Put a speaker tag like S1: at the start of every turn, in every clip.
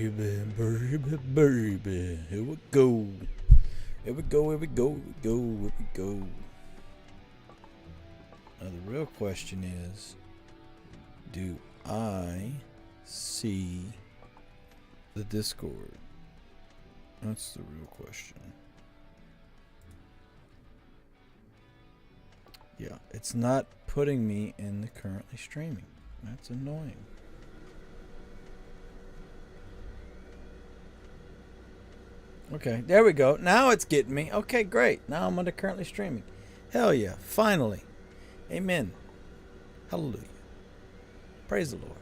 S1: baby. Here we go. Here we go, here we go, here we go, here we go. Now the real question is, do I see the Discord? That's the real question. Yeah, it's not putting me in the currently streaming. That's annoying. Okay, there we go. Now it's getting me. Okay, great. Now I'm under currently streaming. Hell yeah, finally. Amen. Hallelujah. Praise the Lord.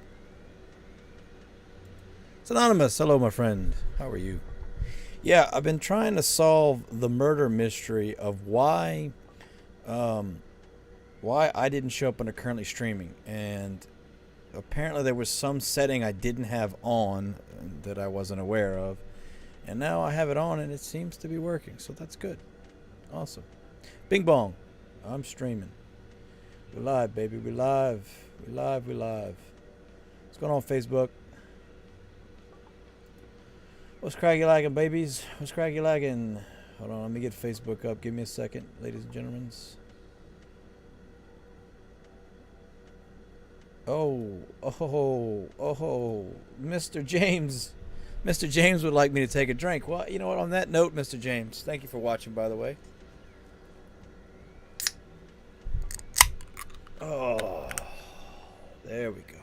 S1: It's Anonymous. Hello, my friend. How are you? Yeah, I've been trying to solve the murder mystery of why I didn't show up under currently streaming. And apparently there was some setting I didn't have on that I wasn't aware of. And now I have it on and it seems to be working. So that's good. Awesome. Bing bong. I'm streaming. We're live, baby. We're live. We're live. We're live. What's going on, Facebook? What's craggy lagging, babies? What's craggy lagging? Hold on. Let me get Facebook up. Give me a second, ladies and gentlemen. Oh. Mr. James. Mr. James would like me to take a drink. Well, you know what? On that note, Mr. James, thank you for watching, by the way. Oh, there we go.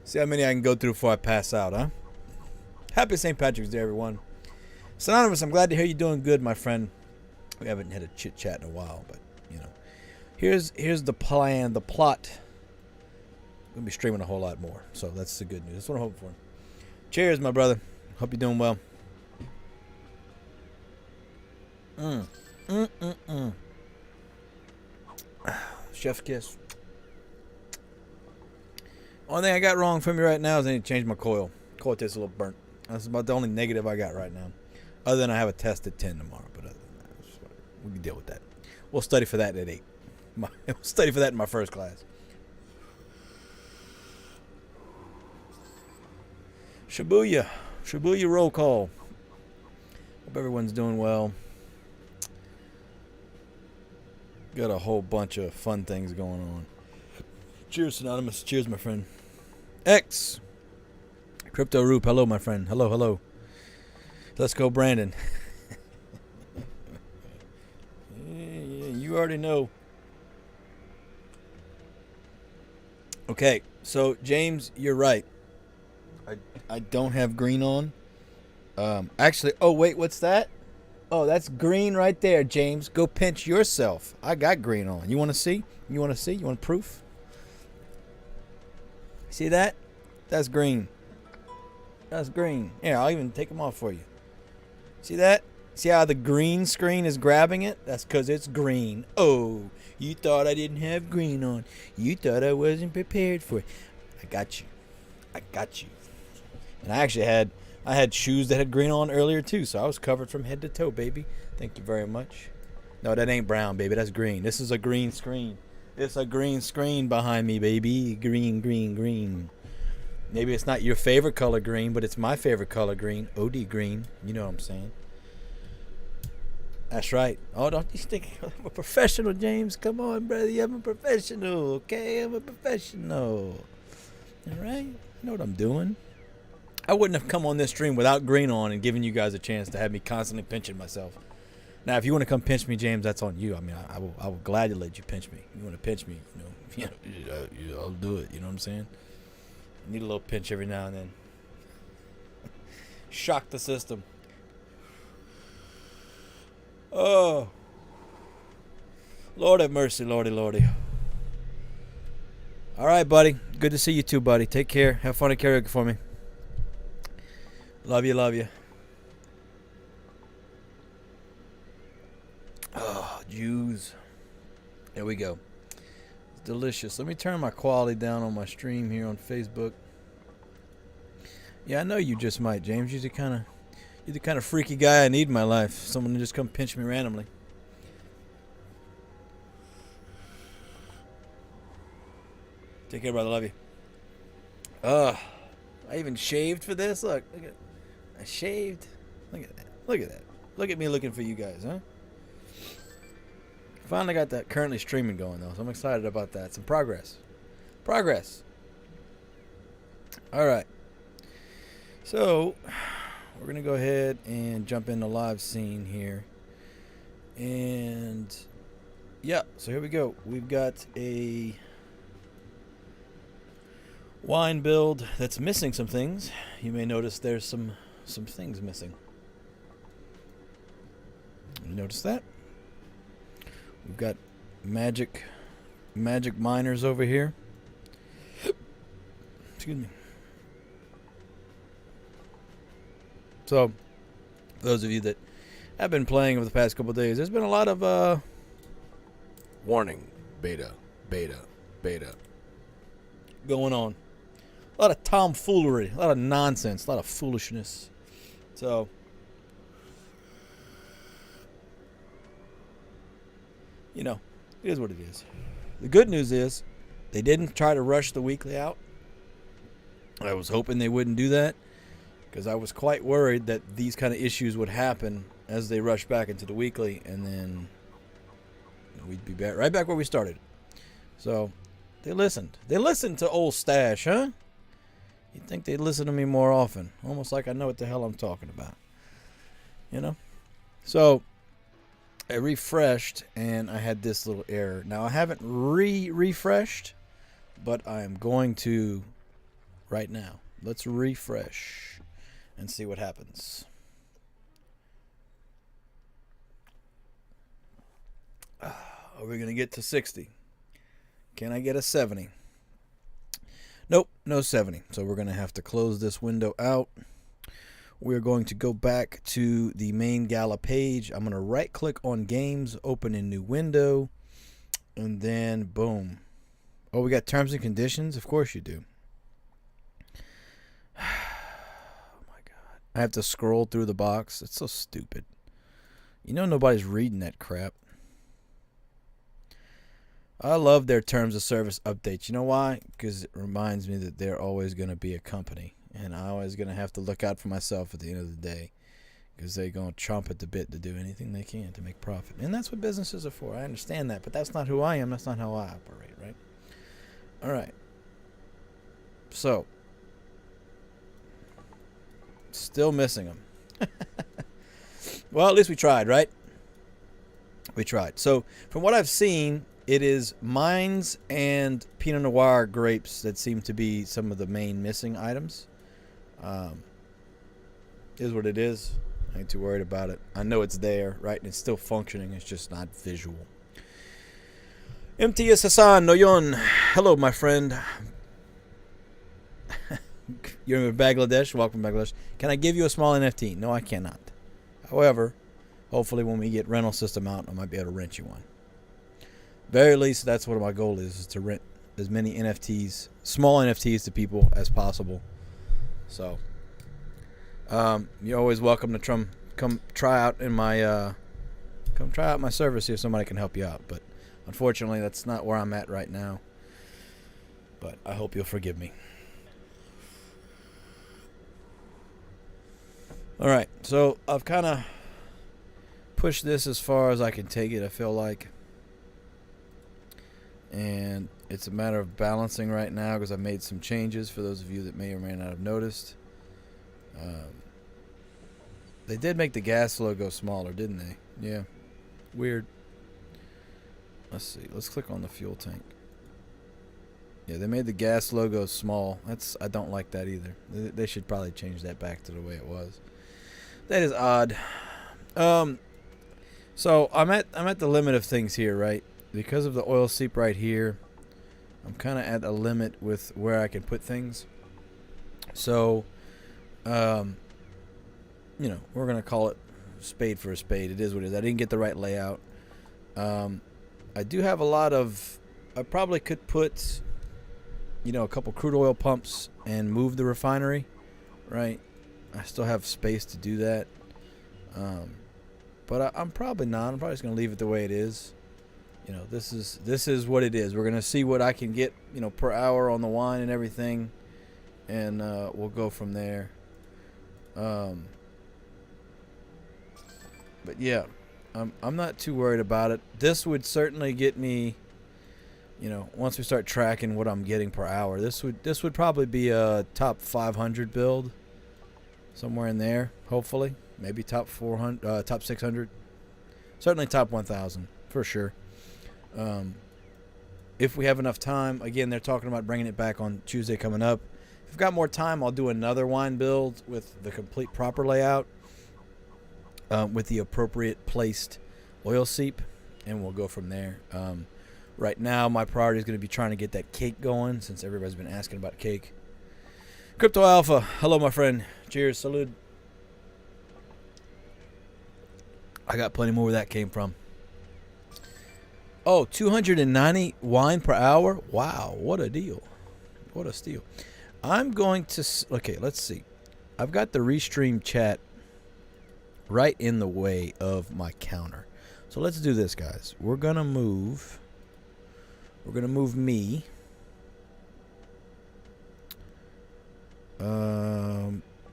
S1: See how many I can go through before I pass out, huh? Happy St. Patrick's Day, everyone. Anonymous, I'm glad to hear you're doing good, my friend. We haven't had a chit-chat in a while, but, you know. Here's the plan, the plot. I'm going to be streaming a whole lot more, so that's the good news. That's what I'm hoping for. Cheers, my brother. Hope you're doing well. Chef's kiss. Only thing I got wrong for me right now is I need to change my coil. Coil tastes a little burnt. That's about the only negative I got right now. Other than I have a test at 10 tomorrow, but other than that, we can deal with that. We'll study for that at 8. We'll study for that in my first class. Shibuya. Shibuya roll call. Hope everyone's doing well. Got a whole bunch of fun things going on. Cheers, Anonymous. Cheers, my friend. X. Crypto Roop. Hello, my friend. Hello, hello. Let's go, Brandon. Yeah, you already know. Okay, so James, you're right. I don't have green on. Actually, oh wait, what's that? Oh, that's green right there, James. Go pinch yourself. I got green on. You want to see? You want to see? You want proof? See that? That's green. That's green. Here, I'll even take them off for you. See that? See how the green screen is grabbing it? That's because it's green. Oh, you thought I didn't have green on. You thought I wasn't prepared for it. I got you. I got you. And I actually had shoes that had green on earlier too, so I was covered from head to toe, baby. Thank you very much. No, that ain't brown, baby. That's green. This is a green screen. It's a green screen behind me, baby. Green, green, green. Maybe it's not your favorite color green, but it's my favorite color green. OD green. You know what I'm saying. That's right. Oh, don't you think I'm a professional, James? Come on, brother. I'm a professional, okay? I'm a professional. All right? I know what I'm doing. I wouldn't have come on this stream without green on and giving you guys a chance to have me constantly pinching myself. Now, if you want to come pinch me, James, that's on you. I mean, I will gladly let you pinch me. You want to pinch me, I'll do it. You know what I'm saying? I need a little pinch every now and then. Shock the system. Oh. Lord have mercy, Lordy, Lordy. All right, buddy. Good to see you too, buddy. Take care. Have fun at karaoke for me. Love you, love you. Oh, Jews. There we go. It's delicious. Let me turn my quality down on my stream here on Facebook. Yeah, I know you just might, James. You're the kind of freaky guy I need in my life. Someone to just come pinch me randomly. Take care, brother. Love you. I even shaved for this. Look at, I shaved. Look at that. Look at that. Look at me looking for you guys, huh? Finally got that currently streaming going though, so I'm excited about that. Some progress. Progress. All right. So we're gonna go ahead and jump in the live scene here, and yeah. So here we go. We've got a wine build that's missing some things. You may notice there's some things missing. You notice that? We've got magic miners over here. Excuse me. So, for those of you that have been playing over the past couple of days, there's been a lot of warning, beta going on. A lot of tomfoolery, a lot of nonsense, a lot of foolishness. So, you know, it is what it is. The good news is they didn't try to rush the weekly out. I was hoping they wouldn't do that because I was quite worried that these kind of issues would happen as they rush back into the weekly, and then we'd be back, right back where we started. So they listened. They listened to old Stash, huh? You'd think they'd listen to me more often. Almost like I know what the hell I'm talking about. You know? So I refreshed and I had this little error. Now I haven't refreshed, but I am going to right now. Let's refresh and see what happens. Are we going to get to 60? Can I get a 70? Nope, no 70. So we're going to have to close this window out. We're going to go back to the main Gala page. I'm going to right click on games, open a new window, and then boom. Oh, we got terms and conditions? Of course you do. Oh my God. I have to scroll through the box. It's so stupid. You know nobody's reading that crap. I love their terms of service updates. You know why? Because it reminds me that they're always going to be a company. And I'm always going to have to look out for myself at the end of the day. Because they're going to chomp at the bit to do anything they can to make profit. And that's what businesses are for. I understand that. But that's not who I am. That's not how I operate, right? All right. So. Still missing them. Well, at least we tried, right? We tried. So, from what I've seen, it is mines and Pinot Noir grapes that seem to be some of the main missing items. Is what it is. I ain't too worried about it. I know it's there, right? And it's still functioning. It's just not visual. MTS Hassan Noyon. Hello, my friend. You're in Bangladesh. Welcome, Bangladesh. Can I give you a small NFT? No, I cannot. However, hopefully when we get rental system out, I might be able to rent you one. Very least, that's what my goal is to rent as many NFTs, small NFTs to people as possible. So, you're always welcome to come try out my service, see if somebody can help you out. But unfortunately, that's not where I'm at right now. But I hope you'll forgive me. All right, so I've kind of pushed this as far as I can take it, I feel like. And it's a matter of balancing right now because I've made some changes for those of you that may or may not have noticed. They did make the gas logo smaller, didn't they? Yeah. Weird. Let's see. Let's click on the fuel tank. Yeah, they made the gas logo small. I don't like that either. They should probably change that back to the way it was. That is odd. So I'm at the limit of things here, right? Because of the oil seep right here, I'm kind of at a limit with where I can put things. So, we're going to call it spade for a spade. It is what it is. I didn't get the right layout. I do have a lot of... I probably could put, a couple crude oil pumps and move the refinery, right? I still have space to do that. But I'm probably not. I'm probably just going to leave it the way it is. You know, this is what it is. We're gonna see what I can get, you know, per hour on the wine and everything, and we'll go from there. But yeah, I'm not too worried about it. This would certainly get me, you know, once we start tracking what I'm getting per hour. This would probably be a top 500 build, somewhere in there. Hopefully, maybe top 400, top 600, certainly top 1,000 for sure. If we have enough time, again, they're talking about bringing it back on Tuesday coming up. If I've got more time, I'll do another wine build with the complete proper layout, with the appropriate placed oil seep, and we'll go from there. Right now, my priority is going to be trying to get that cake going, since everybody's been asking about cake. Crypto Alpha, hello, my friend. Cheers, salud. I got plenty more where that came from. Oh, 290 wine per hour? Wow, what a deal. What a steal. I'm going to... Okay, let's see. I've got the Restream chat right in the way of my counter. So let's do this, guys. We're going to move... We're going to move me...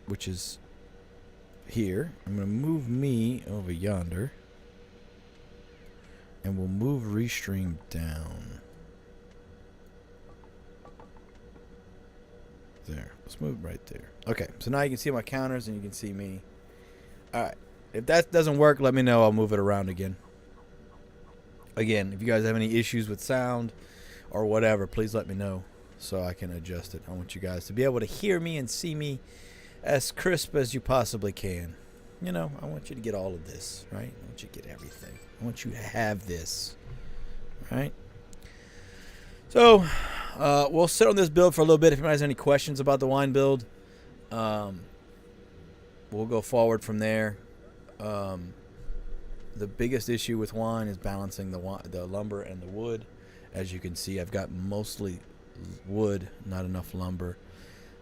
S1: which is here. I'm going to move me over yonder. And we'll move Restream down. There. Let's move right there. Okay, so now you can see my counters and you can see me. Alright. If that doesn't work, let me know. I'll move it around again. Again, if you guys have any issues with sound or whatever, please let me know so I can adjust it. I want you guys to be able to hear me and see me as crisp as you possibly can. You know, I want you to get all of this, right? I want you to get everything. I want you to have this, right? So, we'll sit on this build for a little bit. If anybody has any questions about the wine build, we'll go forward from there. The biggest issue with wine is balancing the lumber and the wood. As you can see, I've got mostly wood, not enough lumber.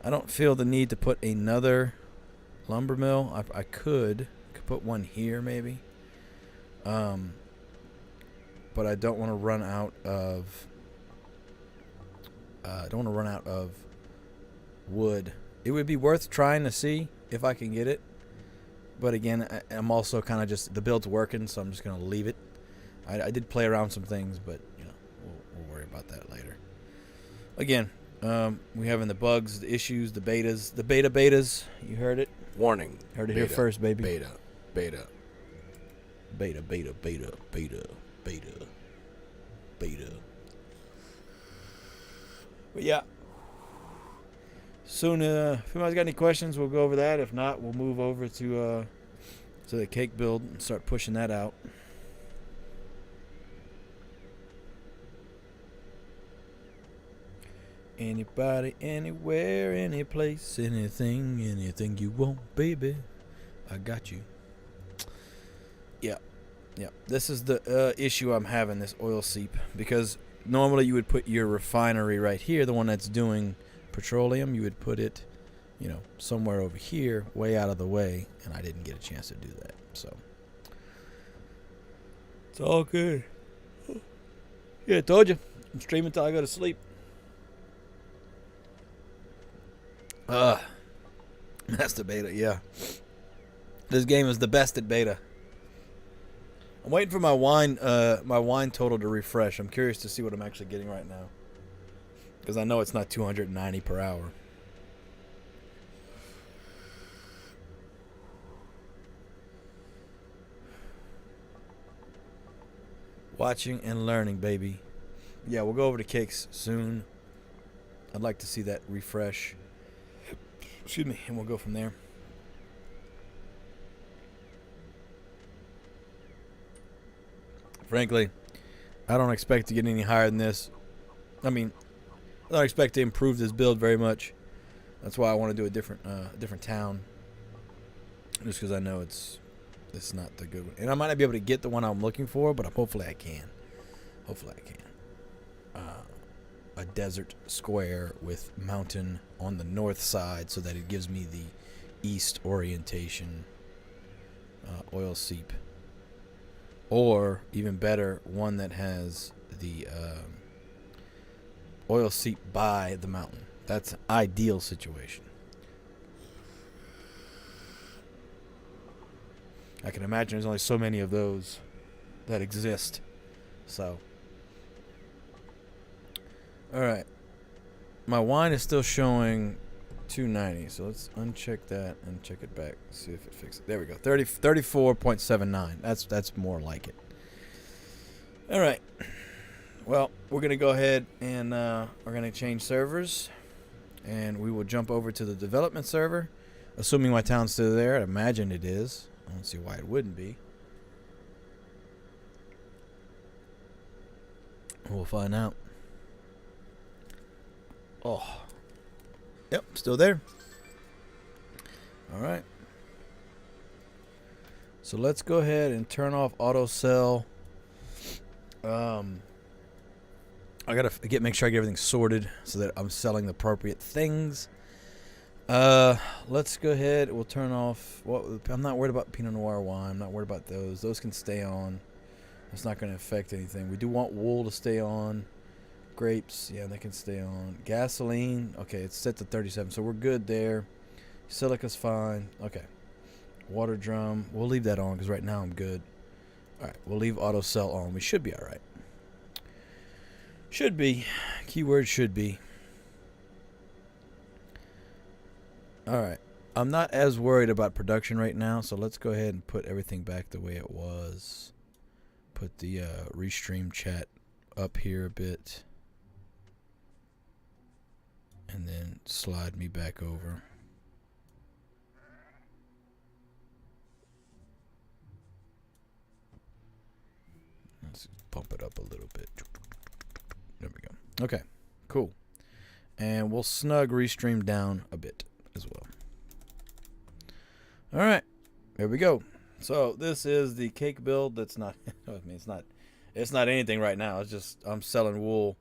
S1: I don't feel the need to put another lumber mill. I could put one here maybe. But I don't want to run out of wood. It would be worth trying to see if I can get it. But again, I'm also kind of just, the build's working, so I'm just going to leave it. I did play around some things, but you know, we'll worry about that later. Again, we having the bugs, the issues, the betas. You heard it.
S2: Warning.
S1: Heard it here first, baby.
S2: Beta.
S1: But yeah. Soon, if anybody's got any questions, we'll go over that. If not, we'll move over to the cake build and start pushing that out. Anybody, anywhere, any place, anything you want, baby, I got you. Yeah. This is the issue I'm having, this oil seep, because normally you would put your refinery right here, the one that's doing petroleum. You would put it, you know, somewhere over here, way out of the way, and I didn't get a chance to do that. So it's all good. Yeah, I told you. I'm streaming until I go to sleep. That's the beta, yeah. This game is the best at beta. I'm waiting for my wine total to refresh. I'm curious to see what I'm actually getting right now, because I know it's not 290 per hour. Watching and learning, baby. Yeah, we'll go over to cakes soon. I'd like to see that refresh. Excuse me, and we'll go from there. Frankly, I don't expect to get any higher than this. I mean, I don't expect to improve this build very much. That's why I want to do a different town. Just because I know it's not the good one. And I might not be able to get the one I'm looking for, but hopefully I can. A desert square with mountain on the north side so that it gives me the east orientation. Oil seep. or even better, one that has the oil seep by the mountain. That's an ideal situation. I can imagine there's only so many of those that exist. So, all right. My wine is still showing 290, so let's uncheck that and check it back. See if it fixes it. There we go. 34.79. That's more like it. All right. Well, we're gonna go ahead and we're gonna change servers, and we will jump over to the development server, assuming my town's still there. I imagine it is. I don't see why it wouldn't be. We'll find out. Oh. Yep, still there. All right. So let's go ahead and turn off auto sell. I gotta make sure I get everything sorted so that I'm selling the appropriate things. Let's go ahead. We'll turn off. I'm not worried about Pinot Noir wine. I'm not worried about those. Those can stay on. It's not going to affect anything. We do want wool to stay on. Grapes, yeah, they can stay on. Gasoline, okay, it's set to 37, so we're good there. Silica's fine. Okay. Water drum, we'll leave that on because right now I'm good. All right, we'll leave auto sell on. We should be all right. Should be. Keyword should be. All right. I'm not as worried about production right now, so let's go ahead and put everything back the way it was. Put the restream chat up here a bit. And then slide me back over. Let's bump it up a little bit. There we go. Okay, cool. And we'll snug restream down a bit as well. All right, there we go. So this is the cake build. That's not. I mean, it's not anything right now. It's just I'm selling wool,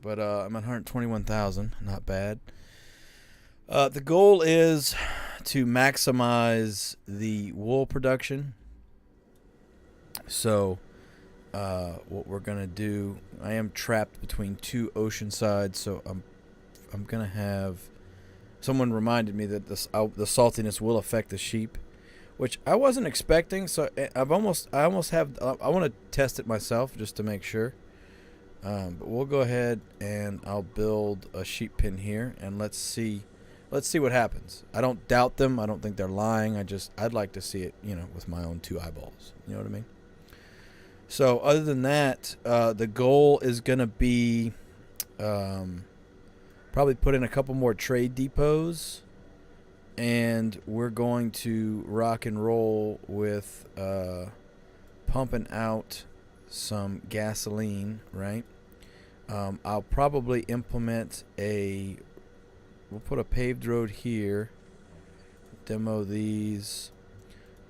S1: but I'm at 121,000. Not bad. The goal is to maximize the wool production. So what we're gonna do, I am trapped between two ocean sides, so I'm gonna have. Someone reminded me that the saltiness will affect the sheep, which I wasn't expecting. So I almost have. I want to test it myself just to make sure. But we'll go ahead and I'll build a sheep pen here, and let's see what happens. I don't doubt them. I don't think they're lying. I'd like to see it, with my own two eyeballs. You know what I mean? So other than that, the goal is gonna be. Probably put in a couple more trade depots, and we're going to rock and roll with pumping out some gasoline, right? I'll probably implement we'll put a paved road here, demo these.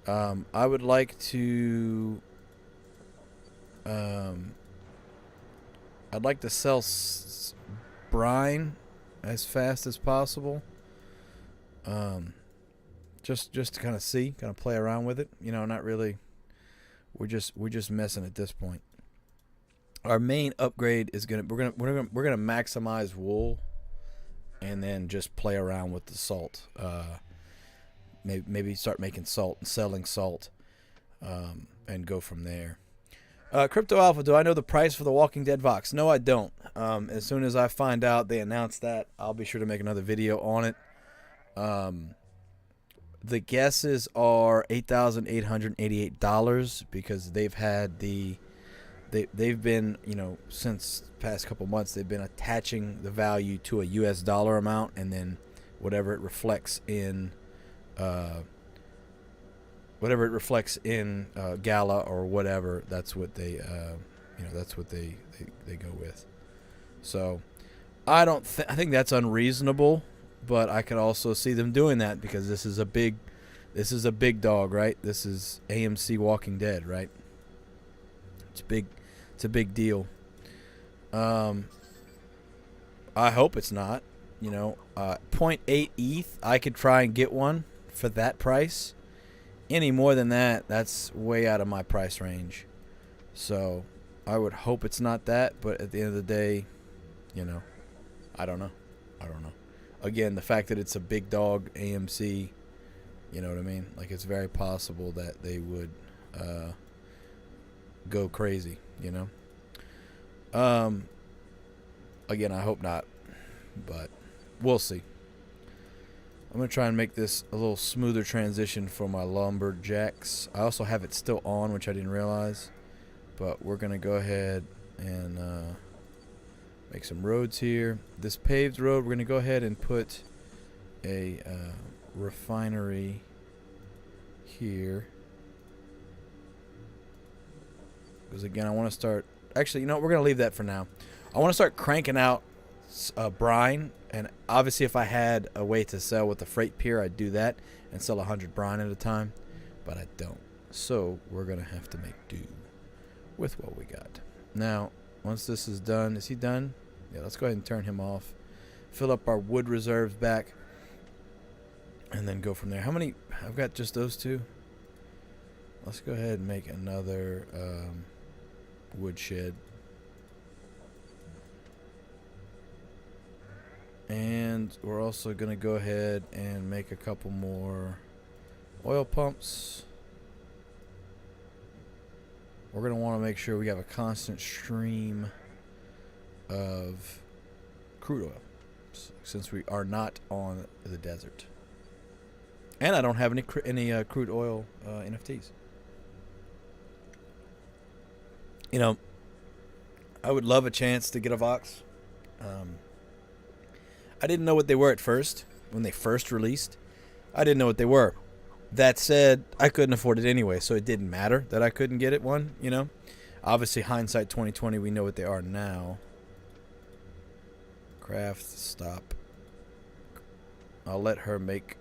S1: I would like to I'd like to sell brine as fast as possible, just to kind of play around with it. Not really. We're just messing at this point. Our main upgrade is we're gonna maximize wool, and then just play around with the salt. Maybe start making salt and selling salt, and go from there. Crypto Alpha, do I know the price for the Walking Dead Vox? No, I don't. As soon as I find out they announce that, I'll be sure to make another video on it. The guesses are $8,888 because they've been, since the past couple months, they've been attaching the value to a US dollar amount, and then whatever it reflects in Gala or whatever, that's what they they go with. So I think that's unreasonable, but I could also see them doing that because this is a big dog, right? This is AMC Walking Dead, right? It's a big deal. I hope it's not. 0.8 ETH, I could try and get one for that price. Any more than that, that's way out of my price range. So I would hope it's not that, but at the end of the day, you know, I don't know. Again, the fact that it's a big dog AMC, you know what I mean? Like, it's very possible that they would go crazy, you know? Again, I hope not, but we'll see. I'm going to try and make this a little smoother transition for my lumberjacks. I also have it still on, which I didn't realize, but we're going to go ahead and make some roads here. This paved road, we're going to go ahead and put a refinery here. Because, again, I want to start... Actually, you know what? We're going to leave that for now. I want to start cranking out brine. And obviously, if I had a way to sell with the freight pier, I'd do that and sell 100 brine at a time. But I don't. So, we're going to have to make do with what we got. Now, once this is done... Is he done? Yeah, let's go ahead and turn him off. Fill up our wood reserves back. And then go from there. How many... I've got just those two. Let's go ahead and make another woodshed. And we're also going to go ahead and make a couple more oil pumps. We're going to want to make sure we have a constant stream of crude oil, since we are not on the desert. And I don't have any crude oil NFTs. You know, I would love a chance to get a Vox. I didn't know what they were at first, when they first released. I didn't know what they were. That said, I couldn't afford it anyway, so it didn't matter that I couldn't get it one, you know. Obviously, hindsight 2020, we know what they are now. Craft, stop. I'll let her make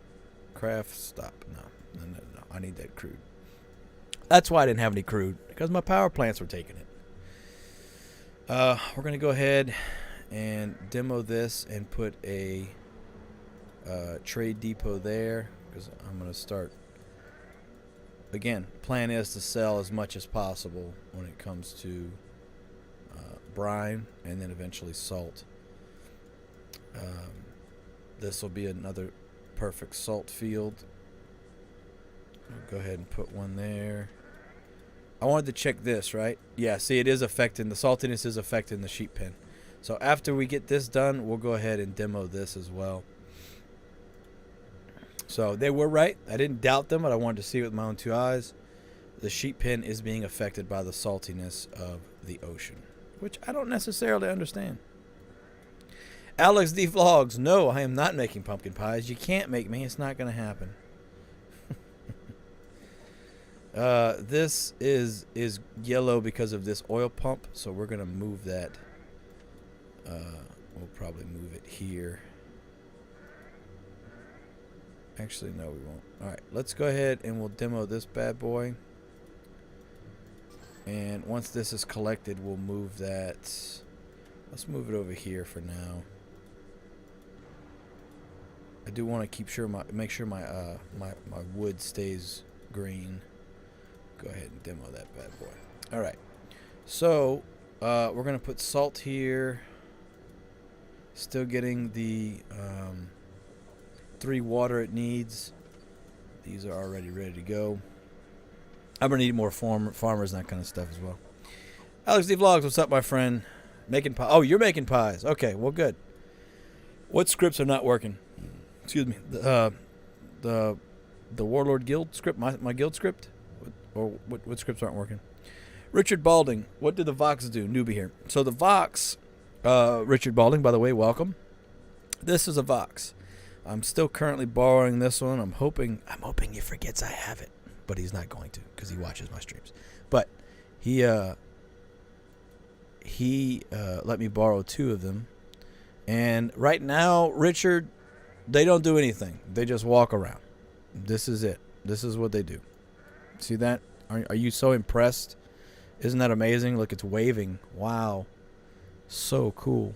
S1: craft, stop. No. I need that crude. That's why I didn't have any crude, because my power plants were taking it. We're going to go ahead and demo this and put a trade depot there, because I'm going to start. Again, plan is to sell as much as possible when it comes to brine and then eventually salt. This will be another perfect salt field. I'll go ahead and put one there. I wanted to check this, right? Yeah, see, it is affecting, the saltiness is affecting the sheep pen. So after we get this done, we'll go ahead and demo this as well. So they were right. I didn't doubt them, but I wanted to see it with my own two eyes. The sheep pen is being affected by the saltiness of the ocean, which I don't necessarily understand. Alex D. Vlogs, no, I am not making pumpkin pies. You can't make me. It's not going to happen. This is yellow because of this oil pump, so we're going to move that. We'll probably move it here. Actually, no, we won't. All right, let's go ahead and we'll demo this bad boy. And once this is collected, we'll move that. Let's move it over here for now. I do want to make sure my wood stays green. Go ahead and demo that bad boy. All right. So we're gonna put salt here. Still getting the 3 water it needs. These are already ready to go. I'm gonna need more farmers and that kind of stuff as well. Alex D Vlogs, what's up, my friend? Making pie. Oh, you're making pies. Okay, well, good. What scripts are not working? Excuse me. The Warlord Guild script, my guild script, or what scripts aren't working? Richard Balding, what did the Vox do? Newbie here. So the Vox, Richard Balding, by the way, welcome. This is a Vox. I'm still currently borrowing this one. I'm hoping he forgets I have it, but he's not going to because he watches my streams. But he let me borrow 2 of them, and right now, Richard, they don't do anything. They just walk around. This is it. This is what they do. See that? Are you so impressed? Isn't that amazing? Look, it's waving. Wow. So cool.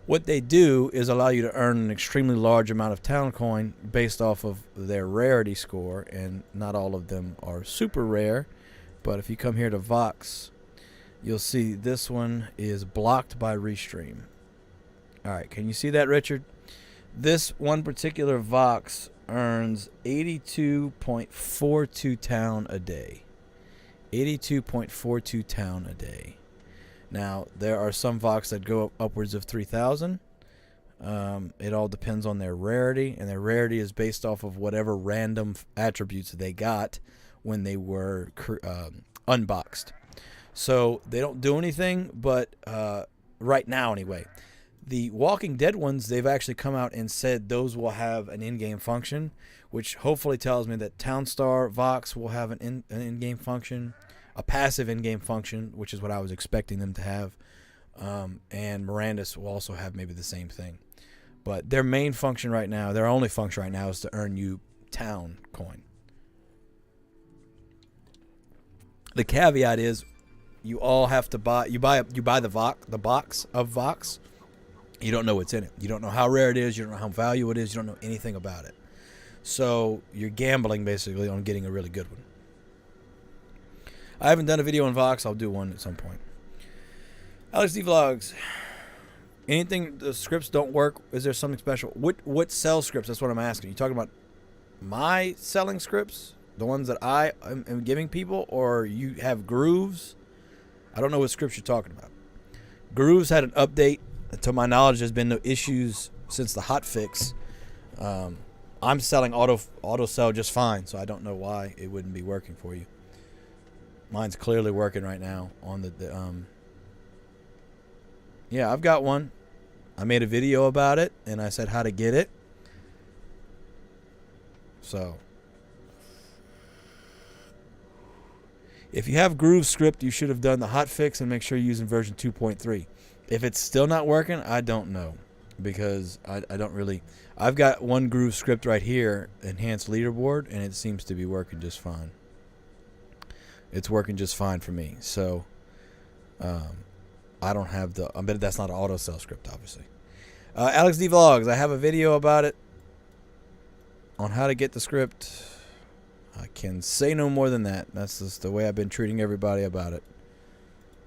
S1: What they do is allow you to earn an extremely large amount of town coin based off of their rarity score, and not all of them are super rare. But if you come here to Vox, you'll see this one is blocked by Restream. All right, can you see that, Richard? This one particular Vox earns 82.42 town a day. 82.42 town a day. Now, there are some Vox that go up upwards of 3,000. It all depends on their rarity, and their rarity is based off of whatever random attributes they got when they were unboxed. So they don't do anything, but right now anyway. The Walking Dead ones, they've actually come out and said those will have an in-game function, which hopefully tells me that Townstar Vox will have an in-game function, a passive in-game function, which is what I was expecting them to have. And Mirandus will also have maybe the same thing. But their main function right now, their only function right now, is to earn you town coin. The caveat is you all have to buy the box of Vox. You don't know what's in it. You don't know how rare it is. You don't know how valuable it is. You don't know anything about it. So you're gambling basically on getting a really good one. I haven't done a video on Vox. I'll do one at some point. Alex D Vlogs. Anything the scripts don't work? Is there something special? What sell scripts? That's what I'm asking. You talking about my selling scripts? The ones that I am giving people? Or you have Grooves? I don't know what scripts you're talking about. Grooves had an update. To my knowledge, there's been no issues since the hotfix. I'm selling auto sell just fine, so I don't know why it wouldn't be working for you. Mine's clearly working right now on the yeah, I've got one. I made a video about it, and I said how to get it. So, if you have Groove script, you should have done the hotfix and make sure you're using version 2.3. If it's still not working, I don't know, because I don't really. I've got one Groove script right here, enhanced leaderboard, and it seems to be working just fine. It's working just fine for me. So, I don't have the. I bet that's not an auto sell script, obviously. Alex D Vlogs. I have a video about it on how to get the script. I can say no more than that. That's just the way I've been treating everybody about it.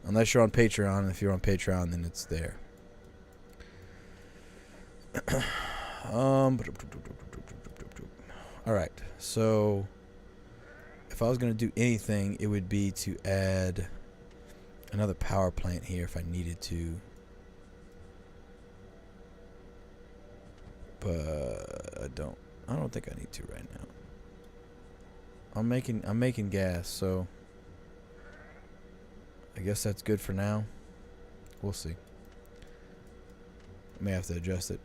S1: Unless you're on Patreon. If you're on Patreon, then it's there. Alright. So, if I was going to do anything, it would be to add another power plant here if I needed to. But I don't think I need to right now. I'm making gas, so I guess that's good for now. We'll see. May have to adjust it.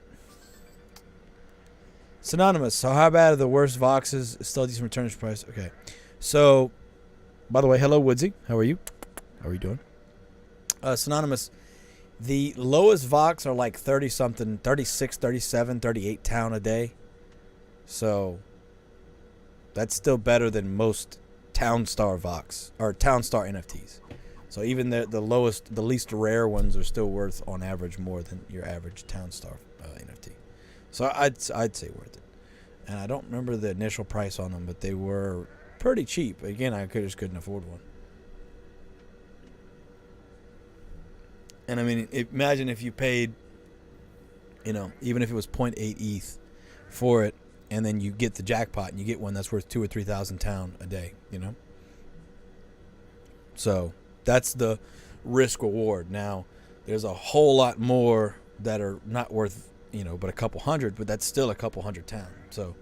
S1: Synonymous. So how bad are the worst Voxes? Still decent returns price. Okay. So, by the way, hello Woodsy. How are you? How are you doing? Synonymous. The lowest Vox are like 30 something, 36, 37, 38 town a day. So that's still better than most Townstar Vox or Townstar NFTs. So even the lowest, the least rare ones are still worth on average more than your average Townstar NFT. So I'd say worth it. And I don't remember the initial price on them, but they were pretty cheap. Again, I just couldn't afford one. And I mean, imagine if you paid, even if it was 0.8 ETH for it, and then you get the jackpot and you get one that's worth 2,000 or 3,000 town a day, So that's the risk reward. Now, there's a whole lot more that are not worth, but a couple hundred, but that's still a couple hundred town. So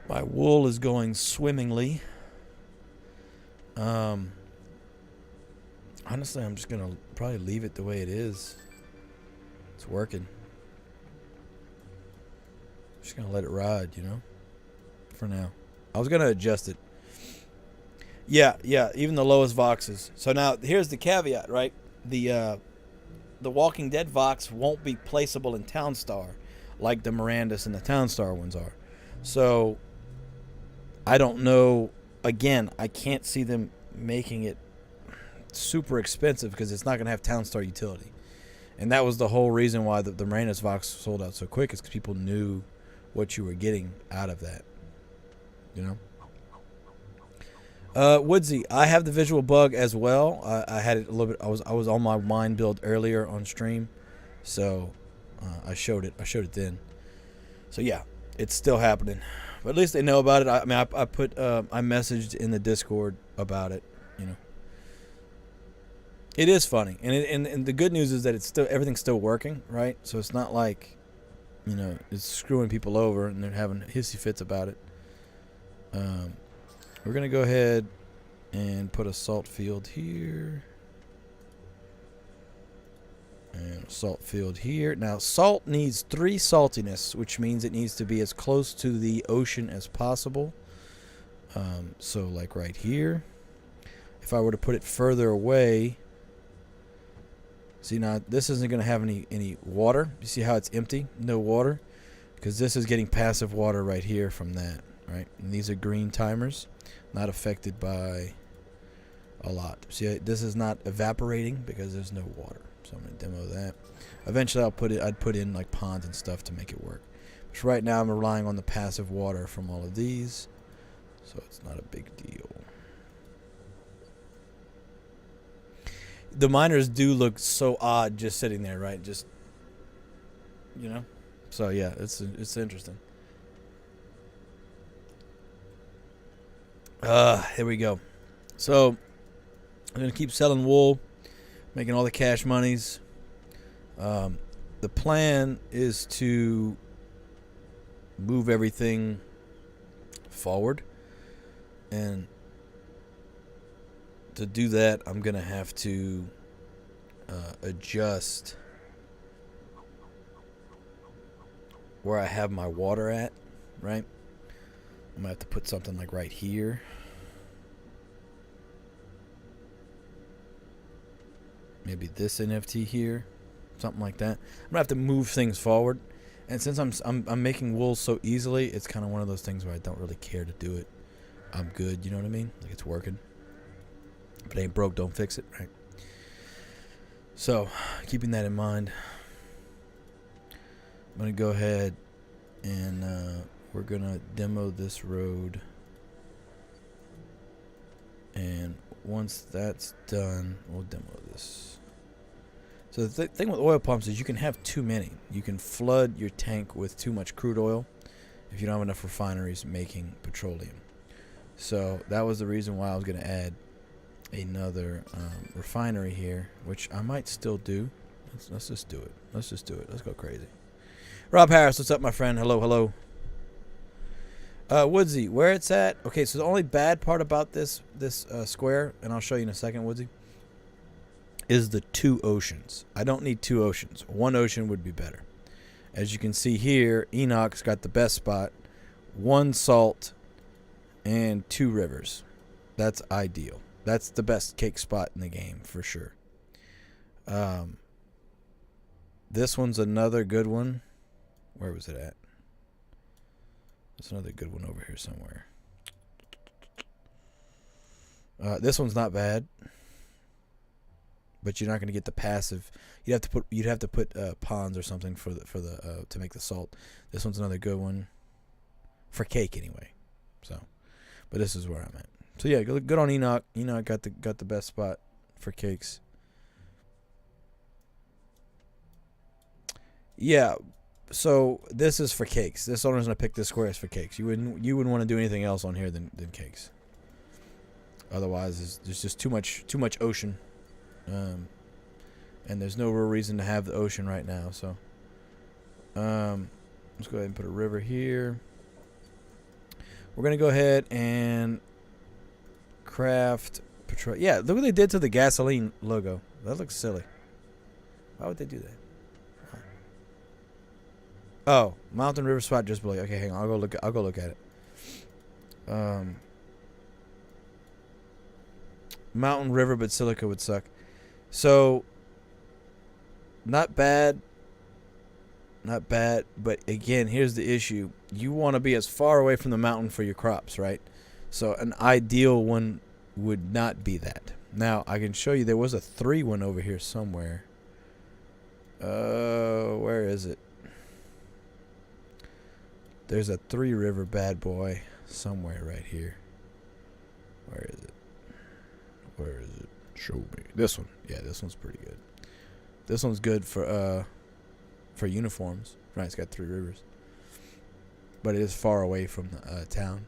S1: my wool is going swimmingly. Honestly, I'm just going to probably leave it the way it is. It's working. Just going to let it ride, for now. I was going to adjust it. Yeah, even the lowest Voxes. So now, here's the caveat, right? The Walking Dead Vox won't be placeable in Townstar like the Mirandus and the Townstar ones are. So I don't know again, I can't see them making it super expensive because it's not going to have Townstar utility. And that was the whole reason why the Moranis Vox sold out so quick, is because people knew what you were getting out of that. You know? Woodsy, I have the visual bug as well. I had it a little bit. I was on my mine build earlier on stream, so I showed it. I showed it then. So yeah, it's still happening. But at least they know about it. I mean, I messaged in the Discord about it. You know, it is funny, and the good news is that it's still, everything's still working, right? So it's not like, you know, it's screwing people over and they're having hissy fits about it. We're gonna go ahead and put a salt field here. And salt field here. Now, salt needs 3 saltiness, which means it needs to be as close to the ocean as possible. So, like right here. If I were to put it further away, see, now this isn't going to have any water. You see how it's empty? No water. Because this is getting passive water right here from that, right? And these are green timers, not affected by a lot. See, this is not evaporating because there's no water. So I'm going to demo that. Eventually I'd put in like ponds and stuff to make it work. But right now I'm relying on the passive water from all of these. So it's not a big deal. The miners do look so odd just sitting there, right? Just, you know? So yeah, it's interesting. Here we go. So I'm going to keep selling wool, making all the cash monies. The plan is to move everything forward, and to do that I'm gonna have to adjust where I have my water at, right? I'm gonna have to put something like right here. Maybe this NFT here, something like that. I'm gonna have to move things forward, and since I'm making wool so easily, it's kind of one of those things where I don't really care to do it. I'm good, you know what I mean? Like, it's working. If it ain't broke, don't fix it, right? So, keeping that in mind, I'm gonna go ahead and we're gonna demo this road, and once that's done, we'll demo this. So the thing with oil pumps is you can have too many. You can flood your tank with too much crude oil if you don't have enough refineries making petroleum. So that was the reason why I was going to add another refinery here, which I might still do. Let's just do it. Let's just do it. Let's go crazy. Rob Harris, what's up, my friend? Hello, hello. Woodsy, where it's at? Okay, so the only bad part about this square, and I'll show you in a second, Woodsy, is the 2 oceans. I don't need 2 oceans. 1 ocean would be better. As you can see here, Enoch's got the best spot. 1 salt and 2 rivers. That's ideal. That's the best cake spot in the game for sure. This one's another good one. Where was it at? There's another good one over here somewhere. This one's not bad, but you're not going to get the passive. You'd have to put ponds or something for the to make the salt. This one's another good one for cake anyway. So, but this is where I'm at. So yeah, good on Enoch. Enoch got the best spot for cakes. Yeah. So this is for cakes. This owner's gonna pick this square as for cakes. You wouldn't want to do anything else on here than cakes. Otherwise, there's just too much ocean, and there's no real reason to have the ocean right now. So, let's go ahead and put a river here. We're gonna go ahead and craft petrol. Yeah, look what they did to the gasoline logo. That looks silly. Why would they do that? Oh, mountain river spot just below. Okay, hang on. I'll go look at it. Mountain river, but silica would suck. So, not bad. Not bad, but again, here's the issue. You want to be as far away from the mountain for your crops, right? So an ideal one would not be that. Now, I can show you there was a 3 one over here somewhere. Where is it? There's a 3 river bad boy somewhere right here. Where is it? Where is it? Show me. This one. Yeah, this one's pretty good. This one's good for uniforms. Right, it's got 3 rivers. But it is far away from the town.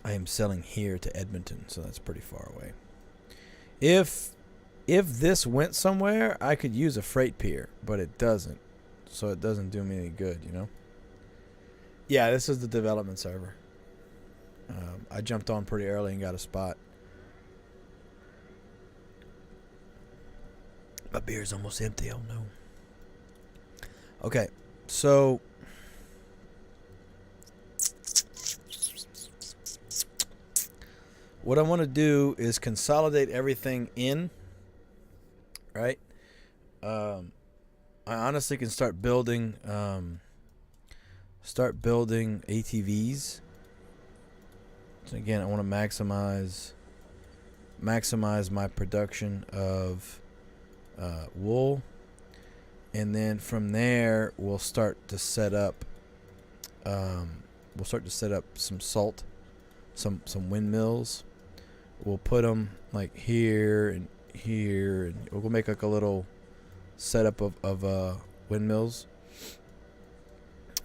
S1: I am selling here to Edmonton, so that's pretty far away. If this went somewhere, I could use a freight pier, but it doesn't. So it doesn't do me any good, you know? Yeah, this is the development server. I jumped on pretty early and got a spot. My beer's almost empty, oh no. Okay, so what I want to do is consolidate everything in, right? I honestly can start building ATVs. So again, I want to maximize my production of wool, and then from there we'll start to set up some salt, some windmills. We'll put them like here and here, and we'll make like a little setup of windmills.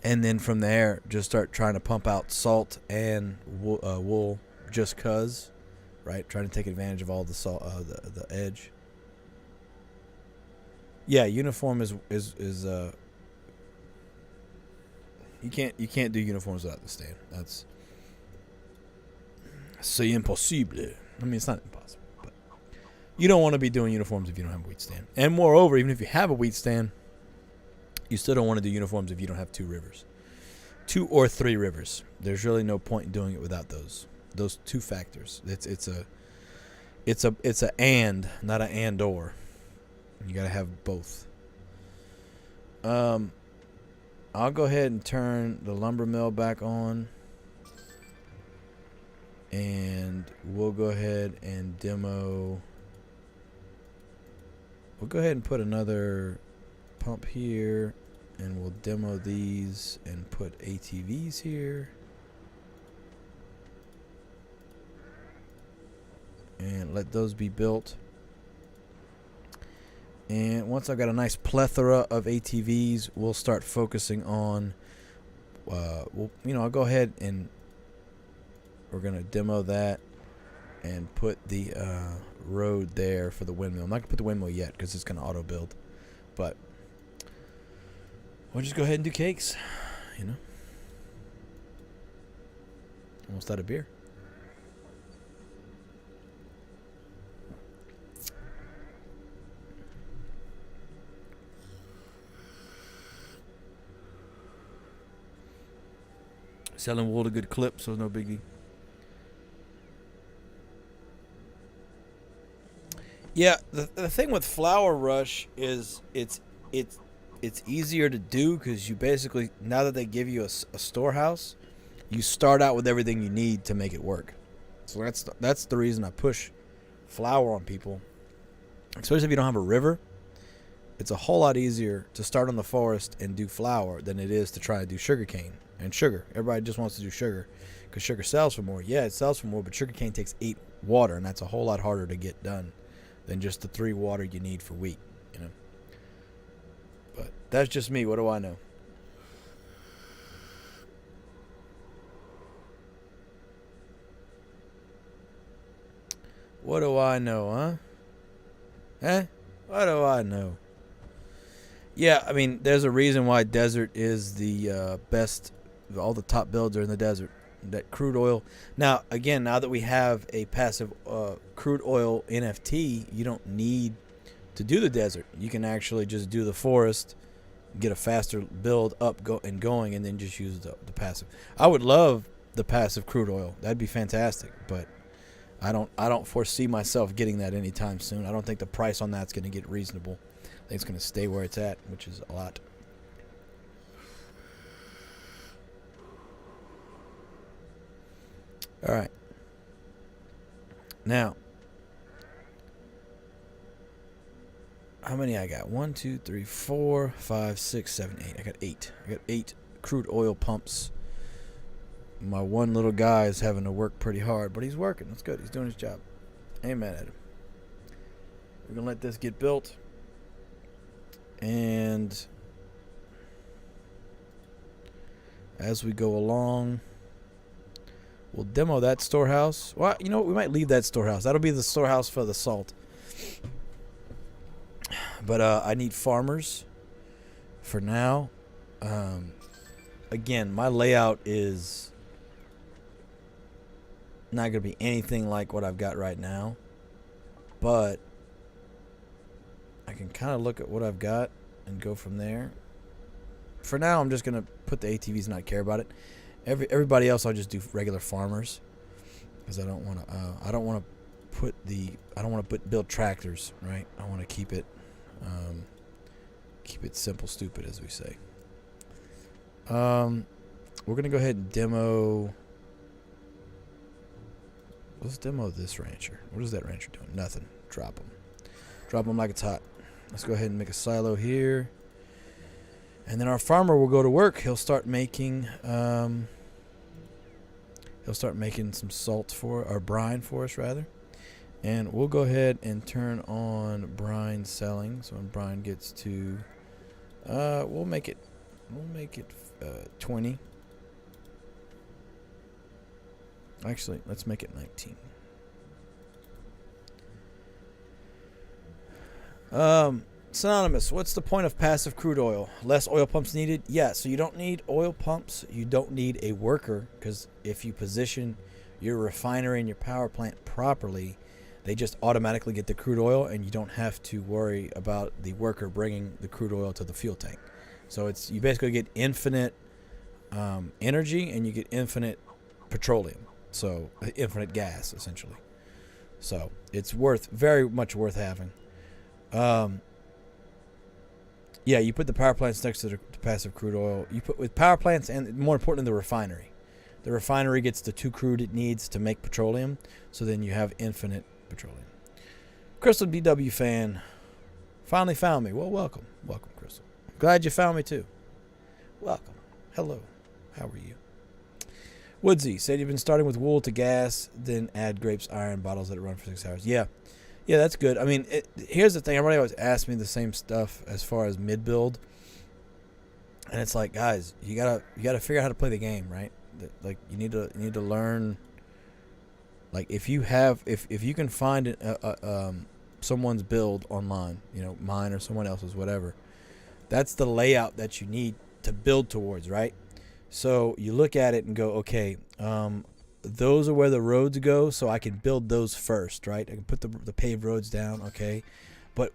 S1: And then from there, just start trying to pump out salt and wool, just cause, right? Trying to take advantage of all the salt, the edge. Yeah, uniform is you can't do uniforms without the stand. C'est impossible. I mean, it's not impossible, but you don't want to be doing uniforms if you don't have a wheat stand. And moreover, even if you have a wheat stand, you still don't want to do uniforms if you don't have 2 rivers. 2 or 3 rivers. There's really no point in doing it without those 2 factors. It's a and, not an and or. You got to have both. I'll go ahead and turn the lumber mill back on. And we'll go ahead and demo. We'll go ahead and put another pump here, and we'll demo these and put ATVs here. And let those be built. And once I've got a nice plethora of ATVs, we'll start focusing on, I'll go ahead and we're going to demo that and put the road there for the windmill. I'm not going to put the windmill yet because it's going to auto build. But we'll just go ahead and do cakes, you know. Almost out of beer. Selling wool at a good clip, so it's no biggie. Yeah, the thing with Flower Rush is it's easier to do because you basically, now that they give you a storehouse, you start out with everything you need to make it work. So that's the reason I push flour on people, especially if you don't have a river. It's a whole lot easier to start on the forest and do flour than it is to try to do sugarcane and sugar. Everybody just wants to do sugar because sugar sells for more. Yeah, it sells for more, but sugarcane takes 8 water, and that's a whole lot harder to get done than just the 3 water you need for wheat, you know. But that's just me. What do I know? What do I know, huh? Eh? What do I know? Yeah, I mean, there's a reason why desert is the best. All the top builds are in the desert. That crude oil. Now, again, now that we have a passive crude oil NFT, you don't need to do the desert. You can actually just do the forest, get a faster build up going, and then just use the passive. I would love the passive crude oil. That'd be fantastic, but I don't foresee myself getting that anytime soon. I don't think the price on that's going to get reasonable. I think it's going to stay where it's at, which is a lot. All right. Now, how many I got? 1, 2, 3, 4, 5, 6, 7, 8. I got 8. I got 8 crude oil pumps. My one little guy is having to work pretty hard, but he's working. That's good. He's doing his job. Ain't mad at him. We're going to let this get built. And as we go along, we'll demo that storehouse. Well, you know what? We might leave that storehouse. That'll be the storehouse for the salt. But I need farmers for now. Again, my layout is not going to be anything like what I've got right now. But I can kind of look at what I've got and go from there. For now, I'm just going to put the ATVs and not care about it. Everybody else, I'll just do regular farmers, because I don't want to build tractors, right? I want to keep it simple, stupid, as we say. We're gonna go ahead and demo. Let's demo this rancher. What is that rancher doing? Nothing. Drop him like it's hot. Let's go ahead and make a silo here, and then our farmer will go to work. He'll start making some salt or brine for us, rather. And we'll go ahead and turn on brine selling. So when brine gets to, we'll make it 20. Actually, let's make it 19. Synonymous, what's the point of passive crude oil? Less oil pumps needed? Yeah, so you don't need oil pumps. You don't need a worker, because if you position your refinery and your power plant properly, they just automatically get the crude oil, and you don't have to worry about the worker bringing the crude oil to the fuel tank. So you basically get infinite energy, and you get infinite petroleum. So infinite gas, essentially. So it's very much worth having. Yeah, you put the power plants next to the passive crude oil. You put with power plants, and more importantly, the refinery. The refinery gets the 2 crude it needs to make petroleum. So then you have infinite petroleum. Crystal BW fan finally found me. Well, welcome, Crystal. Glad you found me too. Welcome. Hello. How are you? Woodsy said you've been starting with wool to gas, then add grapes, iron, bottles that run for 6 hours. Yeah, that's good. I mean, here's the thing. Everybody always asks me the same stuff as far as mid build, and it's like, guys, you gotta figure out how to play the game, right? Like you need to learn. Like if you can find someone's build online, mine or someone else's, whatever, that's the layout that you need to build towards, right? So you look at it and go, okay, those are where the roads go, so I can build those first, right? I can put the paved roads down, okay? But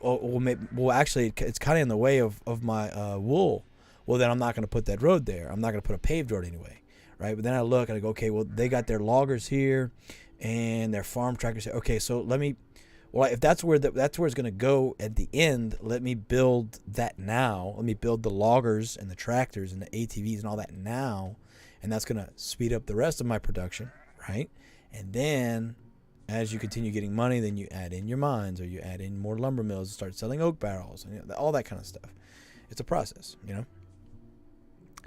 S1: actually, it's kind of in the way of my wool. Well, then I'm not going to put that road there. I'm not going to put a paved road anyway, right? But then I look and I go, okay, well, they got their loggers here and their farm tractors here. Okay, so if that's where it's going to go at the end, let me build that now. Let me build the loggers and the tractors and the ATVs and all that now, and that's going to speed up the rest of my production, right? And then as you continue getting money, then you add in your mines, or you add in more lumber mills and start selling oak barrels and all that kind of stuff. It's a process,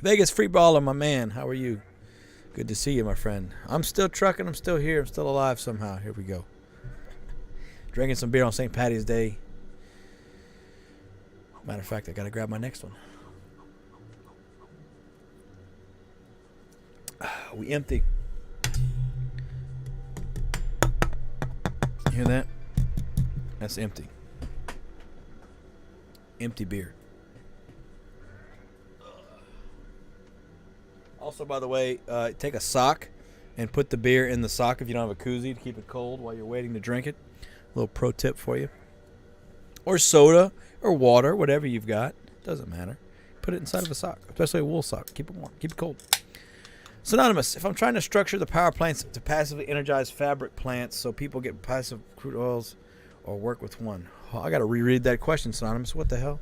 S1: Vegas free baller, my man. How are you? Good to see you, my friend. I'm still trucking. I'm still here. I'm still alive somehow. Here we go. Drinking some beer on St. Patty's Day. Matter of fact, I got to grab my next one. We empty. You hear that? That's empty. Empty beer. Also, by the way, take a sock and put the beer in the sock if you don't have a koozie to keep it cold while you're waiting to drink it. A little pro tip for you. Or soda or water, whatever you've got. Doesn't matter. Put it inside of a sock, especially a wool sock. Keep it warm. Keep it cold. Synonymous, if I'm trying to structure the power plants to passively energize fabric plants so people get passive crude oils or work with one. Oh, I got to reread that question, Synonymous. What the hell?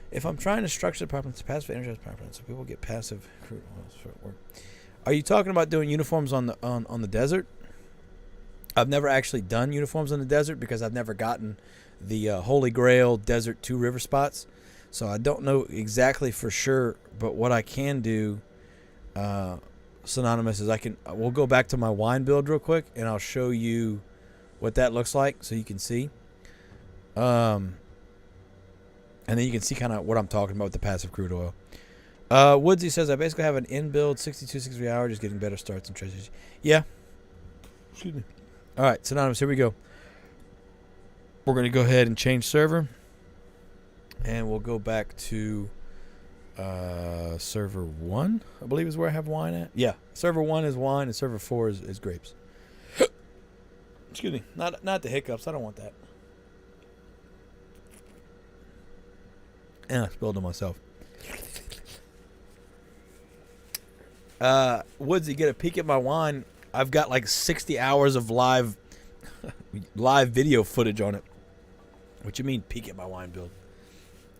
S1: If I'm trying to structure the power plants to passively energize power plants so people get passive crude oils for work. Are you talking about doing uniforms on the desert? I've never actually done uniforms on the desert because I've never gotten the Holy Grail Desert 2 river spots. So I don't know exactly for sure, but what I can do, Synonymous, is we'll go back to my wine build real quick and I'll show you what that looks like so you can see. And then you can see kind of what I'm talking about with the passive crude oil. Woodsy says, I basically have an in-build 62-63 hour, just getting better starts and treasures. Yeah. Excuse me. All right, Synonymous, here we go. We're going to go ahead and change server. And we'll go back to server 1, I believe is where I have wine at. Yeah, server 1 is wine and server 4 is grapes. Excuse me. Not the hiccups. I don't want that. And I spilled on myself. Woodsy, get a peek at my wine. I've got like 60 hours of live video footage on it. What you mean, peek at my wine build?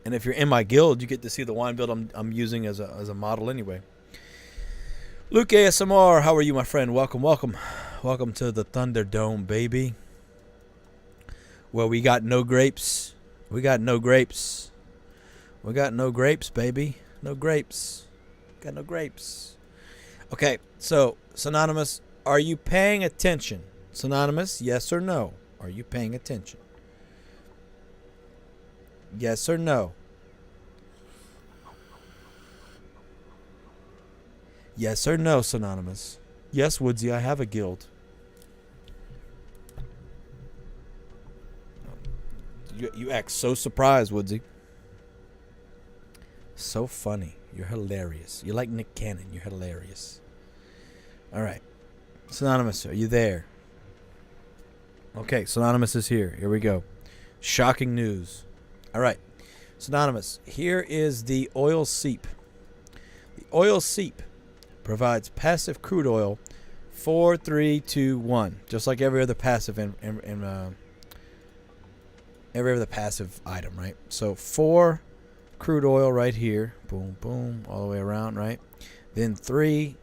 S1: And if you're in my guild, you get to see the wine build I'm using as a model anyway. Luke ASMR, how are you, my friend? Welcome to the Thunderdome, baby. Well, we got no grapes. We got no grapes, baby. No grapes. Got no grapes. Okay, so Synonymous, are you paying attention? Synonymous, yes or no? Are you paying attention? Yes or no? Yes or no, Synonymous? Yes, Woodsy, I have a guild. You act so surprised, Woodsy. So funny. You're hilarious. You're like Nick Cannon. You're hilarious. All right. Synonymous, are you there? Okay, Synonymous is here. Here we go. Shocking news. All right. Synonymous, here is the oil seep. The oil seep provides passive crude oil 4, 3, 2, 1. Just like every other passive every other passive item, right? So 4 crude oil right here. Boom, boom, all the way around, right? Then 3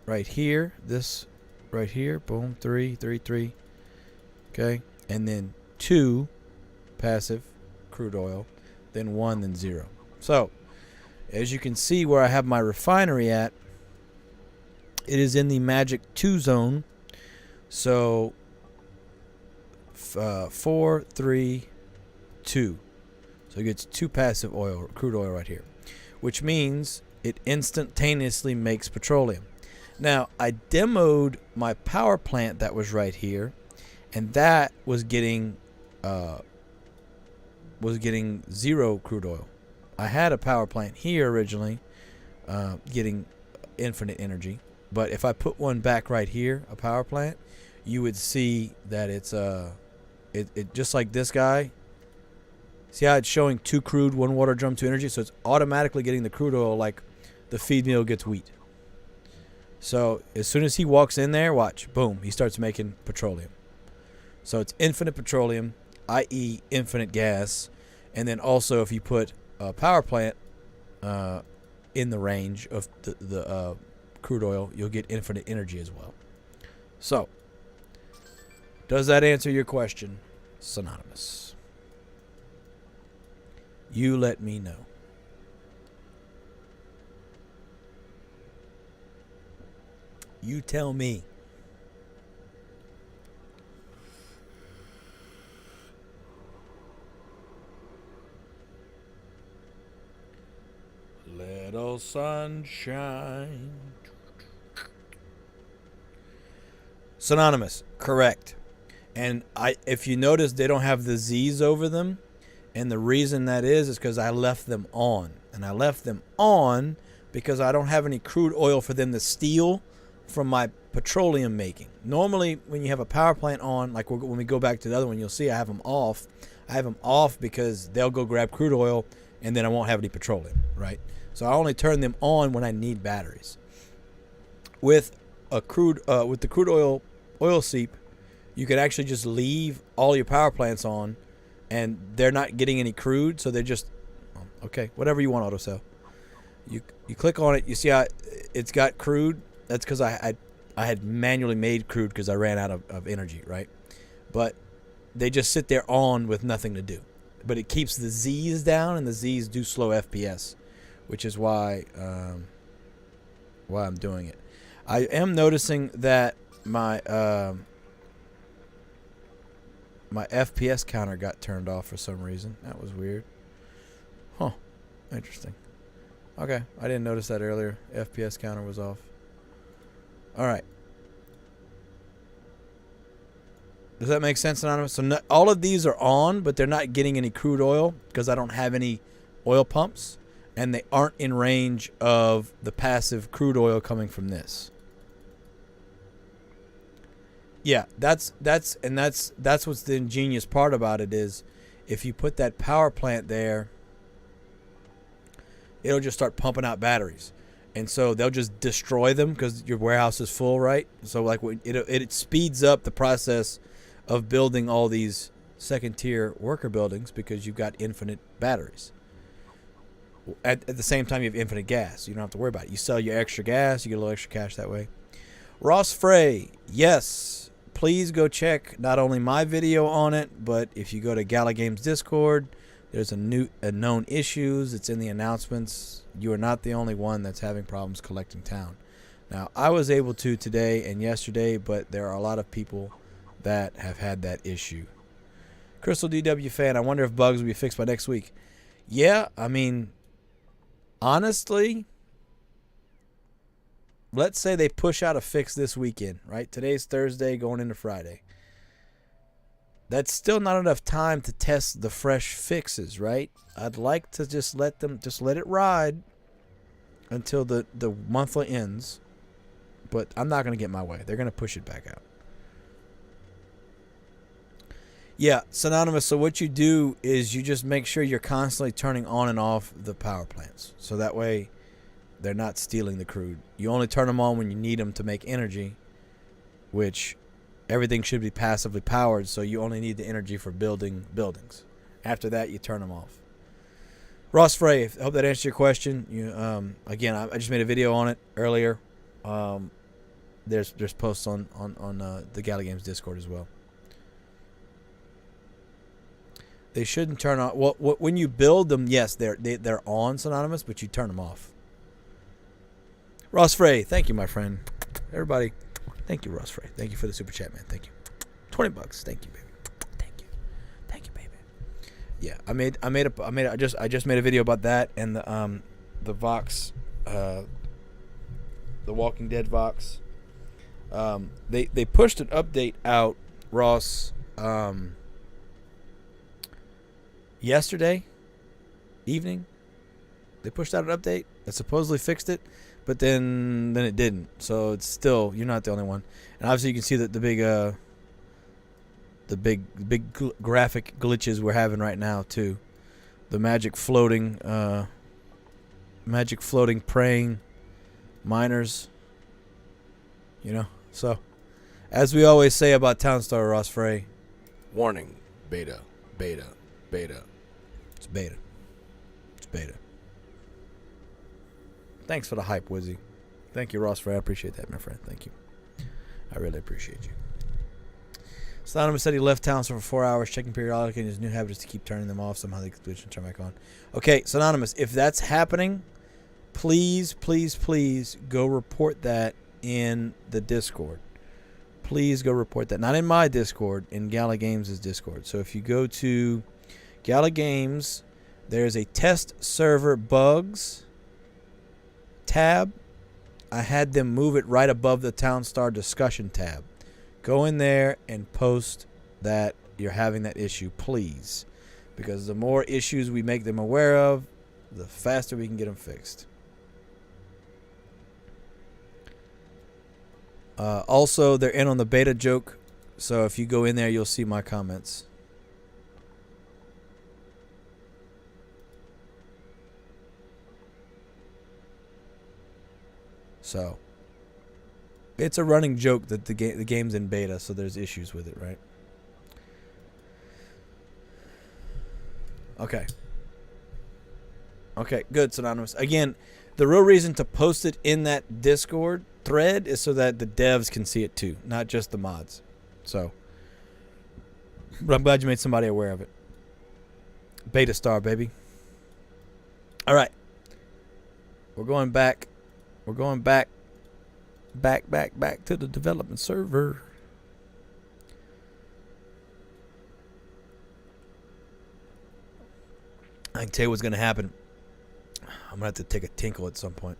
S1: right here. This right here. Boom, 3, 3, 3. Okay? And then 2 passive crude oil. Then 1, then 0. So, as you can see where I have my refinery at, it is in the magic 2 zone. So, 4, 3, 2. So it gets 2 passive crude oil right here, which means it instantaneously makes petroleum. Now, I demoed my power plant that was right here, and that was getting 0 crude oil. I had a power plant here originally, getting infinite energy, but if I put one back right here, a power plant, you would see that it's it just like this guy. See how it's showing 2 crude, 1 water drum, 2 energy? So it's automatically getting the crude oil like the feed meal gets wheat. So as soon as he walks in there, watch, boom, he starts making petroleum. So it's infinite petroleum, i.e. infinite gas. And then also if you put a power plant in the range of the crude oil, you'll get infinite energy as well. So, does that answer your question, Synonymous? You let me know. You tell me. Little sunshine. Synonymous, correct. And if you notice, they don't have the Z's over them. And the reason that is because I left them on. And I left them on because I don't have any crude oil for them to steal from my petroleum making. Normally, when you have a power plant on, like when we go back to the other one, you'll see I have them off. I have them off because they'll go grab crude oil, and then I won't have any petroleum, right? So I only turn them on when I need batteries. With the crude oil seep, you could actually just leave all your power plants on, and they're not getting any crude, so they're just okay. Whatever you want, autocell. You click on it, you see how it's got crude. That's because I had manually made crude because I ran out of energy, right? But they just sit there on with nothing to do. But it keeps the Z's down, and the Z's do slow FPS, which is why I'm doing it. I am noticing that my my FPS counter got turned off for some reason. That was weird. Huh. Interesting. Okay, I didn't notice that earlier. FPS counter was off. All right. Does that make sense, Anonymous? So all of these are on, but they're not getting any crude oil because I don't have any oil pumps, and they aren't in range of the passive crude oil coming from this. Yeah, that's what's the ingenious part about it is if you put that power plant there, it'll just start pumping out batteries. And so they'll just destroy them because your warehouse is full, right? So like it speeds up the process of building all these second-tier worker buildings because you've got infinite batteries. At the same time, you have infinite gas. You don't have to worry about it. You sell your extra gas, you get a little extra cash that way. Ross Frey, yes. Please go check not only my video on it, but if you go to Gala Games Discord, there's a known issues. It's in the announcements. You are not the only one that's having problems collecting town. Now, I was able to today and yesterday, but there are a lot of people that have had that issue. Crystal DW fan, I wonder if bugs will be fixed by next week. Yeah, I mean, honestly, let's say they push out a fix this weekend, right? Today's Thursday going into Friday. That's still not enough time to test the fresh fixes, right? I'd like to just let it ride until the monthly ends. But I'm not going to get my way. They're going to push it back out. Yeah, Synonymous. So what you do is you just make sure you're constantly turning on and off the power plants. So that way they're not stealing the crude. You only turn them on when you need them to make energy, which everything should be passively powered, so you only need the energy for building buildings. After that, you turn them off. Ross Frey, I hope that answers your question. Again, I just made a video on it earlier. There's posts on the Gala Games Discord as well. They shouldn't turn on. Well, when you build them, yes, they're on, Synonymous, but you turn them off. Ross Frey, thank you, my friend. Everybody, thank you, Ross Frey. Thank you for the super chat, man. Thank you. $20. Thank you, baby. Thank you, baby. Yeah, I just made a video about that and the Vox, the Walking Dead Vox. They pushed an update out, Ross, yesterday evening. They pushed out an update that supposedly fixed it, but then it didn't. So it's still, you're not the only one. And obviously you can see that the big graphic glitches we're having right now too. The magic floating praying miners. You know. So as we always say about Townstar, Ross Frey.
S2: Warning. Beta.
S1: It's beta. Thanks for the hype, Wizzy. Thank you, Ross Frey. I appreciate that, my friend. Thank you. I really appreciate you. Synonymous said he left town for 4 hours, checking periodically, and his new habit is to keep turning them off. Somehow they can switch and turn back on. Okay, Synonymous, if that's happening, please go report that in the Discord. Please go report that. Not in my Discord, in Gala Games' Discord. So if you go to Gala Games, there's a test server bugs tab. I had them move it right above the Townstar discussion tab. Go in there and post that you're having that issue, please. Because the more issues we make them aware of, the faster we can get them fixed. Also, they're in on the beta joke. So if you go in there, you'll see my comments. So it's a running joke that the game's in beta, so there's issues with it, right? Okay, good, Synonymous. Again, the real reason to post it in that Discord thread is so that the devs can see it too, not just the mods. So, but I'm glad you made somebody aware of it. Beta star, baby. All right. We're going back. We're going back to the development server. I can tell you what's going to happen. I'm going to have to take a tinkle at some point.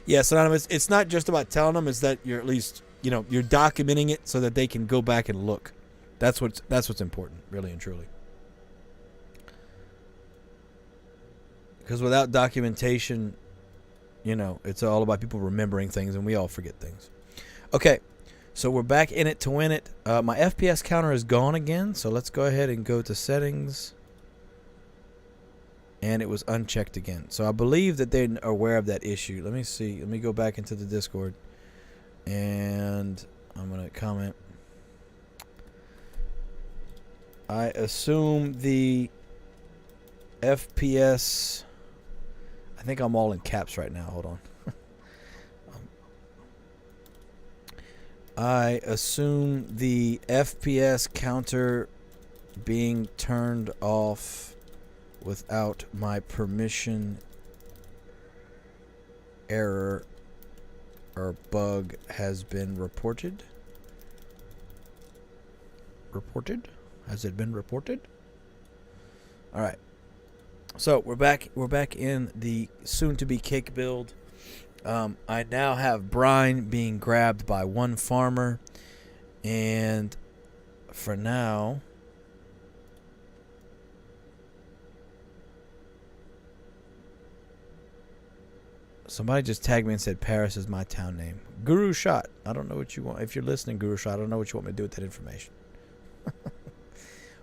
S1: Yeah, so it's not just about telling them, it's that you're at least, you're documenting it so that they can go back and look. That's what's important, really and truly. Because without documentation, it's all about people remembering things, and we all forget things. Okay, so we're back in it to win it. My FPS counter is gone again, so let's go ahead and go to settings. And it was unchecked again. So I believe that they're aware of that issue. Let me see. Let me go back into the Discord. And I'm going to comment. I assume the FPS... I think I'm all in caps right now. Hold on. I assume the FPS counter being turned off without my permission error or bug has been reported. Reported? Has it been reported? All right. So we're back in the soon-to-be cake build. I now have brine being grabbed by one farmer, and for now, somebody just tagged me and said Paris is my town name. Guru Shot. I don't know what you want. If you're listening, Guru Shot, I don't know what you want me to do with that information.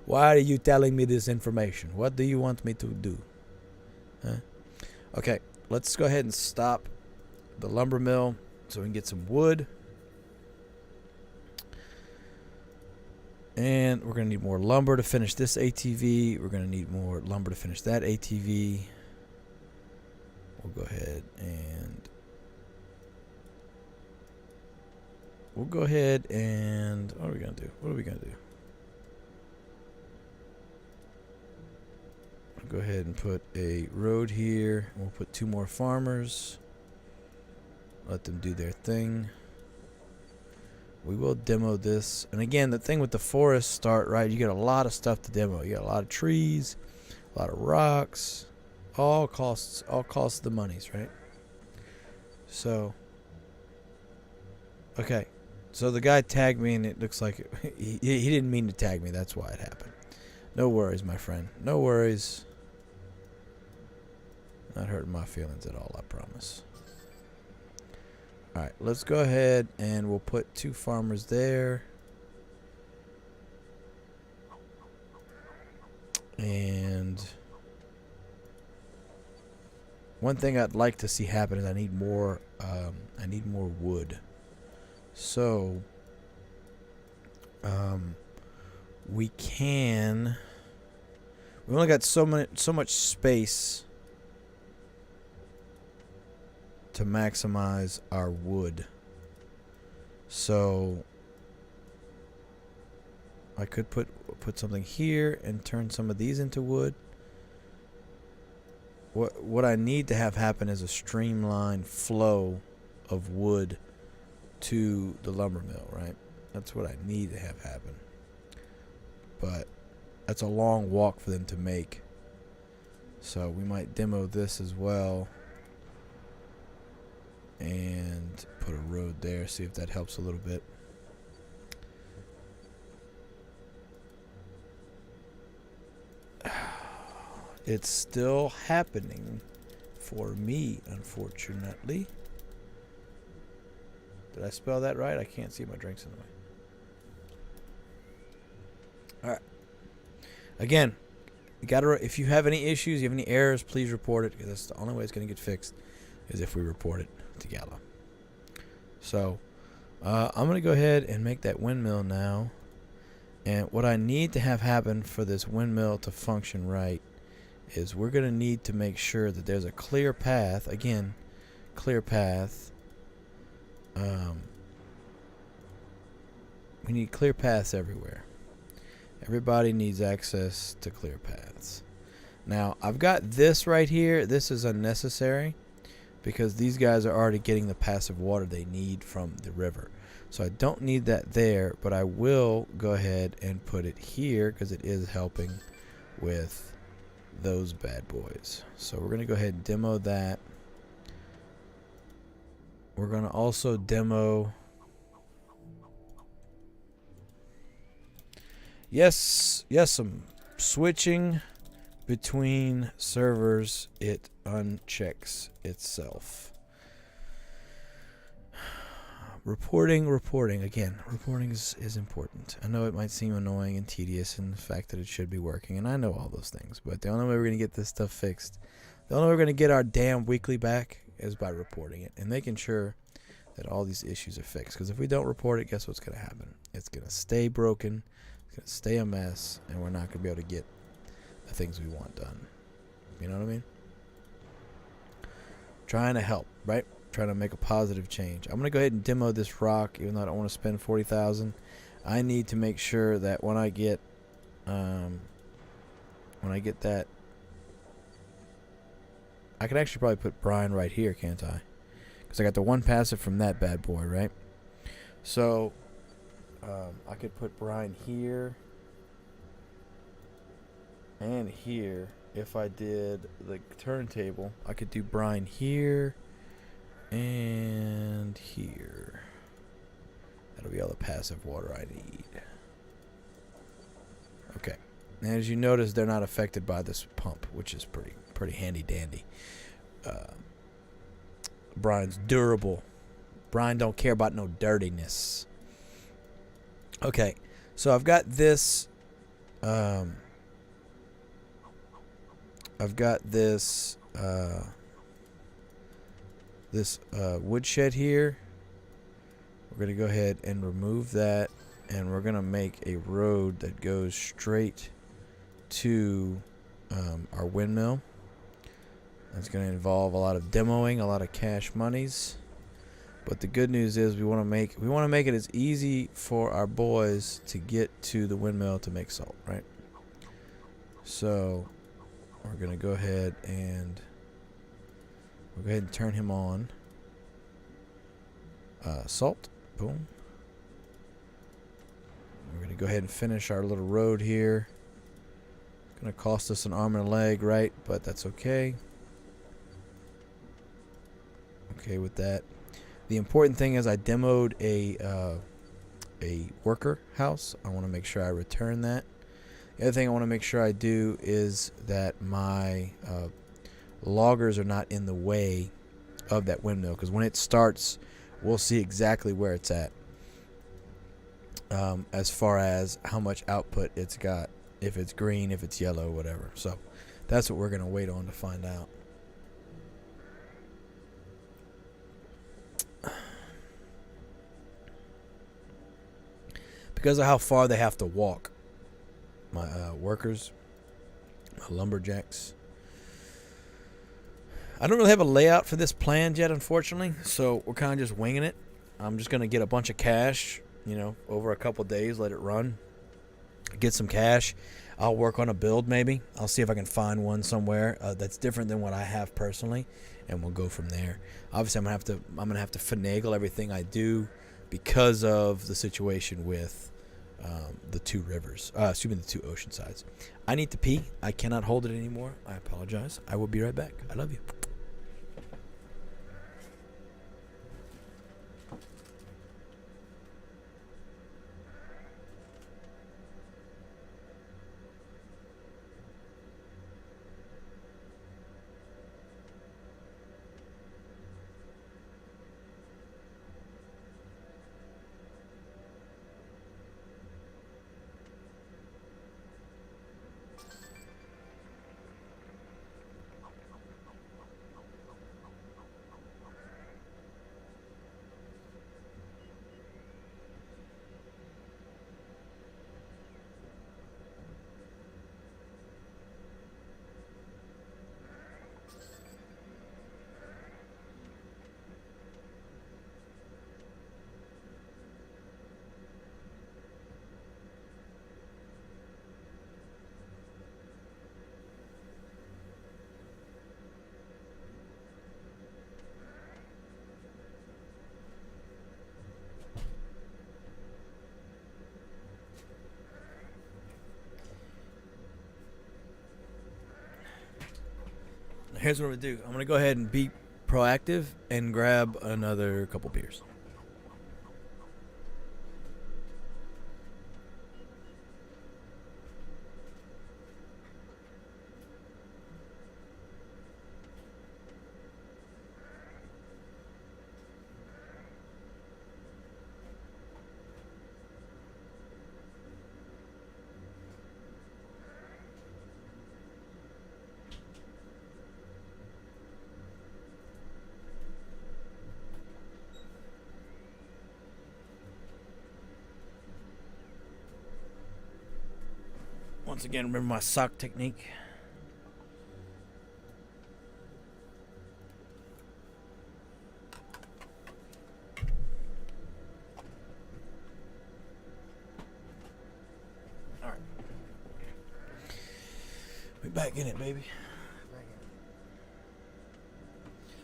S1: Why are you telling me this information? What do you want me to do? Huh? Okay, let's go ahead and stop the lumber mill so we can get some wood. And we're going to need more lumber to finish this ATV. We're going to need more lumber to finish that ATV. We'll go ahead and... What are we going to do? Go ahead and put a road here. We'll put 2 more farmers. Let them do their thing. We will demo this. And again, the thing with the forest start, right, you get a lot of stuff to demo. You got a lot of trees, a lot of rocks. All costs the monies, right? So, okay. So the guy tagged me, and it looks like he didn't mean to tag me. That's why it happened. No worries, my friend. No worries. Not hurting my feelings at all, I promise. Alright, let's go ahead and we'll put 2 farmers there. And one thing I'd like to see happen is I need more wood. So we only got so much space to maximize our wood. So I could put something here and turn some of these into wood. What I need to have happen is a streamlined flow of wood to the lumber mill, right? That's what I need to have happen. But that's a long walk for them to make. So we might demo this as well. And put a road there, see if that helps a little bit. It's still happening for me, unfortunately. Did I spell that right? I can't see my drinks in the way. Alright. Again, if you have any issues, you have any errors, please report it, because that's the only way it's going to get fixed, is if we report it to Gala. So, I'm going to go ahead and make that windmill now. And what I need to have happen for this windmill to function right is we're going to need to make sure that there's a clear path. Again, clear path. We need clear paths everywhere. Everybody needs access to clear paths. Now, I've got this right here. This is unnecessary because these guys are already getting the passive water they need from the river. So I don't need that there, but I will go ahead and put it here because it is helping with those bad boys. So we're going to go ahead and demo that. We're going to also demo... Yes, some switching between servers. It unchecks itself. Reporting. Again, reporting is important. I know it might seem annoying and tedious in the fact that it should be working, and I know all those things, but the only way we're going to get this stuff fixed, the only way we're going to get our damn weekly back is by reporting it and making sure that all these issues are fixed. Because if we don't report it, guess what's going to happen? It's going to stay broken, it's going to stay a mess, and we're not going to be able to get the things we want done. You know what I mean? Trying to help, right? Trying to make a positive change. I'm going to go ahead and demo this rock, even though I don't want to spend 40,000. I need to make sure that when I get that, I could actually probably put Brian right here, can't I? Because I got the one passive from that bad boy, right? So I could put Brian here and here. If I did the turntable, I could do Brian here and here. That'll be all the passive water I need. Okay. And as you notice, they're not affected by this pump, which is pretty handy dandy. Brian's durable. Brian don't care about no dirtiness. Okay. So I've got this woodshed here. We're going to go ahead and remove that, and we're going to make a road that goes straight to our windmill. That's going to involve a lot of demoing, a lot of cash monies. But the good news is we want to make it as easy for our boys to get to the windmill to make salt, right? So we're going to go ahead and turn him on. Salt. Boom. We're going to go ahead and finish our little road here. It's going to cost us an arm and a leg, right? But that's okay. Okay with that. The important thing is I demoed a worker house. I want to make sure I return that. The other thing I want to make sure I do is that my loggers are not in the way of that windmill, because when it starts, we'll see exactly where it's at as far as how much output it's got, if it's green, if it's yellow, whatever. So that's what we're going to wait on to find out. Because of how far they have to walk, my workers, my lumberjacks. I don't really have a layout for this planned yet, unfortunately, so we're kind of just winging it. I'm just going to get a bunch of cash, over a couple days, let it run, get some cash. I'll work on a build maybe. I'll see if I can find one somewhere that's different than what I have personally, and we'll go from there. Obviously, I'm gonna have to finagle everything I do because of the situation with the two rivers. The two ocean sides. I need to pee. I cannot hold it anymore. I apologize. I will be right back. I love you. Here's what I'm going to do. I'm going to go ahead and be proactive and grab another couple beers. Once again, remember my sock technique. All right. We back in it, baby.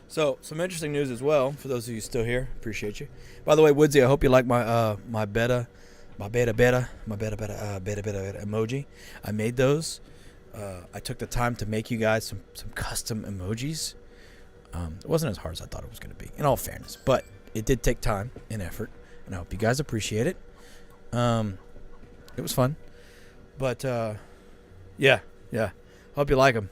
S1: So, some interesting news as well for those of you still here. Appreciate you. By the way, Woodsy, I hope you like my beta emoji. I made those. I took the time to make you guys some custom emojis. It wasn't as hard as I thought it was going to be, in all fairness, but it did take time and effort, and I hope you guys appreciate it. It was fun, but yeah. Hope you like them.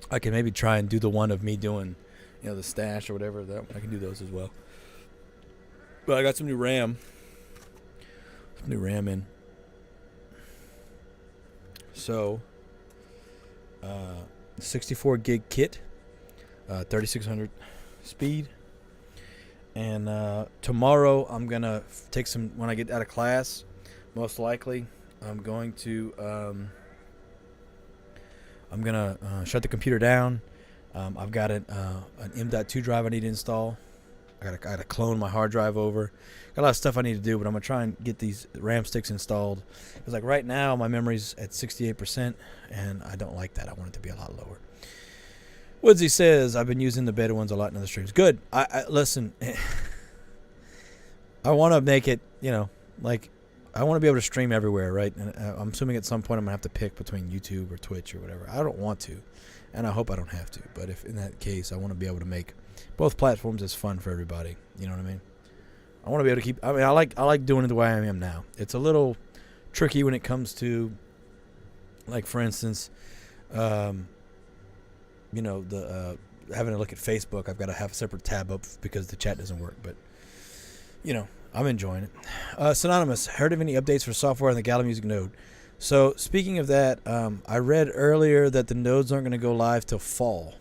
S1: I can maybe try and do the one of me doing, the stash or whatever. That I can do those as well. But I got some new RAM. In. So, 64 gig kit, 3600 speed. And tomorrow I'm going to take some, when I get out of class, most likely, I'm going to shut the computer down. I've got an M.2 drive I need to install. I gotta clone my hard drive over. Got a lot of stuff I need to do, but I'm gonna try and get these RAM sticks installed. Because like right now, my memory's at 68%, and I don't like that. I want it to be a lot lower. Woodsy says I've been using the beta ones a lot in other streams. Good. I listen. I want to make it, like I want to be able to stream everywhere, right? And I'm assuming at some point I'm gonna have to pick between YouTube or Twitch or whatever. I don't want to, and I hope I don't have to. But if in that case, I want to be able to make both platforms as fun for everybody. You know what I mean? I want to be able to keep. I mean, I like doing it the way I am now. It's a little tricky when it comes to, like, for instance, having to look at Facebook. I've got to have a separate tab up because the chat doesn't work. But I'm enjoying it. Synonymous, heard of any updates for software on the Gala Music node? So speaking of that, I read earlier that the nodes aren't going to go live till fall.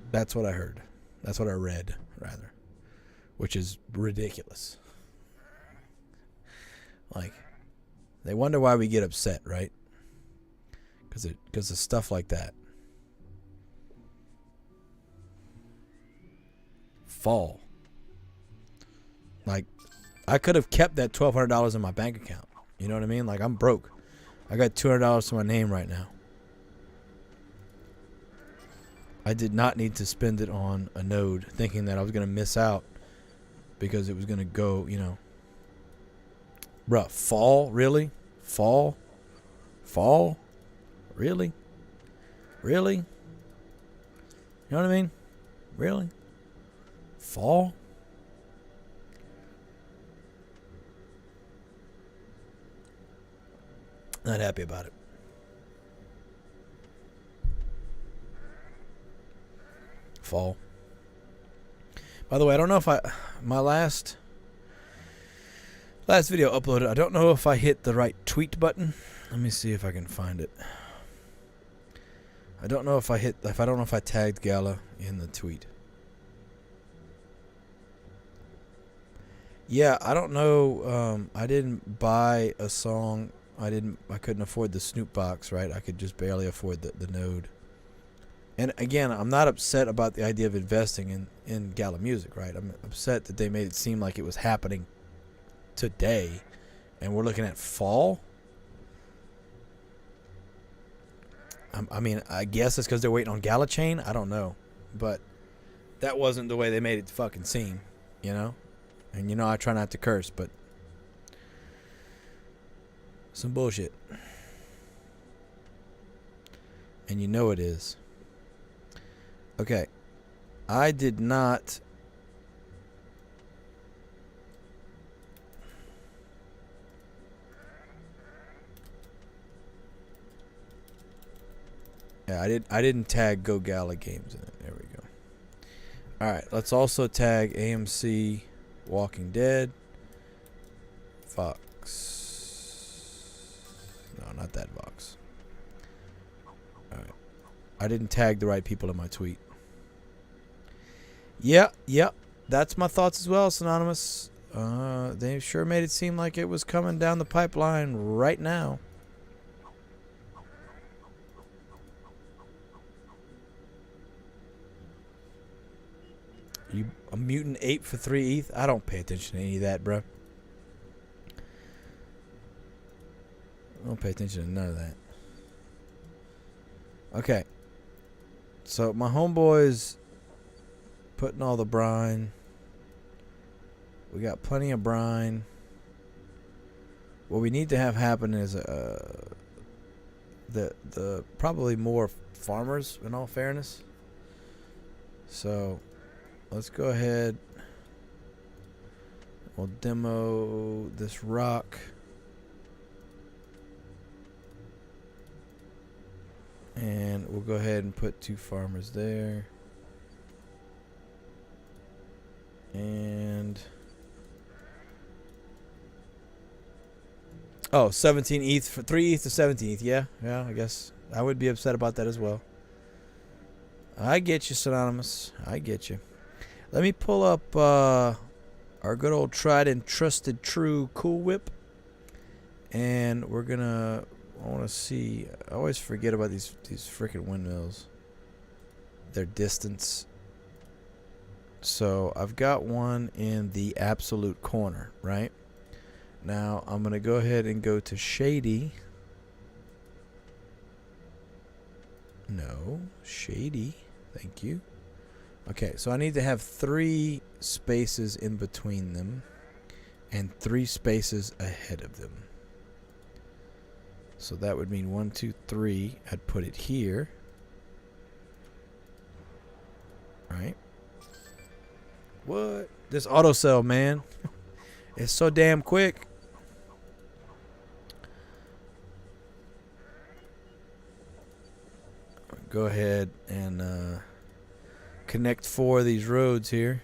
S1: That's what I heard. That's what I read, rather. Which is ridiculous. Like, they wonder why we get upset, right? Because of stuff like that. Fall. Like, I could have kept that $1,200 in my bank account. You know what I mean? Like, I'm broke. I got $200 to my name right now. I did not need to spend it on a node thinking that I was going to miss out because it was going to go, Bruh, fall? Really? Fall? Really? You know what I mean? Really? Fall? Not happy about it. Fall. By the way, I don't know if my last video uploaded, I don't know if I hit the right tweet button. Let me see if I can find it. I don't know if I tagged Gala in the tweet. Yeah, I don't know. I didn't buy a song. I couldn't afford the Snoop box, right? I could just barely afford the node. And again, I'm not upset about the idea of investing in Gala Music, right? I'm upset that they made it seem like it was happening today, and we're looking at fall. I mean, I guess it's because they're waiting on Gala Chain. I don't know, but that wasn't the way they made it fucking seem, And I try not to curse, but Some bullshit. And you know it is. Okay. I did not... Yeah, I didn't tag Go Gala Games in it. There we go. Alright, let's also tag AMC Walking Dead. Vox. No, not that Vox. Alright. I didn't tag the right people in my tweet. Yeah. That's my thoughts as well, Synonymous. They sure made it seem like it was coming down the pipeline right now. You a mutant ape for 3 ETH? I don't pay attention to any of that, bro. I don't pay attention to none of that. Okay. So my homeboys putting all the brine. We got plenty of brine. What we need to have happen is the probably more farmers, in all fairness. So let's go ahead. We'll demo this rock. And we'll go ahead and put 2 farmers there. And... oh, 17 ETH for 3 ETH to 17 ETH. Yeah, I guess I would be upset about that as well. I get you, Synonymous. I get you. Let me pull up our good old tried and trusted true Cool Whip. And we're gonna... I want to see... I always forget about these freaking windmills. Their distance. So I've got one in the absolute corner, right? Now I'm going to go ahead and go to Shady. No, Shady. Thank you. Okay, so I need to have 3 spaces in between them and 3 spaces ahead of them. So that would mean 1, 2, 3. I'd put it here. Right? What? This autosell, man. It's so damn quick. Go ahead and connect 4 of these roads here.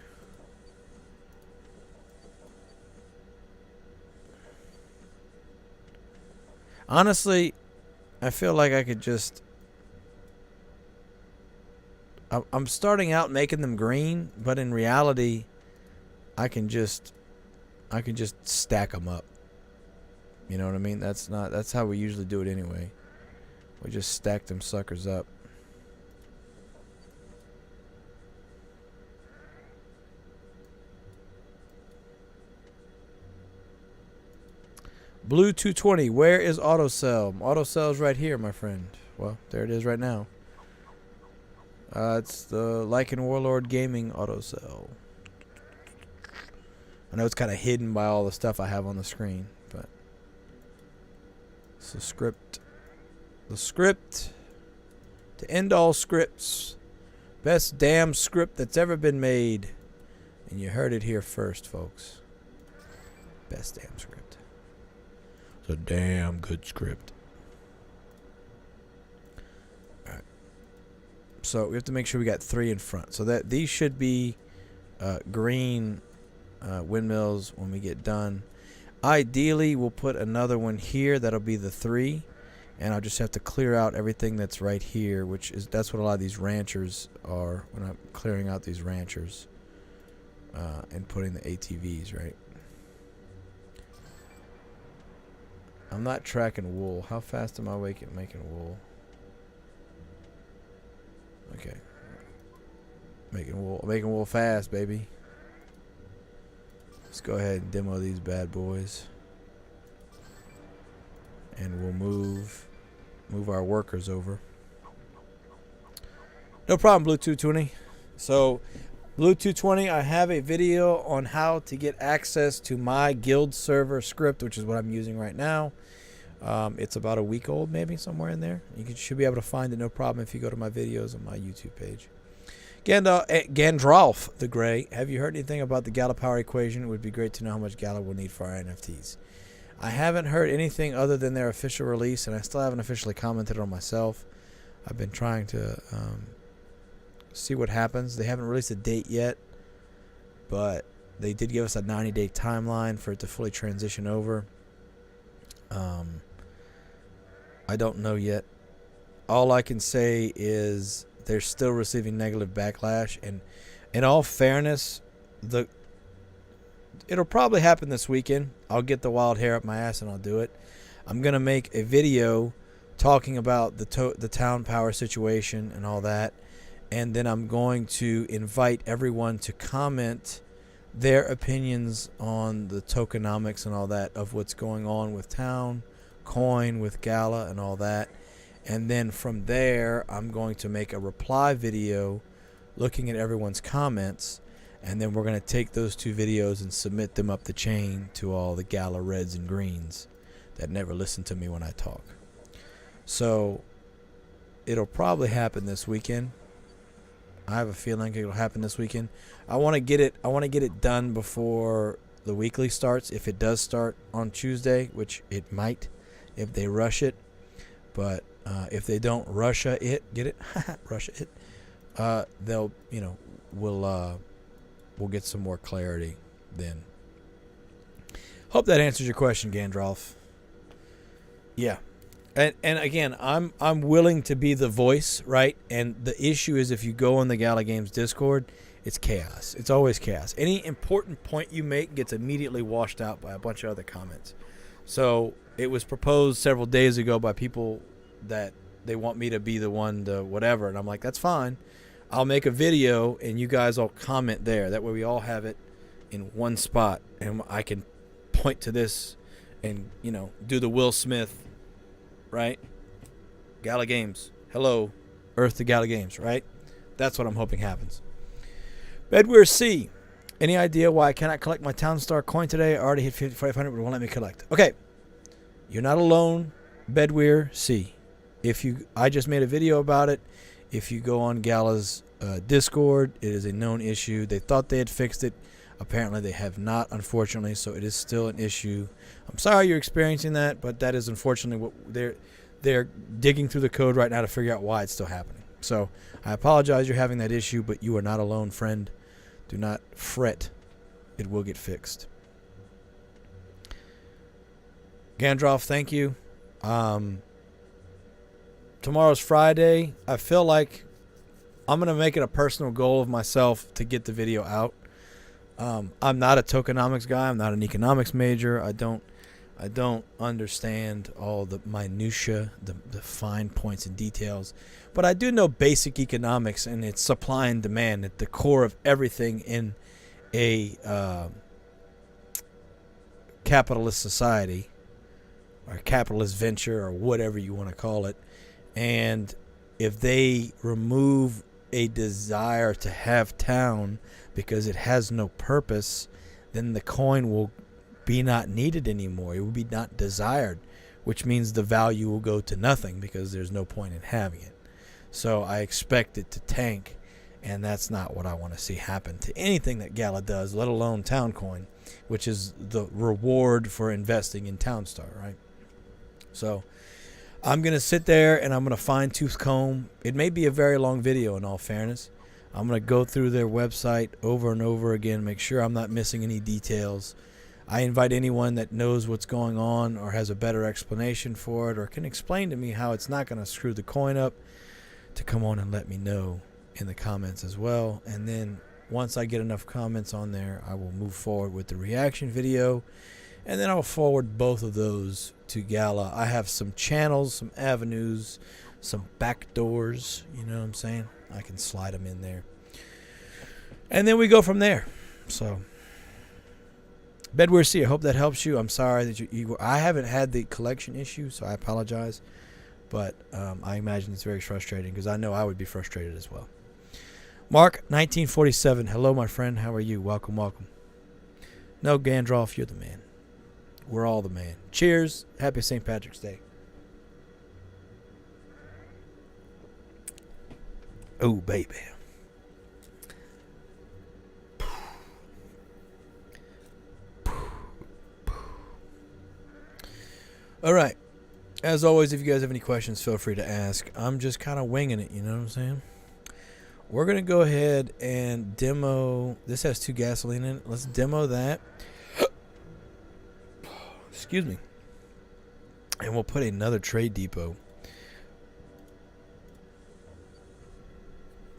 S1: Honestly, I feel like I could just... I'm starting out making them green, but in reality, I can just stack them up. You know what I mean? That's how we usually do it anyway. We just stack them suckers up. Blue 220, where is autosell? Autosell's right here, my friend. Well, there it is right now. It's the Lycan Warlord Gaming autosell. I know it's kind of hidden by all the stuff I have on the screen, but so script. The script to end all scripts. Best damn script that's ever been made. And you heard it here first, folks. Best damn script. It's a damn good script. Alright. So we have to make sure we got 3 in front. So that these should be green windmills when we get done. Ideally, we'll put another one here. That'll be the 3. And I'll just have to clear out everything that's right here, that's what a lot of these ranchers are when I'm clearing out these ranchers and putting the ATVs, right? I'm not tracking wool. How fast am I making wool? Okay. Making wool fast, baby. Let's go ahead and demo these bad boys. And we'll move our workers over. No problem, Blue 220. So, Blue 220, I have a video on how to get access to my guild server script, which is what I'm using right now. It's about a week old, maybe, somewhere in there. Should be able to find it no problem if you go to my videos on my YouTube page. Gandalf the Grey, have you heard anything about the Gala power equation? It would be great to know how much Gala will need for our NFTs. I haven't heard anything other than their official release, and I still haven't officially commented on myself. I've been trying to see what happens. They haven't released a date yet, but they did give us a 90-day timeline for it to fully transition over. I don't know yet. All I can say is they're still receiving negative backlash, and in all fairness, it'll probably happen this weekend. I'll get the wild hair up my ass and I'll do it. I'm gonna make a video talking about the town power situation and all that, and then I'm going to invite everyone to comment their opinions on the tokenomics and all that of what's going on with town, coin, with Gala and all that. And then from there, I'm going to make a reply video looking at everyone's comments, and then we're going to take those two videos and submit them up the chain to all the Gala reds and greens that never listen to me when I talk. So it'll probably happen this weekend. I have a feeling it'll happen this weekend. I want to get it done before the weekly starts. If it does start on Tuesday, which it might, if they rush it. But if they don't rush it, get it? Rush it. They'll, we'll get some more clarity then. Hope that answers your question, Gandalf. Yeah. And again, I'm willing to be the voice, right? And the issue is, if you go on the Gala Games Discord, it's chaos. It's always chaos. Any important point you make gets immediately washed out by a bunch of other comments. So it was proposed several days ago by people that they want me to be the one to whatever, and I'm like, that's fine. I'll make a video and you guys all comment there. That way we all have it in one spot, and I can point to this and, do the Will Smith, right? Gala Games. Hello, Earth to Gala Games, right? That's what I'm hoping happens. Bedwear C. Any idea why I cannot collect my Townstar coin today? I already hit 5,500, but it won't let me collect. Okay. You're not alone, Bedwear C. I just made a video about it. If you go on Gala's Discord, it is a known issue. They thought they had fixed it. Apparently they have not, unfortunately, so it is still an issue. I'm sorry you're experiencing that, but that is unfortunately what they're digging through the code right now to figure out why it's still happening. So I apologize you're having that issue, but you are not alone, friend. Do not fret. It will get fixed. Gandalf, thank you. Tomorrow's Friday. I feel like I'm going to make it a personal goal of myself to get the video out. I'm not a tokenomics guy. I'm not an economics major. I don't understand all the minutia, the fine points and details. But I do know basic economics, and it's supply and demand at the core of everything in a capitalist society or capitalist venture or whatever you want to call it. And if they remove a desire to have town because it has no purpose, then the coin will be not needed anymore. It will be not desired, which means the value will go to nothing because there's no point in having it. So I expect it to tank, and that's not what I want to see happen to anything that Gala does, let alone Town Coin, which is the reward for investing in Townstar, right? So I'm going to sit there and I'm going to fine-tooth comb. It may be a very long video, in all fairness. I'm going to go through their website over and over again, make sure I'm not missing any details. I invite anyone that knows what's going on or has a better explanation for it or can explain to me how it's not going to screw the coin up to come on and let me know in the comments as well. And then once I get enough comments on there, I will move forward with the reaction video, and then I'll forward both of those to Gala. I have some channels, some avenues, some back doors, you know what I'm saying? I can slide them in there. And then we go from there. So, Bedwear C, I hope that helps you. I'm sorry that I haven't had the collection issue, so I apologize. But I imagine it's very frustrating because I know I would be frustrated as well. Mark, 1947. Hello, my friend. How are you? Welcome, welcome. No, Gandalf, you're the man. We're all the man. Cheers. Happy St. Patrick's Day. Oh, baby. All right. As always, if you guys have any questions, feel free to ask. I'm just kind of winging it, you know what I'm saying? We're going to go ahead and demo. This has 2 gasoline in it. Let's demo that. Excuse me. And we'll put another trade depot.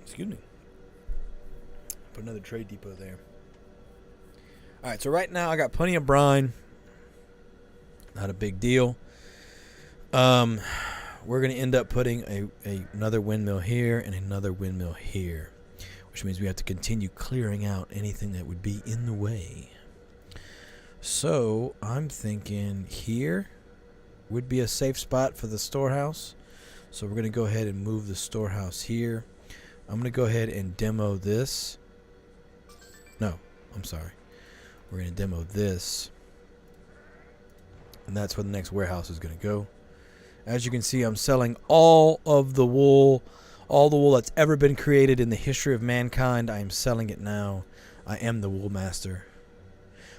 S1: Excuse me. Put another trade depot there. All right, so right now I got plenty of brine. Not a big deal. We're going to end up putting another windmill here and another windmill here, which means we have to continue clearing out anything that would be in the way. So I'm thinking here would be a safe spot for the storehouse. So we're going to go ahead and move the storehouse here. I'm going to go ahead and demo this. No, I'm sorry. We're going to demo this. And that's where the next warehouse is going to go. As you can see, I'm selling all the wool that's ever been created in the history of mankind. I am selling it now. I am the wool master.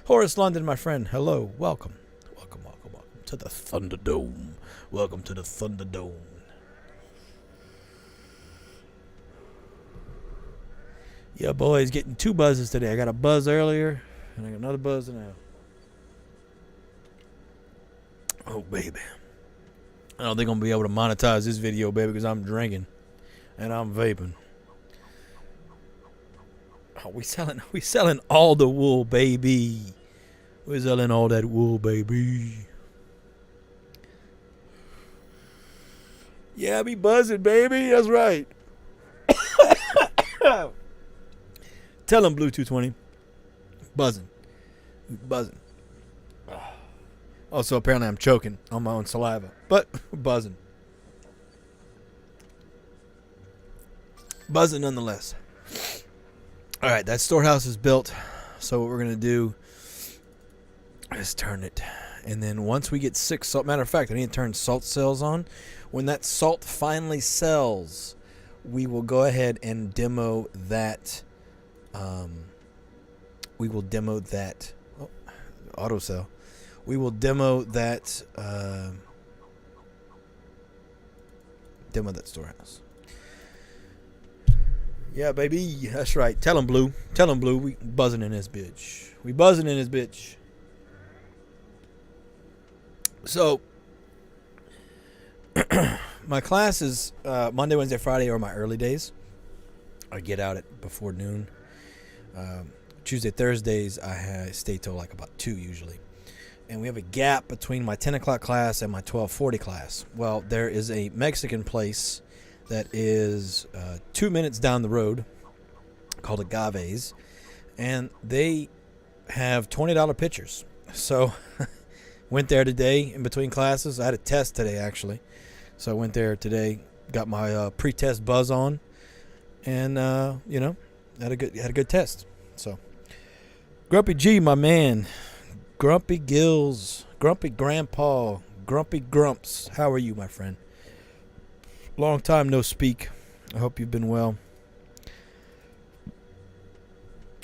S1: Horace London, my friend, hello. Welcome. Welcome to the Thunderdome. Welcome to the Thunderdome. Yeah, boys, getting 2 buzzes today. I got a buzz earlier, and I got another buzz now. Oh, baby. I don't think I'm going to be able to monetize this video, baby, because I'm drinking and I'm vaping. Oh, we selling all the wool, baby. We're selling all that wool, baby. Yeah, I be buzzing, baby. That's right. Tell him, Blue 220. Buzzing. Buzzing. Also, apparently I'm choking on my own saliva. But, buzzing. Buzzing nonetheless. Alright, that storehouse is built. So what we're going to do is turn it. And then once we get 6 salt... Matter of fact, I need to turn salt cells on. When that salt finally sells, we will go ahead and demo that... we will demo that... Oh, auto sell. We will demo that... demo that storehouse. Yeah, baby. That's right. Tell him, Blue. Tell him, Blue. We buzzing in this bitch. We buzzing in this bitch. So, my classes, Monday, Wednesday, Friday are my early days. I get out at before noon. Tuesday, Thursdays, I stay till like about 2 usually. And we have a gap between my 10 o'clock class and my 12:40 class. Well, there is a Mexican place that is 2 minutes down the road called Agave's, and they have $20 pitchers. So went there today in between classes. I had a test today, actually. So I went there today, got my pre-test buzz on, and had a good test. So Grumpy G, my man, Grumpy Gills, Grumpy Grandpa, Grumpy Grumps. How are you, my friend? Long time no speak. I hope you've been well.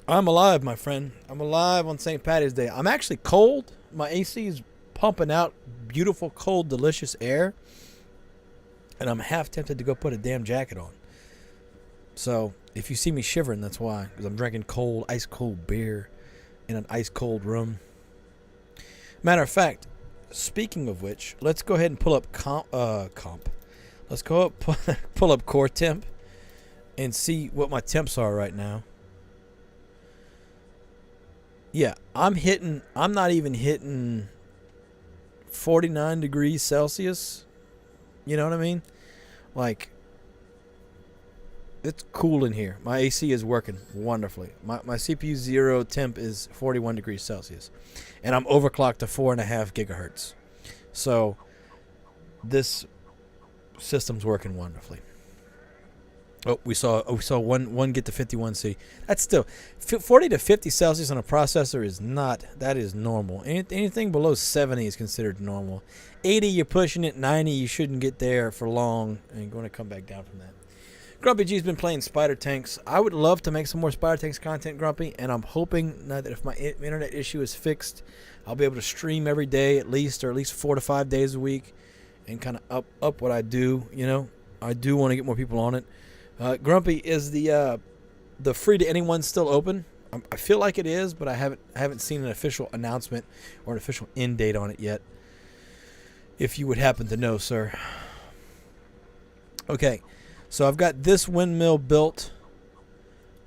S1: I'm alive, my friend. I'm alive on St. Patty's Day. I'm actually cold. My AC is pumping out beautiful, cold, delicious air. And I'm half tempted to go put a damn jacket on. So, if you see me shivering, that's why. Because I'm drinking cold, ice-cold beer in an ice-cold room. Matter of fact, speaking of which, let's go ahead and pull up comp. Let's go up, pull up core temp and see what my temps are right now. Yeah, I'm not even hitting 49 degrees Celsius. You know what I mean? Like, it's cool in here. My AC is working wonderfully. My CPU 0 temp is 41 degrees Celsius. And I'm overclocked to 4.5 gigahertz. So, this system's working wonderfully. Oh, we saw one get to 51C. That's still 40 to 50 Celsius on a processor is not, that is normal. Anything below 70 is considered normal. 80 you're pushing it, 90 you shouldn't get there for long, and you're going to come back down from that. Grumpy G's been playing Spider Tanks. I would love to make some more Spider Tanks content, Grumpy, and I'm hoping that if my internet issue is fixed, I'll be able to stream every day at least 4 to 5 days a week, and kind of up what I do. You know, I do want to get more people on it. Grumpy, is the free to anyone still open? I feel like it is, but I haven't seen an official announcement or an official end date on it yet. If you would happen to know, sir. Okay, so I've got this windmill built.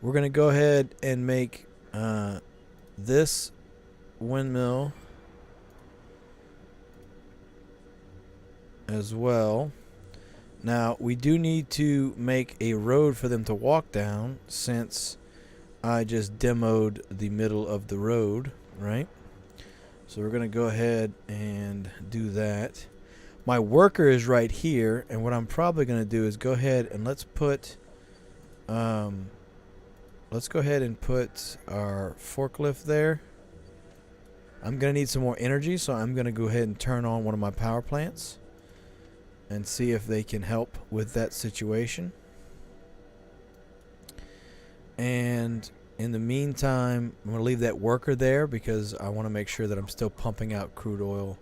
S1: We're gonna go ahead and make this windmill as well. Now, we do need to make a road for them to walk down, since I just demoed the middle of the road, right? So we're going to go ahead and do that. My worker is right here, and what I'm probably going to do is go ahead and let's go ahead and put our forklift there. I'm going to need some more energy, so I'm going to go ahead and turn on one of my power plants and see if they can help with that situation. And in the meantime, I'm going to leave that worker there because I want to make sure that I'm still pumping out crude oil,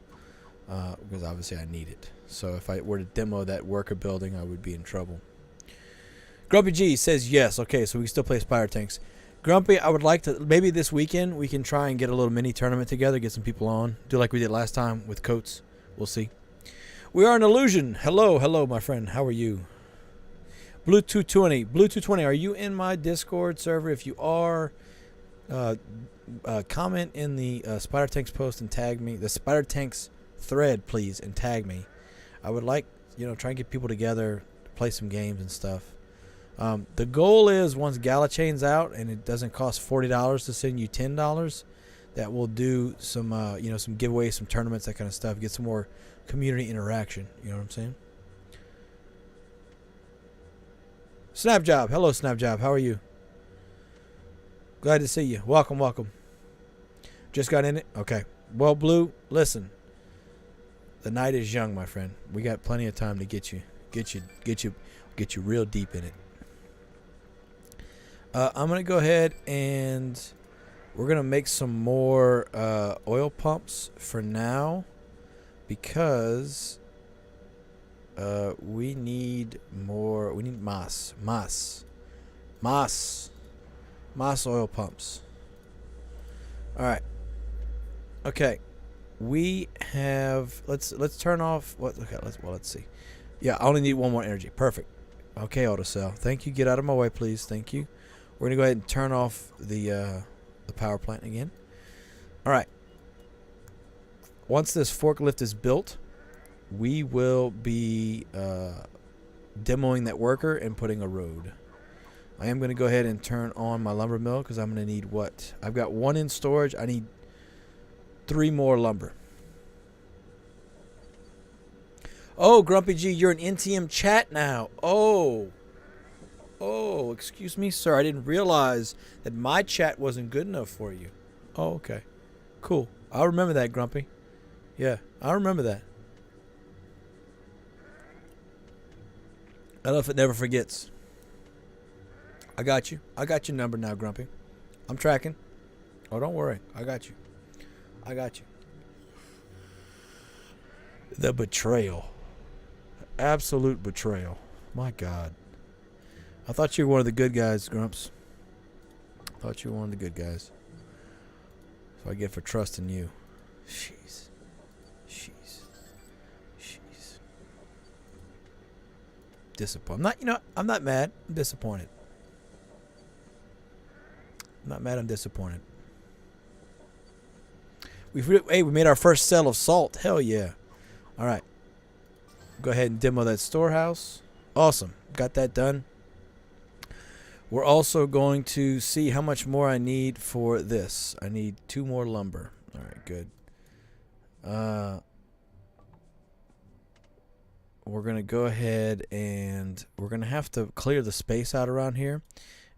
S1: because obviously I need it. So if I were to demo that worker building, I would be in trouble. Grumpy G says yes. Okay, so we can still play Spider Tanks. Grumpy, I would like to, maybe this weekend we can try and get a little mini tournament together, get some people on, do like we did last time with Coates. We'll see. We are an illusion. Hello, my friend. How are you? Blue220, are you in my Discord server? If you are, comment in the Spider Tanks post and tag me. The Spider Tanks thread, please, and tag me. I would like, try and get people together to play some games and stuff. The goal is once Gala Chain's out and it doesn't cost $40 to send you $10, that we'll do some, some giveaways, some tournaments, that kind of stuff. Get some more community interaction. You know what I'm saying? Snapjob. Hello, Snapjob. How are you? Glad to see you. Welcome. Just got in it? Okay. Well, Blue, listen. The night is young, my friend. We got plenty of time to get you real deep in it. I'm going to go ahead and we're going to make some more oil pumps for now, because we need more. We need Mas oil pumps. All right. Okay. We have. Let's turn off. What? Okay. Let's see. Yeah, I only need one more energy. Perfect. Okay, Autocell. Thank you. Get out of my way, please. Thank you. We're gonna go ahead and turn off the power plant again. All right. Once this forklift is built, we will be demoing that worker and putting a road. I am going to go ahead and turn on my lumber mill because I'm going to need what? I've got 1 in storage. I need 3 more lumber. Oh, Grumpy G, you're an NTM chat now. Oh, excuse me, sir. I didn't realize that my chat wasn't good enough for you. Oh, okay. Cool. I'll remember that, Grumpy. Yeah, I'll remember that. I don't know if it never forgets. I got you. I got your number now, Grumpy. I'm tracking. Oh, don't worry. I got you. The betrayal. Absolute betrayal. My God. I thought you were one of the good guys, Grumps. I thought you were one of the good guys. So I get for trusting you. Jeez. Disappointed. I'm not mad. I'm disappointed. I'm not mad. I'm disappointed. We made our first sale of salt. Hell yeah. All right. Go ahead and demo that storehouse. Awesome. Got that done. We're also going to see how much more I need for this. I need 2 more lumber. All right, good. we're going to go ahead and we're going to have to clear the space out around here.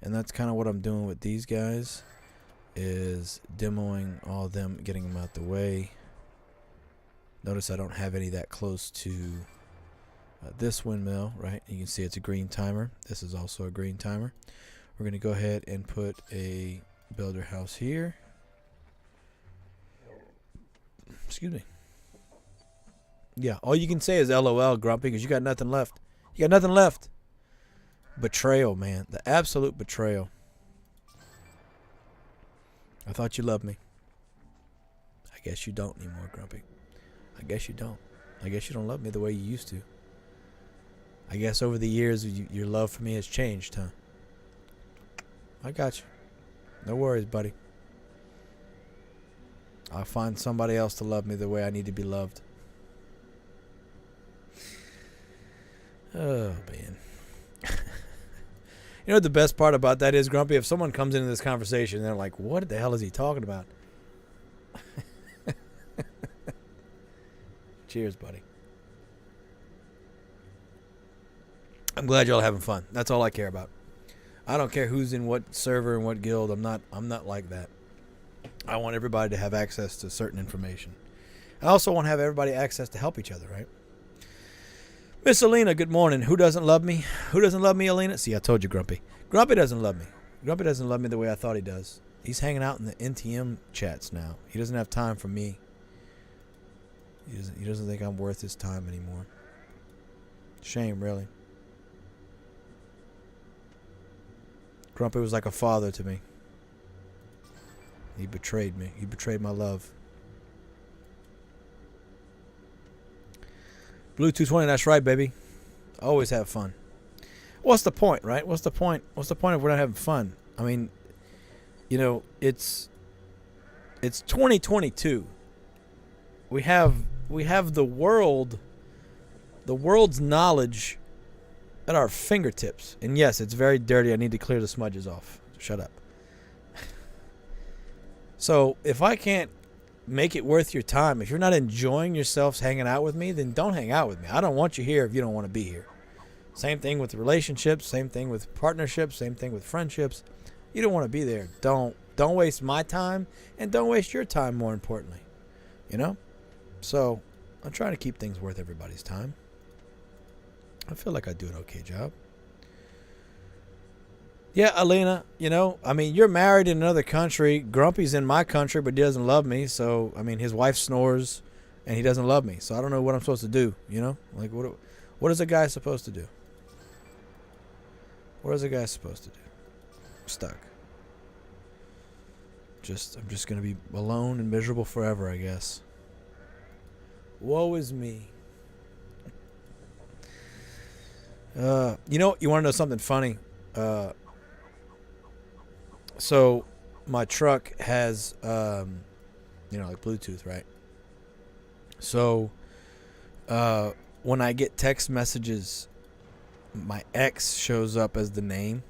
S1: And that's kind of what I'm doing with these guys, is demoing all of them, getting them out the way. Notice I don't have any that close to this windmill, right? You can see it's a green timer. This is also a green timer. We're going to go ahead and put a builder house here. Excuse me. Yeah, all you can say is LOL, Grumpy, because you got nothing left. You got nothing left. Betrayal, man. The absolute betrayal. I thought you loved me. I guess you don't anymore, Grumpy. I guess you don't. I guess you don't love me the way you used to. I guess over the years, your love for me has changed, huh? I got you. No worries, buddy. I'll find somebody else to love me the way I need to be loved. Oh, man. You know what the best part about that is, Grumpy? If someone comes into this conversation and they're like, what the hell is he talking about? Cheers, buddy. I'm glad y'all are having fun. That's all I care about. I don't care who's in what server and what guild. I'm not like that. I want everybody to have access to certain information. I also want to have everybody access to help each other, right? Miss Alina, good morning. Who doesn't love me? Who doesn't love me, Alina? See, I told you, Grumpy. Grumpy doesn't love me. Grumpy doesn't love me the way I thought he does. He's hanging out in the NTM chats now. He doesn't have time for me. He doesn't think I'm worth his time anymore. Shame, really. Grumpy was like a father to me. He betrayed me. He betrayed my love. Blue 220, that's right, baby. Always have fun. What's the point, right? What's the point? What's the point if we're not having fun? I mean, you know, it's 2022. We have the world's knowledge at our fingertips. And yes, it's very dirty. I need to clear the smudges off. Shut up. So if I can't make it worth your time, if you're not enjoying yourselves hanging out with me, then don't hang out with me. I don't want you here if you don't want to be here. Same thing with relationships, same thing with partnerships, same thing with friendships. You don't want to be there. Don't waste my time, and don't waste your time, more importantly. You know? So I'm trying to keep things worth everybody's time. I feel like I do an okay job. Yeah, Alina, you know, I mean, you're married in another country. Grumpy's in my country, but he doesn't love me. So, I mean, his wife snores, and he doesn't love me. So I don't know what I'm supposed to do, you know? Like, what is a guy supposed to do? What is a guy supposed to do? I'm stuck. I'm just going to be alone and miserable forever, I guess. Woe is me. You know, you want to know something funny? So my truck has, like Bluetooth, right? So, when I get text messages, my ex shows up as the name.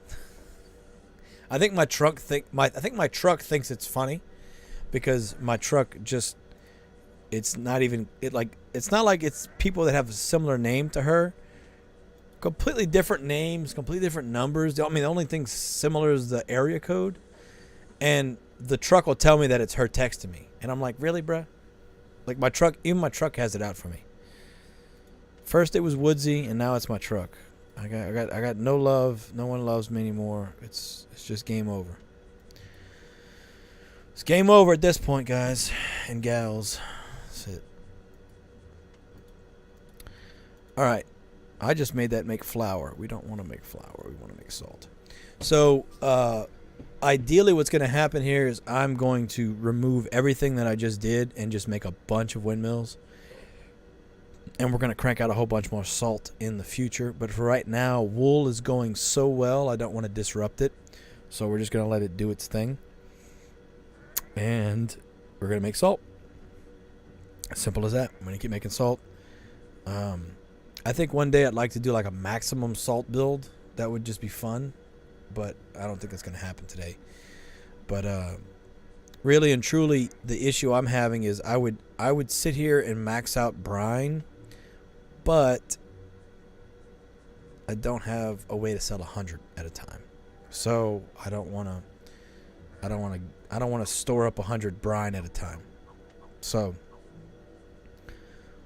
S1: I think my truck thinks it's funny, because my truck just, it's not like it's people that have a similar name to her. Completely different names, completely different numbers. I mean, the only thing similar is the area code. And the truck will tell me that it's her texting me. And I'm like, really, bruh? Like, even my truck has it out for me. First it was Woodsy, and now it's my truck. I got no love. No one loves me anymore. It's just game over. It's game over at this point, guys and gals. That's it. All right. I just made that make flour. We don't want to make flour. We want to make salt. So, ideally what's going to happen here is I'm going to remove everything that I just did and just make a bunch of windmills. And we're going to crank out a whole bunch more salt in the future. But for right now, wool is going so well, I don't want to disrupt it. So we're just going to let it do its thing. And we're going to make salt. Simple as that. I'm going to keep making salt. I think one day I'd like to do like a maximum salt build. That would just be fun. But I don't think that's going to happen today. But really and truly, the issue I'm having is I would sit here and max out brine. But I don't have a way to sell 100 at a time. So I don't want to store up 100 brine at a time. So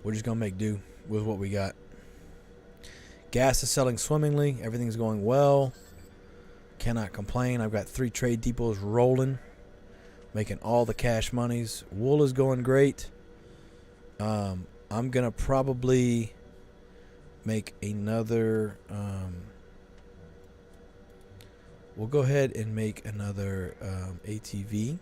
S1: we're just gonna make do with what we got. Gas is selling swimmingly. Everything's going well. Cannot complain. I've got 3 trade depots rolling, making all the cash monies. Wool is going great. I'm gonna probably make another. We'll go ahead and make another ATV.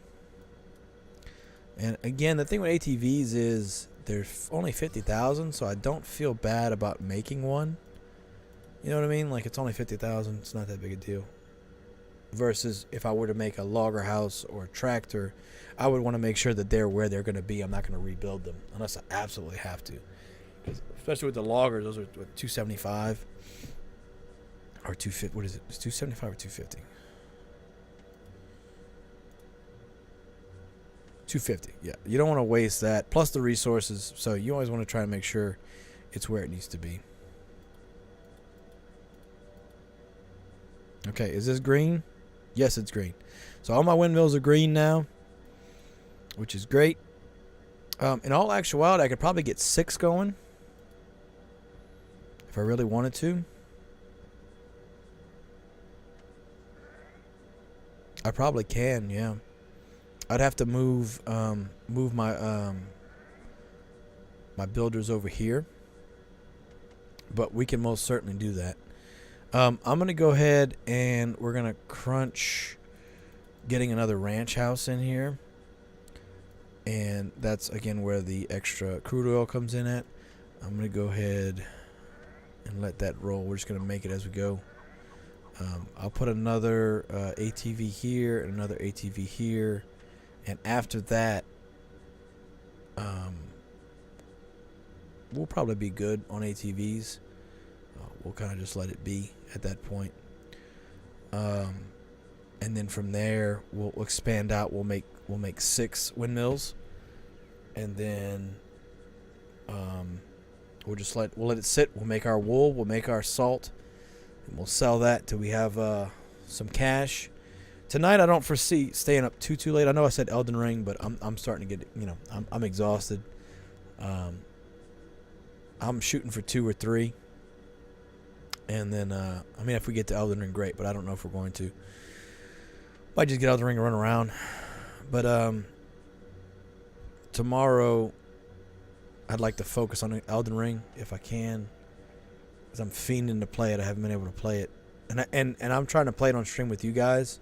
S1: And again, the thing with ATVs is they're only 50,000, so I don't feel bad about making one. You know what I mean? Like, it's only 50,000. It's not that big a deal. Versus if I were to make a logger house or a tractor, I would want to make sure that they're where they're going to be. I'm not going to rebuild them unless I absolutely have to. Especially with the loggers, those are what, 275 or 250. What is it? It's 275 or 250? 250. Yeah, you don't want to waste that. Plus the resources, so you always want to try to make sure it's where it needs to be. Okay, is this green? Yes, it's green. So all my windmills are green now, which is great. In all actuality, I could probably get 6 going if I really wanted to. I probably can, yeah. I'd have to move my my builders over here, but we can most certainly do that. I'm gonna go ahead and we're gonna crunch getting another ranch house in here, and that's again where the extra crude oil comes in at. I'm gonna go ahead and let that roll. We're just gonna make it as we go. I'll put another ATV here and another ATV here, and after that we'll probably be good on ATVs. We'll kind of just let it be at that point, and then from there we'll expand out. We'll make 6 windmills, and then we'll let it sit. We'll make our wool. We'll make our salt. And we'll sell that till we have some cash. Tonight I don't foresee staying up too late. I know I said Elden Ring, but I'm starting to get, I'm exhausted. I'm shooting for 2 or 3. And then if we get to Elden Ring, great, but I don't know if we're going to. Might just get Elden Ring and run around. But tomorrow I'd like to focus on Elden Ring if I can. I'm fiending to play it. I haven't been able to play it, and I'm trying to play it on stream with you guys.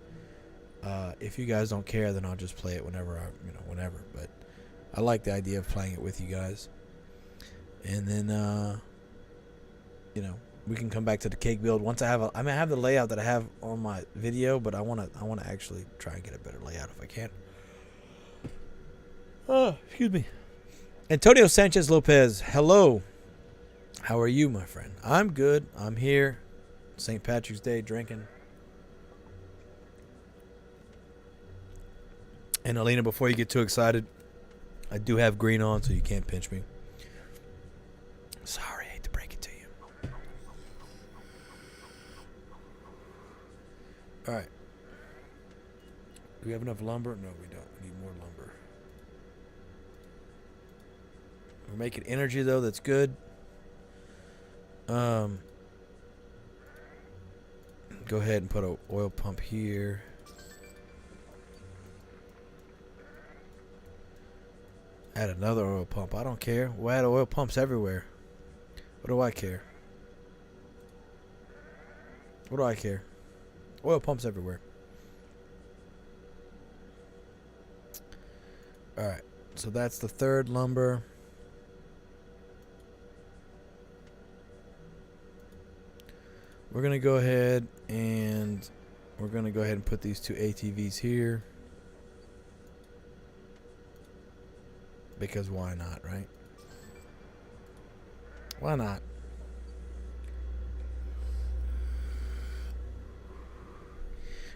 S1: If you guys don't care, then I'll just play it whenever whenever. But I like the idea of playing it with you guys, and then we can come back to the cake build once I have I have the layout that I have on my video, but I want to actually try and get a better layout if I can. Oh, excuse me. Antonio Sanchez Lopez, hello. How are you, my friend? I'm good. I'm here. St. Patrick's Day drinking. And Alina, before you get too excited, I do have green on, so you can't pinch me. Sorry, I hate to break it to you. All right. Do we have enough lumber? No, we don't. We need more lumber. We're making energy, though. That's good. Go ahead and put an oil pump here. Add another oil pump. I don't care. We'll add oil pumps everywhere. What do I care? What do I care? Oil pumps everywhere. Alright. So that's the 3rd lumber. We're going to go ahead and put these 2 ATVs here. Because why not, right? Why not?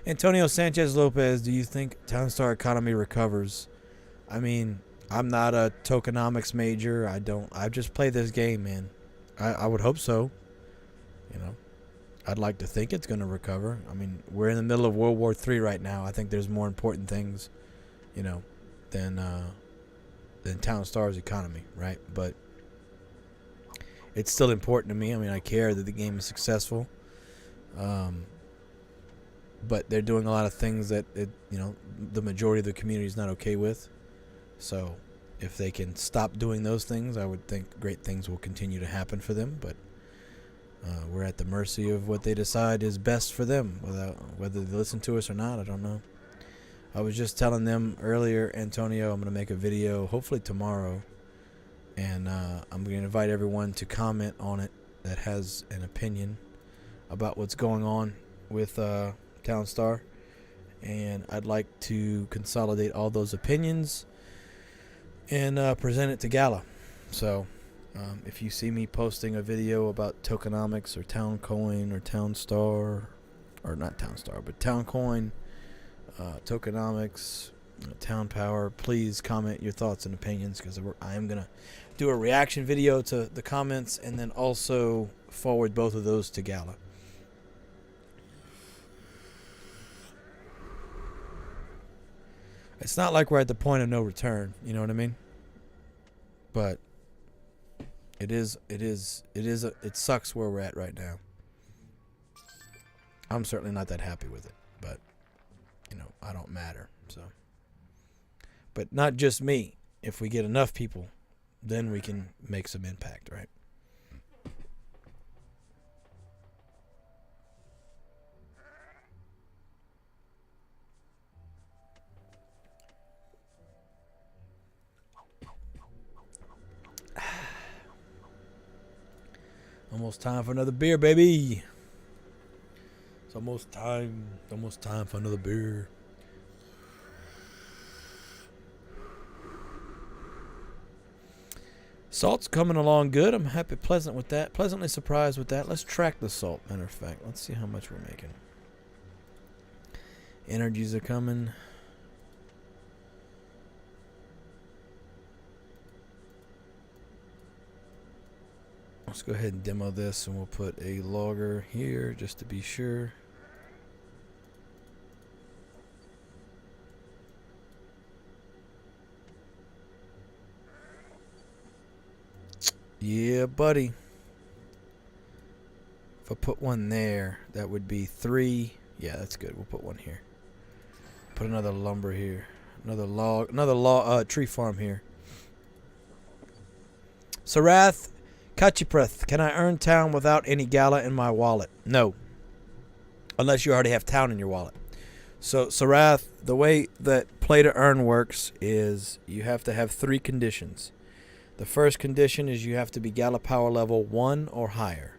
S1: Antonio Sanchez Lopez, do you think Townstar economy recovers? I mean, I'm not a tokenomics major. I just play this game, man. I would hope so. I'd like to think it's going to recover. I mean, we're in the middle of World War III right now. I think there's more important things, you know, than Town Star's economy, right? But it's still important to me. I mean, I care that the game is successful. But they're doing a lot of things that the majority of the community is not okay with. So if they can stop doing those things, I would think great things will continue to happen for them. But we're at the mercy of what they decide is best for them. Whether they listen to us or not, I don't know. I was just telling them earlier, Antonio, I'm going to make a video hopefully tomorrow. And I'm going to invite everyone to comment on it that has an opinion about what's going on with Town Star. And I'd like to consolidate all those opinions and present it to Gala. So if you see me posting a video about Tokenomics or Town Coin or Town Star, or not Town Star, but Town Coin, Tokenomics, Town Power, please comment your thoughts and opinions, because I am going to do a reaction video to the comments and then also forward both of those to Gala. It's not like we're at the point of no return, you know what I mean? But it sucks where we're at right now. I'm certainly not that happy with it, but I don't matter, so. But not just me. If we get enough people, then we can make some impact, right? Almost time for another beer, baby. It's almost time. Almost time for another beer. Salt's coming along good. I'm pleasantly surprised with that. Let's track the salt, matter of fact. Let's see how much we're making. Energies are coming. Let's go ahead and demo this, and we'll put a logger here just to be sure. Yeah, buddy. If I put one there, that would be 3. Yeah, that's good. We'll put one here. Put another lumber here. Another tree farm here. Sarath Kachipreth, can I earn town without any Gala in my wallet? No. Unless you already have town in your wallet. So, Sarath, the way that play to earn works is you have to have 3 conditions. The first condition is you have to be Gala Power Level 1 or higher.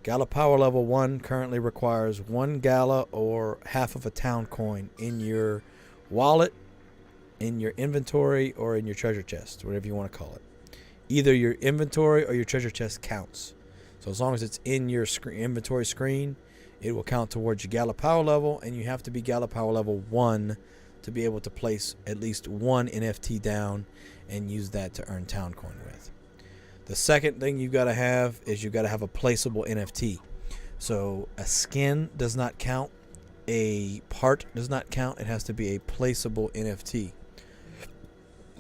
S1: Gala Power Level 1 currently requires 1 Gala or half of a town coin in your wallet, in your inventory, or in your treasure chest, whatever you want to call it. Either your inventory or your treasure chest counts. So as long as it's in your inventory screen, it will count towards your Gala Power level, and you have to be Gala Power level 1 to be able to place at least 1 NFT down and use that to earn town coin with. The second thing you've got to have is you've got to have a placeable NFT. So a skin does not count, a part does not count, it has to be a placeable NFT.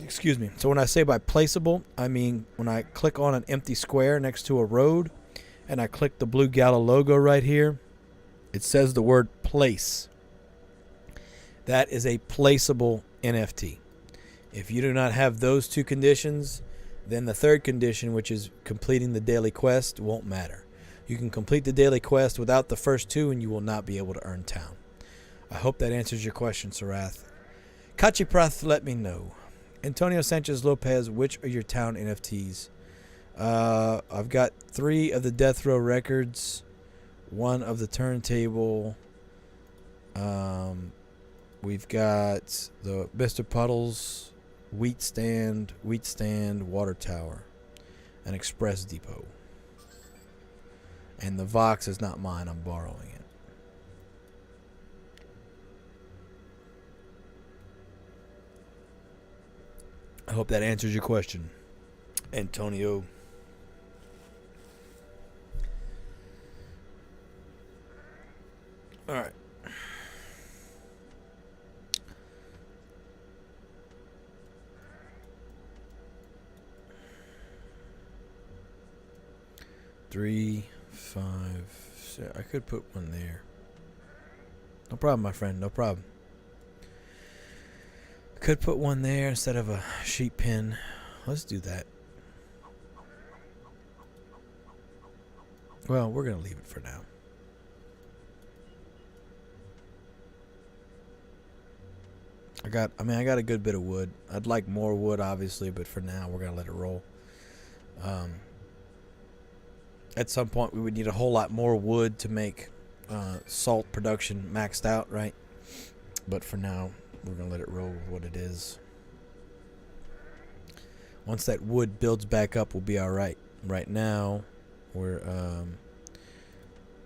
S1: Excuse me. So when I say by placeable, I mean when I click on an empty square next to a road and I click the blue Gala logo right here, it says the word place. That is a placeable NFT. If you do not have those 2 conditions, then the third condition, which is completing the daily quest, won't matter. You can complete the daily quest without the first 2 and you will not be able to earn town. I hope that answers your question, Sarath. Kachiprath, let me know. Antonio Sanchez Lopez, which are your town NFTs? I've got 3 of the Death Row records, 1 of the turntable. We've got the Mr. Puddles, wheat stand, water tower, an express depot. And the Vox is not mine, I'm borrowing it. I hope that answers your question, Antonio. All right. Three, 5, 6. I could put one there. No problem, my friend. No problem. Could put one there instead of a sheep pin. Let's do that. Well, we're gonna leave it for now. I got a good bit of wood. I'd like more wood, obviously, but for now, we're gonna let it roll. At some point, we would need a whole lot more wood to make salt production maxed out, right? But for now, we're gonna let it roll with what it is. Once that wood builds back up, we'll be all right. Right now, we're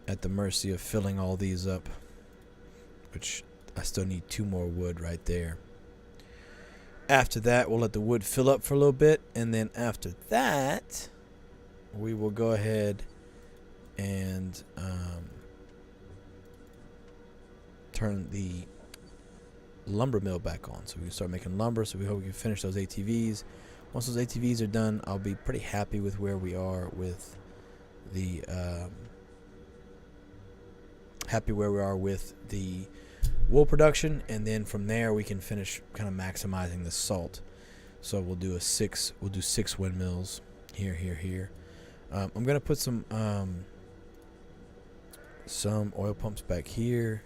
S1: at the mercy of filling all these up, which I still need 2 more wood right there. After that, we'll let the wood fill up for a little bit, and then after that, we will go ahead and turn the lumber mill back on, so we can start making lumber. So we hope we can finish those ATVs. Once those ATVs are done, I'll be pretty happy with where we are with the wool production, and then from there we can finish kind of maximizing the salt. So we'll do 6 windmills here. I'm gonna put some oil pumps back here,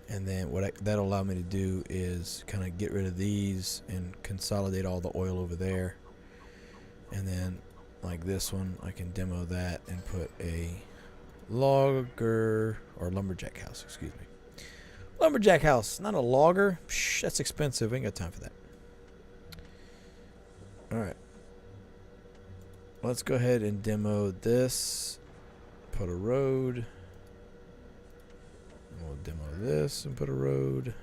S1: and then that'll allow me to do is kind of get rid of these and consolidate all the oil over there. And then like this one, I can demo that and put a lumberjack house, excuse me. Lumberjack house, not a logger. Psh, that's expensive. We ain't got time for that. All right. Let's go ahead and demo this. Put a road. We'll demo this and put a road.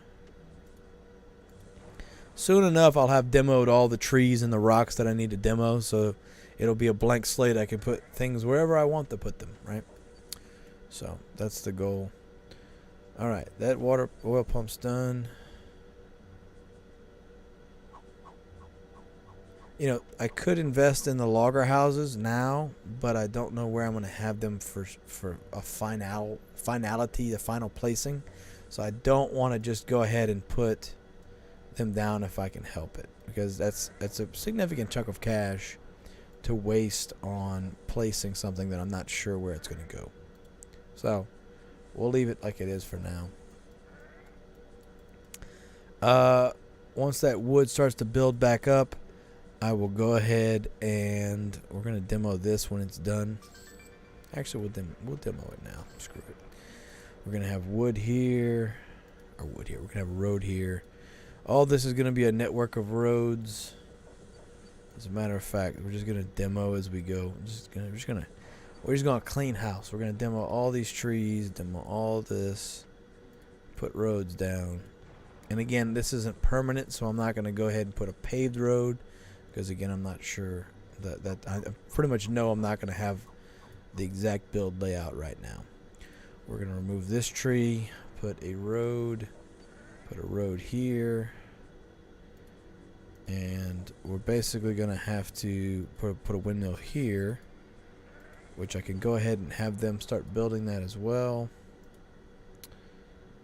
S1: Soon enough, I'll have demoed all the trees and the rocks that I need to demo, so it'll be a blank slate. I can put things wherever I want to put them, right? So that's the goal. All right, that oil pump's done. You know, I could invest in the logger houses now, but I don't know where I'm going to have them for a finality, the final placing. So I don't want to just go ahead and put them down if I can help it, because that's a significant chunk of cash to waste on placing something that I'm not sure where it's going to go. So we'll leave it like it is for now. Once that wood starts to build back up, I will go ahead and we're going to demo this when it's done. Actually, we'll demo it now. Screw it. We're going to have wood here. We're going to have a road here. All this is going to be a network of roads. As a matter of fact, we're just going to demo as we go. We're just going to clean house. We're going to demo all these trees, demo all this, put roads down. And again, this isn't permanent, so I'm not going to go ahead and put a paved road, because again, I'm not sure that I pretty much know I'm not going to have the exact build layout right now. We're going to remove this tree, put a road here, and we're basically going to have to put a windmill here, which I can go ahead and have them start building that as well.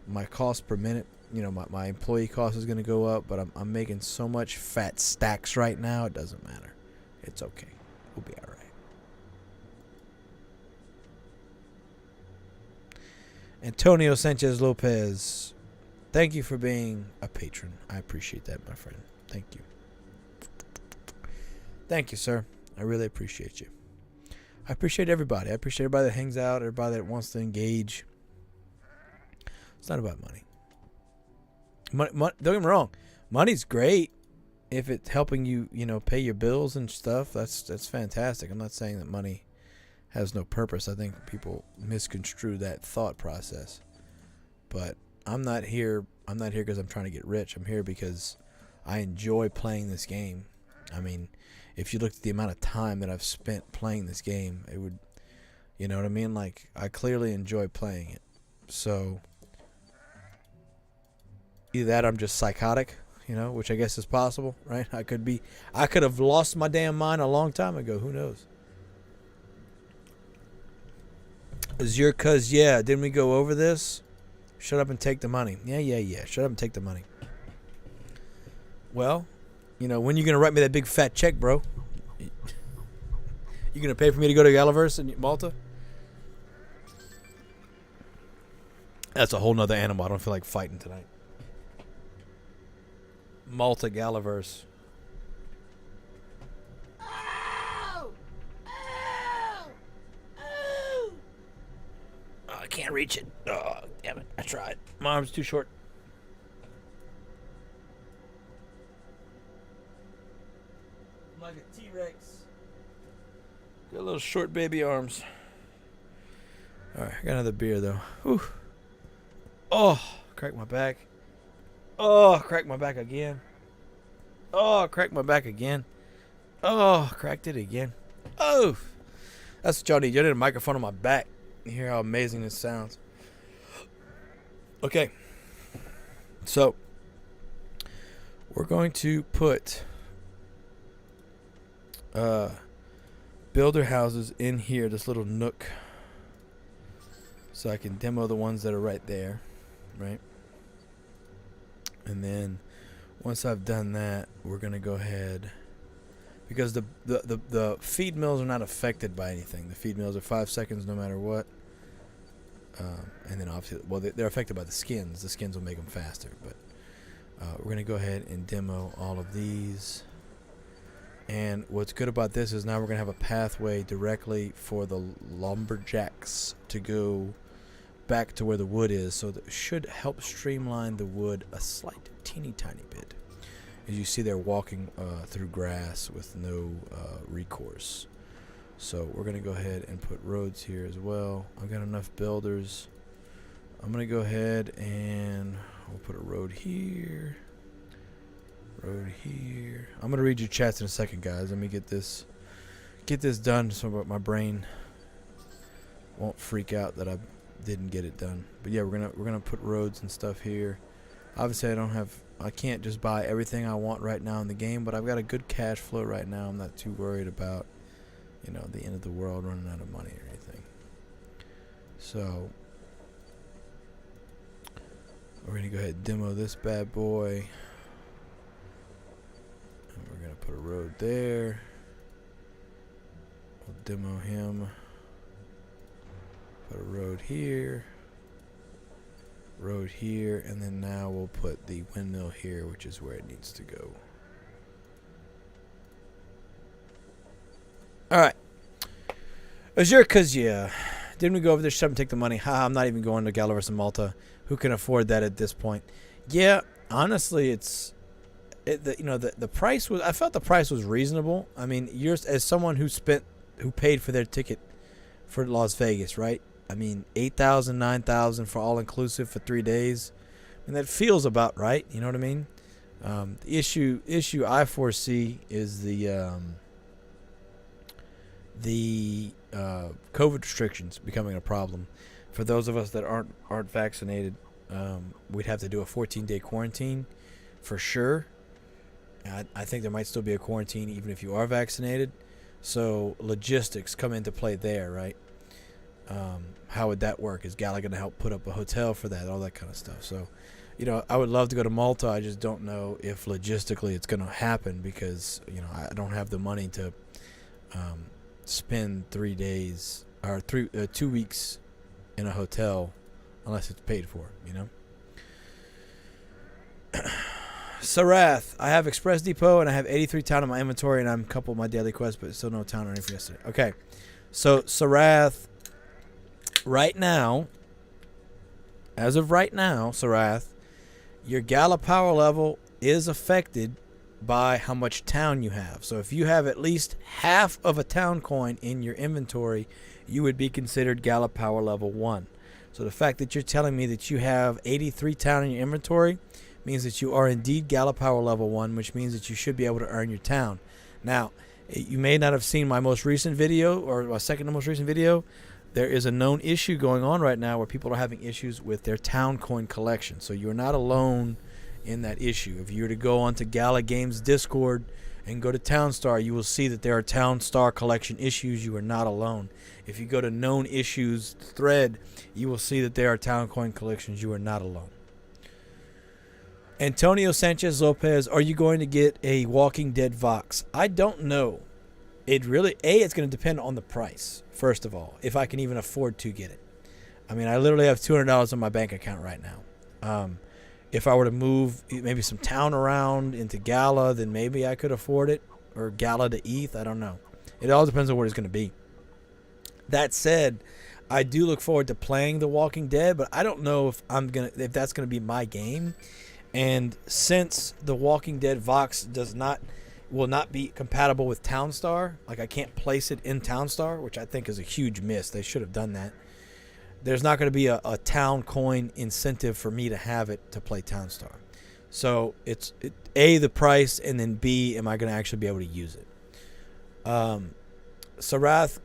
S1: My cost per minute, you know, my employee cost is going to go up, but I'm making so much fat stacks right now, it doesn't matter. It's okay. We'll be all right. Antonio Sanchez Lopez, thank you for being a patron. I appreciate that, my friend. Thank you. Thank you, sir. I really appreciate you. I appreciate everybody. I appreciate everybody that hangs out, everybody that wants to engage. It's not about money. Don't get me wrong. Money's great if it's helping you, pay your bills and stuff. That's fantastic. I'm not saying that money has no purpose. I think people misconstrue that thought process. But I'm not here because I'm trying to get rich. I'm here because I enjoy playing this game. I mean, if you looked at the amount of time that I've spent playing this game, it would, you know what I mean? Like, I clearly enjoy playing it. So either that or I'm just psychotic, which I guess is possible, right? I could have lost my damn mind a long time ago. Who knows? Azure, cuz, yeah, didn't we go over this? Shut up and take the money. Yeah. Shut up and take the money. Well, when you going to write me that big fat check, bro? You going to pay for me to go to Galaverse in Malta? That's a whole nother animal. I don't feel like fighting tonight. Malta Galaverse. Oh, I can't reach it. Oh, damn it. I tried. My arm's too short. I'm like a T-Rex. Got little short baby arms. Alright, I got another beer though. Whew. Oh, crack my back. Oh, crack my back again. Oh, crack my back again. Oh, cracked it again. Oh, that's what y'all need. Y'all need a microphone on my back. You hear how amazing this sounds. Okay. So, we're going to put builder houses in here, this little nook, so I can demo the ones that are right there, right? And then once I've done that, we're gonna go ahead, because the feed mills are not affected by anything. The feed mills are 5 seconds no matter what. And then obviously, well, they're affected by the skins. The skins will make them faster, but we're gonna go ahead and demo all of these. And what's good about this is now we're going to have a pathway directly for the lumberjacks to go back to where the wood is. So that should help streamline the wood a slight teeny tiny bit. As you see, they're walking through grass with no recourse. So we're going to go ahead and put roads here as well. I've got enough builders. I'm going to go ahead and we'll put a road here. Road here. I'm gonna read your chats in a second, guys. Let me get this done so that my brain won't freak out that I didn't get it done. But yeah, we're gonna put roads and stuff here. Obviously, I can't just buy everything I want right now in the game, but I've got a good cash flow right now. I'm not too worried about the end of the world, running out of money or anything. So we're gonna go ahead and demo this bad boy. We're going to put a road there. We'll demo him. Put a road here. Road here. And then now we'll put the windmill here, which is where it needs to go. Alright. Azure, cuz yeah. Didn't we go over there? Shut up and take the money. Haha, I'm not even going to Galaverse and Malta. Who can afford that at this point? Yeah, honestly, the price was. I felt the price was reasonable. I mean, as someone who paid for their ticket for Las Vegas, right? I mean, $8,000, $9,000 for all inclusive for 3 days. I mean, that feels about right. You know what I mean? The issue I foresee is the COVID restrictions becoming a problem. For those of us that aren't vaccinated, we'd have to do a 14-day quarantine for sure. I think there might still be a quarantine even if you are vaccinated. So logistics come into play there, right? How would that work? Is Gala going to help put up a hotel for that? All that kind of stuff. So, I would love to go to Malta. I just don't know if logistically it's going to happen because, I don't have the money to spend 3 days or 2 weeks in a hotel unless it's paid for, Sarath, I have Express Depot and I have 83 town in my inventory and I'm coupled my daily quest, but still no town or anything yesterday. Okay, so Sarath, as of right now, Sarath, your Gala power level is affected by how much town you have. So if you have at least half of a town coin in your inventory, you would be considered Gala power level 1. So the fact that you're telling me that you have 83 town in your inventory means that you are indeed Gala power level 1, which means that you should be able to earn your town. Now, you may not have seen my most recent video or my second to most recent video. there is a known issue going on right now where people are having issues with their town coin collection. So you're not alone in that issue. If you were to go onto Gala Games Discord and go to Townstar, you will see that there are Townstar collection issues. You are not alone. If you go to known issues thread, you will see that there are town coin collections. You are not alone. Antonio Sanchez Lopez, are you going to get a Walking Dead Vox? I don't know. It's going to depend on the price, first of all, if I can even afford to get it. I mean, I literally have $200 on my bank account right now. If I were to move maybe some town around into Gala, then maybe I could afford it. Or Gala to ETH, I don't know. It all depends on what it's going to be. That said, I do look forward to playing The Walking Dead, but I don't know if that's going to be my game. And since The Walking Dead Vox will not be compatible with Townstar, like I can't place it in Townstar, which I think is a huge miss. They should have done that. There's not going to be a town coin incentive for me to have it to play Townstar. So it's A, the price, and then B, am I going to actually be able to use it? Sarath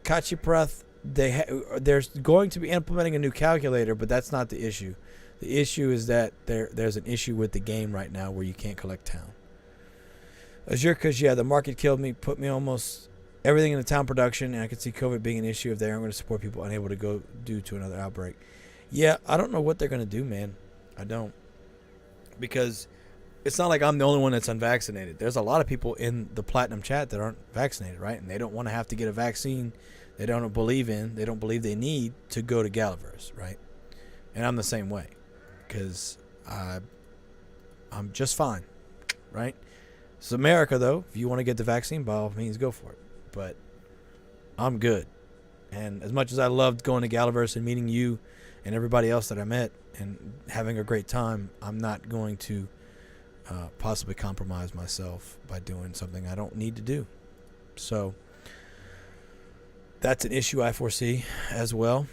S1: Kachiprath, they're going to be implementing a new calculator, but that's not the issue. The issue is that there's an issue with the game right now where you can't collect town. Azure, because the market killed me, put me almost everything in the town production, and I could see COVID being an issue if they aren't going to support people unable to go due to another outbreak. Yeah, I don't know what they're going to do, man. I don't. Because it's not like I'm the only one that's unvaccinated. There's a lot of people in the Platinum chat that aren't vaccinated, right? And they don't want to have to get a vaccine they don't believe they need to go to Galaverse, right? And I'm the same way. Because I'm just fine, right? It's America, though. If you want to get the vaccine, by all means, go for it. But I'm good. And as much as I loved going to Galaverse and meeting you and everybody else that I met and having a great time, I'm not going to possibly compromise myself by doing something I don't need to do. So that's an issue I foresee as well.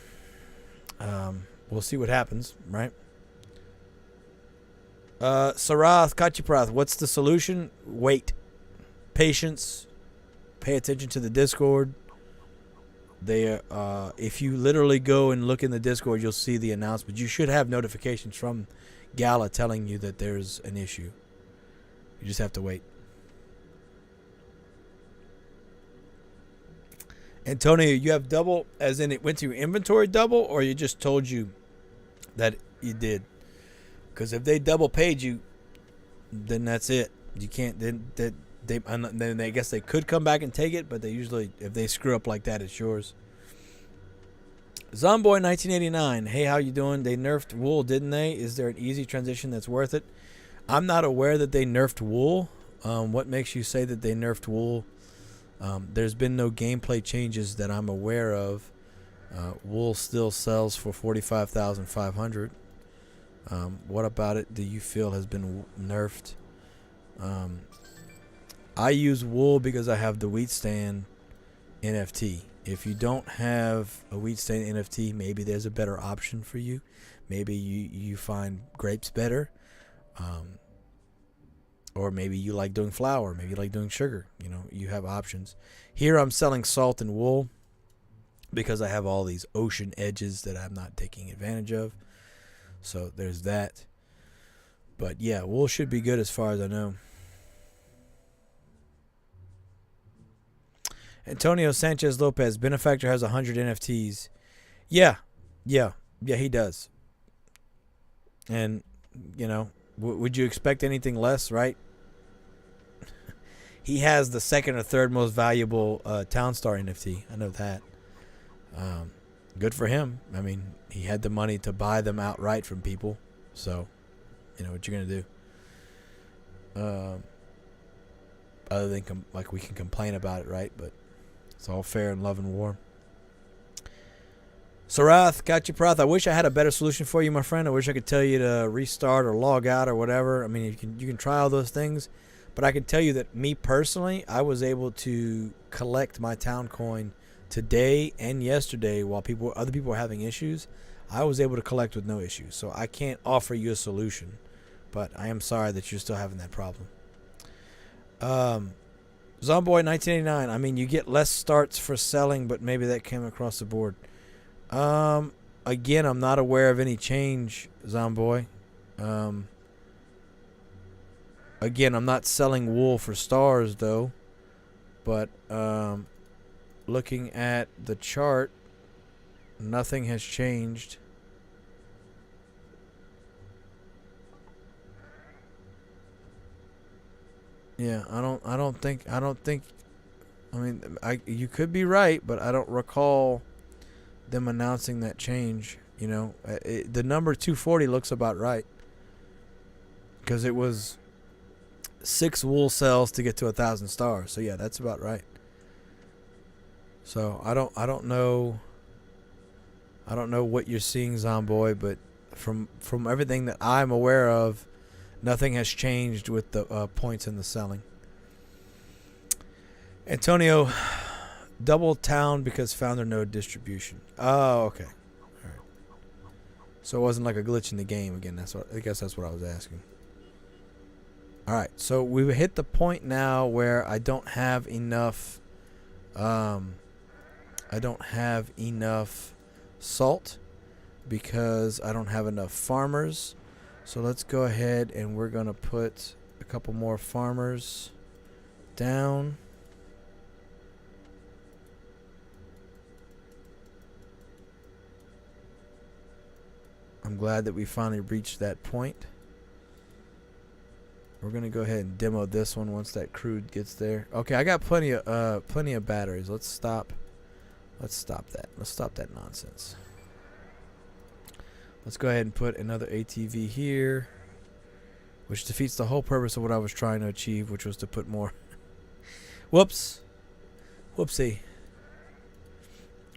S1: We'll see what happens, right? Sarath Kachiprath, what's the solution? Wait. Patience. Pay attention to the Discord. If you literally go and look in the Discord, you'll see the announcement. You should have notifications from Gala telling you that there's an issue. You just have to wait. Antonio, you have double, as in it went to your inventory double, or you just told you that you did? Because if they double paid you, then that's it. You can't. Then I guess they could come back and take it, but they usually, if they screw up like that, it's yours. Zomboy 1989. Hey, how you doing? They nerfed wool, didn't they? Is there an easy transition that's worth it? I'm not aware that they nerfed wool. What makes you say that they nerfed wool? There's been no gameplay changes that I'm aware of. Wool still sells for $45,500. What about it do you feel has been nerfed? I use wool because I have the wheat stand NFT. If you don't have a wheat stand NFT, maybe there's a better option for you. Maybe you find grapes better. Or maybe you like doing flour. Maybe you like doing sugar. You have options. Here I'm selling salt and wool because I have all these ocean edges that I'm not taking advantage of. So there's that. But yeah, wool should be good as far as I know. Antonio Sanchez Lopez, Benefactor has 100 NFTs. Yeah, he does. And, would you expect anything less, right? He has the second or third most valuable Townstar NFT. I know that. Good for him. I mean, he had the money to buy them outright from people. So, what you're going to do. Other than, we can complain about it, right? But it's all fair in love and war. Sarath, Kachiprath, I wish I had a better solution for you, my friend. I wish I could tell you to restart or log out or whatever. I mean, you can try all those things. But I can tell you that me personally, I was able to collect my town coin today and yesterday while other people were having issues. I was able to collect with no issues. So I can't offer you a solution. But I am sorry that you're still having that problem. Zomboy 1989. I mean, you get less starts for selling, but maybe that came across the board. Again, I'm not aware of any change, Zomboy. Again, I'm not selling wool for stars, though. But looking at the chart, nothing has changed. Yeah, I don't think. I mean, you could be right, but I don't recall them announcing that change. You know, the number 240 looks about right because it was 6 wool cells to get to 1,000 stars. So yeah, that's about right. So I don't know what you're seeing, Zomboy, but from everything that I'm aware of, nothing has changed with the points in the selling. Antonio, double town because founder node distribution. Oh, okay. All right. So it wasn't like a glitch in the game again. I guess that's what I was asking. All right. So we've hit the point now where I don't have enough. I don't have enough salt because I don't have enough farmers. So let's go ahead and we're going to put a couple more farmers down. I'm glad that we finally reached that point. We're going to go ahead and demo this one once that crude gets there. Okay, I got plenty of batteries. Let's stop that. Let's stop that nonsense. Let's go ahead and put another ATV here, which defeats the whole purpose of what I was trying to achieve, which was to put more. Whoops. Whoopsie.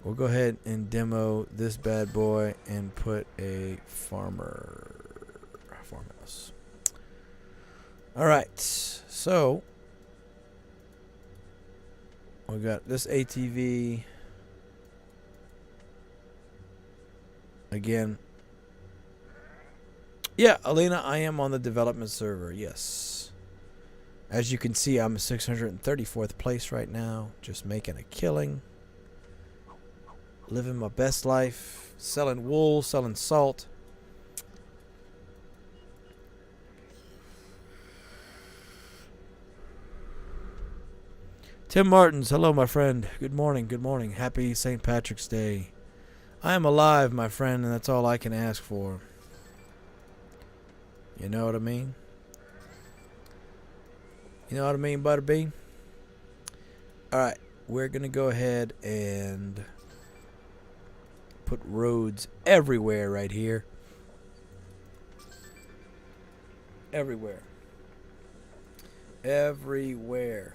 S1: We'll go ahead and demo this bad boy and put a farmhouse. All right. So we got this ATV again. Yeah, Alina, I am on the development server. Yes. As you can see, I'm 634th place right now, just making a killing. Living my best life, selling wool, selling salt. Tim Martins, hello, my friend. Good morning, good morning. Happy St. Patrick's Day. I am alive, my friend, and that's all I can ask for. You know what I mean? You know what I mean, Butterbean? Alright, we're going to go ahead and put roads everywhere right here. Everywhere. Everywhere.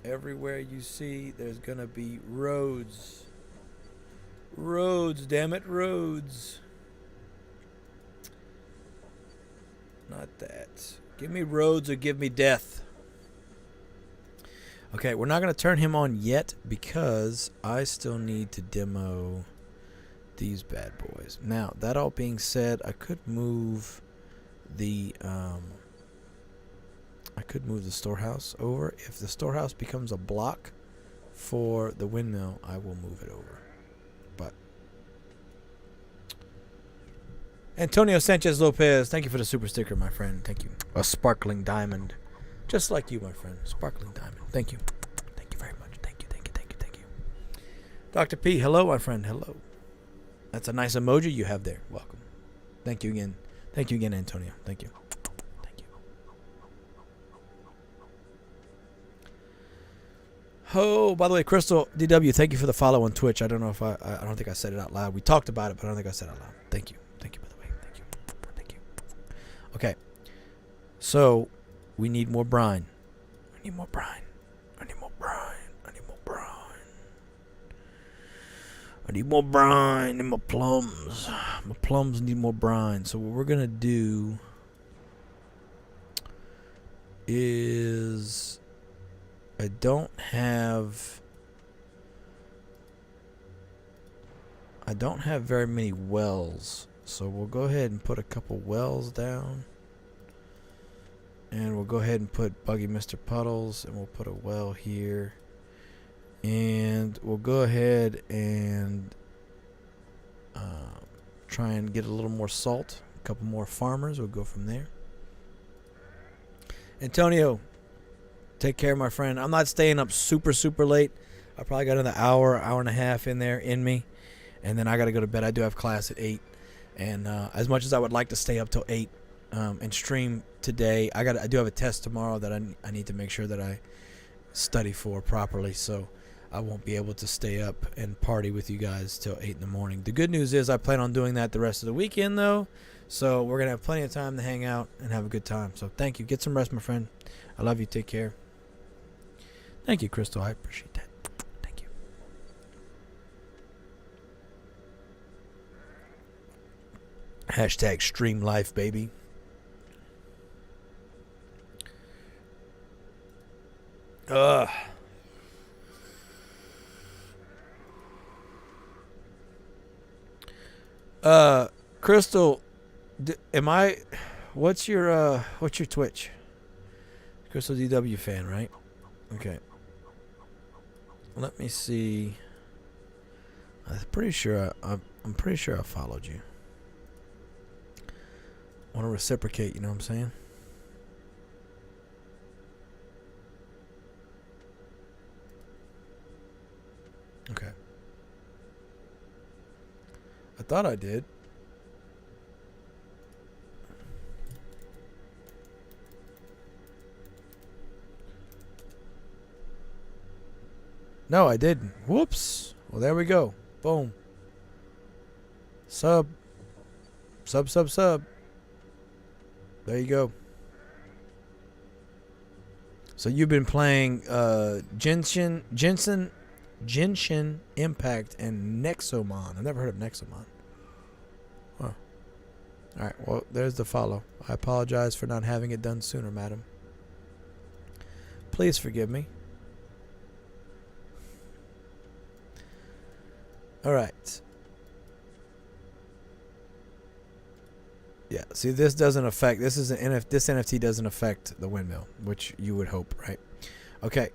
S1: Everywhere you see, there's going to be roads. Roads, damn it, roads. Not that. Give me roads or give me death. Okay, we're not going to turn him on yet because I still need to demo these bad boys. Now, that all being said, I could move the storehouse over. If the storehouse becomes a block for the windmill, I will move it over. But Antonio Sanchez Lopez, thank you for the super sticker, my friend. Thank you. A sparkling diamond. Just like you, my friend. Sparkling diamond. Thank you. Thank you very much. Thank you. Dr. P, hello, my friend. Hello. That's a nice emoji you have there. Welcome. Thank you again. Thank you again, Antonio. Thank you. Thank you. Oh, by the way, Crystal DW, thank you for the follow on Twitch. I don't know if I don't think I said it out loud. We talked about it, but I don't think I said it out loud. Thank you. Thank you, by the way. Thank you. Thank you. Okay. So, we need more brine. I need more brine. I need more brine. I need more brine. I need more brine in my plums. My plums need more brine. So what we're going to do is I don't have very many wells. So we'll go ahead and put a couple wells down. And we'll go ahead and put Buggy Mr. Puddles, and we'll put a well here. And we'll go ahead and try and get a little more salt. A couple more farmers. We'll go from there. Antonio, take care, my friend. I'm not staying up super, super late. I probably got another hour and a half in there in me. And then I got to go to bed. I do have class at 8. And as much as I would like to stay up till 8 and stream today, I do have a test tomorrow that I need to make sure that I study for properly. So I won't be able to stay up and party with you guys till 8 in the morning. The good news is I plan on doing that the rest of the weekend, though. So we're going to have plenty of time to hang out and have a good time. So thank you. Get some rest, my friend. I love you. Take care. Thank you, Crystal. I appreciate that. Thank you. Hashtag stream life, baby. Crystal, what's your Twitch? Crystal DW fan, right? Okay. Let me see. I'm pretty sure I followed you. Want to reciprocate, you know what I'm saying? Okay. I thought I did. No, I didn't. Whoops. Well, there we go. Boom. Sub. There you go. So you've been playing Genshin Impact and Nexomon. I've never heard of Nexomon. Huh. Alright, well, there's the follow. I apologize for not having it done sooner, madam. Please forgive me. Alright. Yeah, see, this doesn't affect, this NFT doesn't affect the windmill, which you would hope, right? Okay,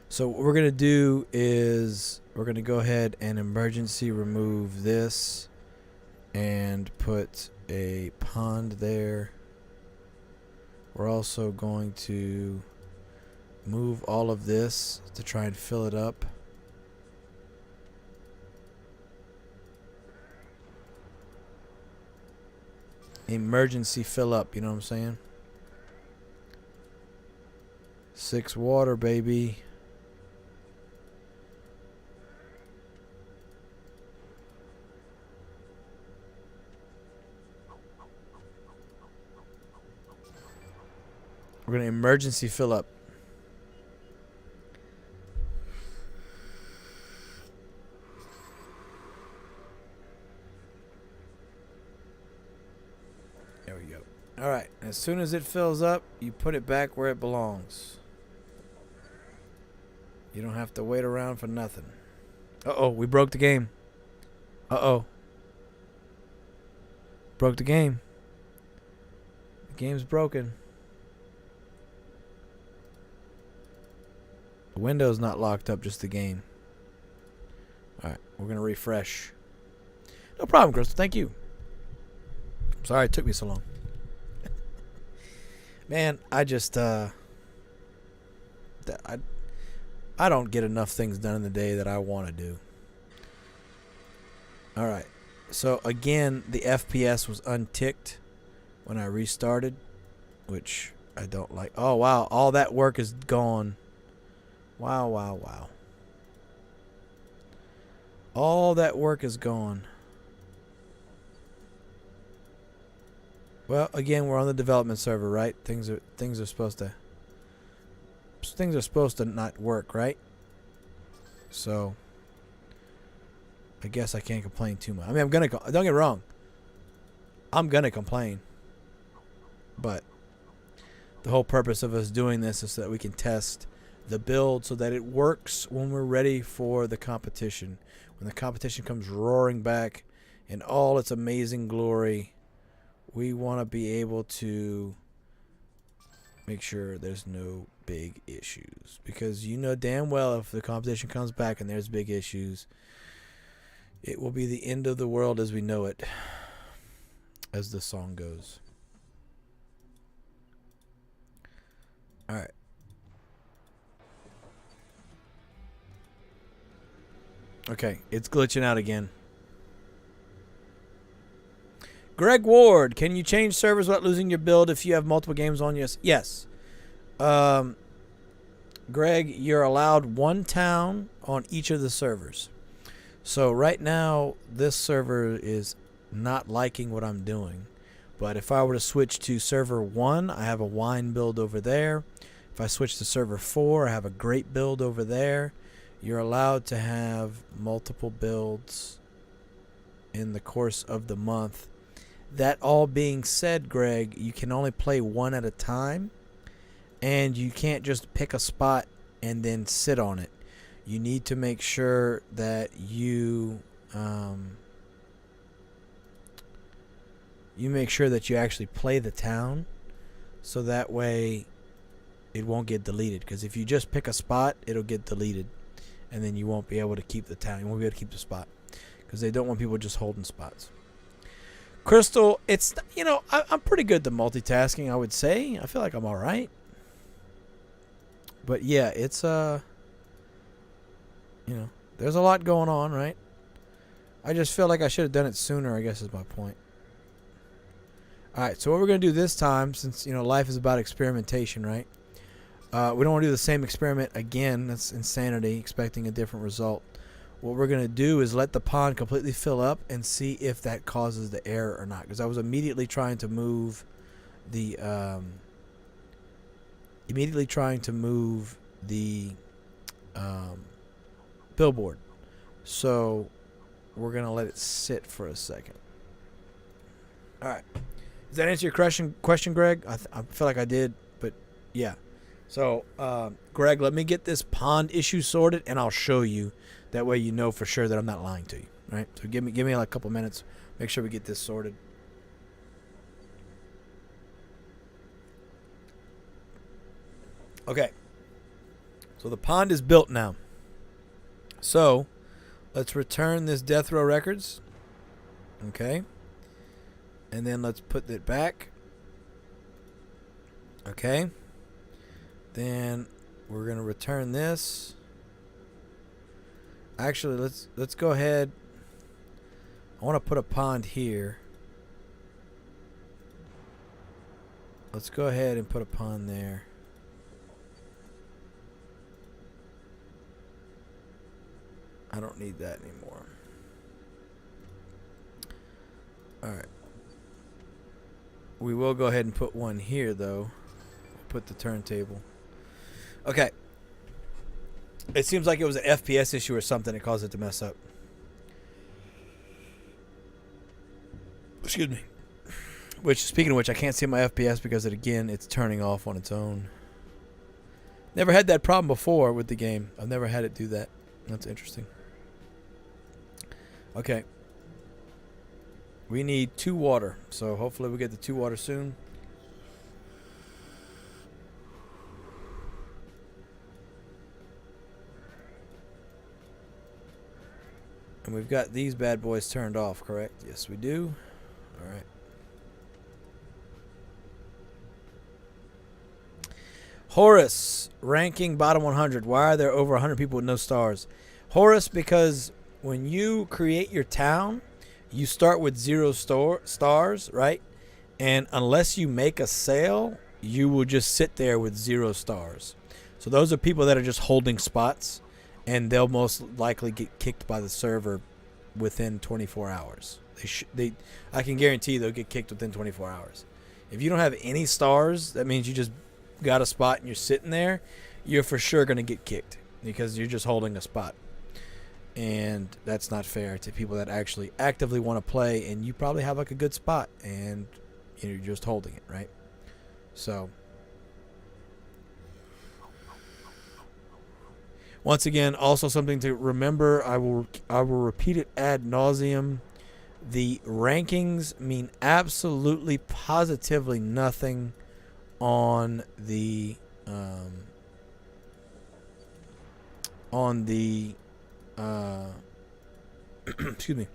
S1: so what we're going to do is we're going to go ahead and emergency remove this and put a pond there. We're also going to move all of this to try and fill it up. Emergency fill up, you know what I'm saying? 6 water, baby. We're going to emergency fill up. There we go. All right. As soon as it fills up, you put it back where it belongs. You don't have to wait around for nothing. Uh-oh, we broke the game. Uh-oh. Broke the game. The game's broken. The window's not locked up, just the game. All right, we're going to refresh. No problem, Crystal. Thank you. Sorry it took me so long. Man, I just I don't get enough things done in the day that I want to do. All right. So again, the FPS was unticked when I restarted, which I don't like. Oh wow, all that work is gone. Wow. All that work is gone. Well, again, we're on the development server, right? Things are supposed to not work, right? So I guess I can't complain too much. I mean, don't get me wrong. I'm gonna complain, but the whole purpose of us doing this is so that we can test the build so that it works when we're ready for the competition. When the competition comes roaring back in all its amazing glory, we want to be able to make sure there's no big issues, because you know damn well if the competition comes back and there's big issues, it will be the end of the world as we know it, as the song goes. All right. Okay, it's glitching out again. Greg Ward, can you change servers without losing your build if you have multiple games on? Yes. Greg, you're allowed one town on each of the servers. So right now, this server is not liking what I'm doing. But if I were to switch to server 1, I have a wine build over there. If I switch to server 4, I have a grape build over there. You're allowed to have multiple builds in the course of the month. That all being said, Greg, you can only play one at a time, and you can't just pick a spot and then sit on it. You need to make sure that you make sure that you actually play the town, so that way it won't get deleted. Because if you just pick a spot, it'll get deleted, and then you won't be able to keep the town. You won't be able to keep the spot, because they don't want people just holding spots. Crystal, it's, I'm pretty good at the multitasking, I would say. I feel like I'm all right. But yeah, it's there's a lot going on, right? I just feel like I should have done it sooner, I guess is my point. All right, so what we're going to do this time, since life is about experimentation, right? We don't want to do the same experiment again. That's insanity, expecting a different result. What we're going to do is let the pond completely fill up and see if that causes the error or not. Because I was immediately trying to move the billboard. So we're going to let it sit for a second. All right. Does that answer your question, Greg? I feel like I did, but yeah. So, Greg, let me get this pond issue sorted, and I'll show you. That way you know for sure that I'm not lying to you, right? So give me like a couple minutes. Make sure we get this sorted. Okay. So the pond is built now. So let's return this Death Row Records. Okay. And then let's put it back. Okay. Then we're going to return this. Actually, let's go ahead. I want to put a pond here. Let's go ahead and put a pond there. I don't need that anymore. All right. We will go ahead and put one here, though. Put the turntable. Okay. It seems like it was an FPS issue or something that caused it to mess up. Excuse me. Speaking of which, I can't see my FPS because it's turning off on its own. Never had that problem before with the game. I've never had it do that. That's interesting. Okay. We need 2 water, so hopefully we get the 2 water soon. And we've got these bad boys turned off, correct? Yes, we do. All right. Horus, ranking bottom 100. Why are there over 100 people with no stars? Horus, because when you create your town, you start with 0 stars, right? And unless you make a sale, you will just sit there with 0 stars. So those are people that are just holding spots, and they'll most likely get kicked by the server within 24 hours. I can guarantee they'll get kicked within 24 hours. If you don't have any stars, that means you just got a spot and you're sitting there, you're for sure going to get kicked because you're just holding a spot. And that's not fair to people that actually actively want to play, and you probably have like a good spot and you're just holding it, right? So once again, also something to remember, I will repeat it ad nauseum. The rankings mean absolutely positively nothing on the excuse me,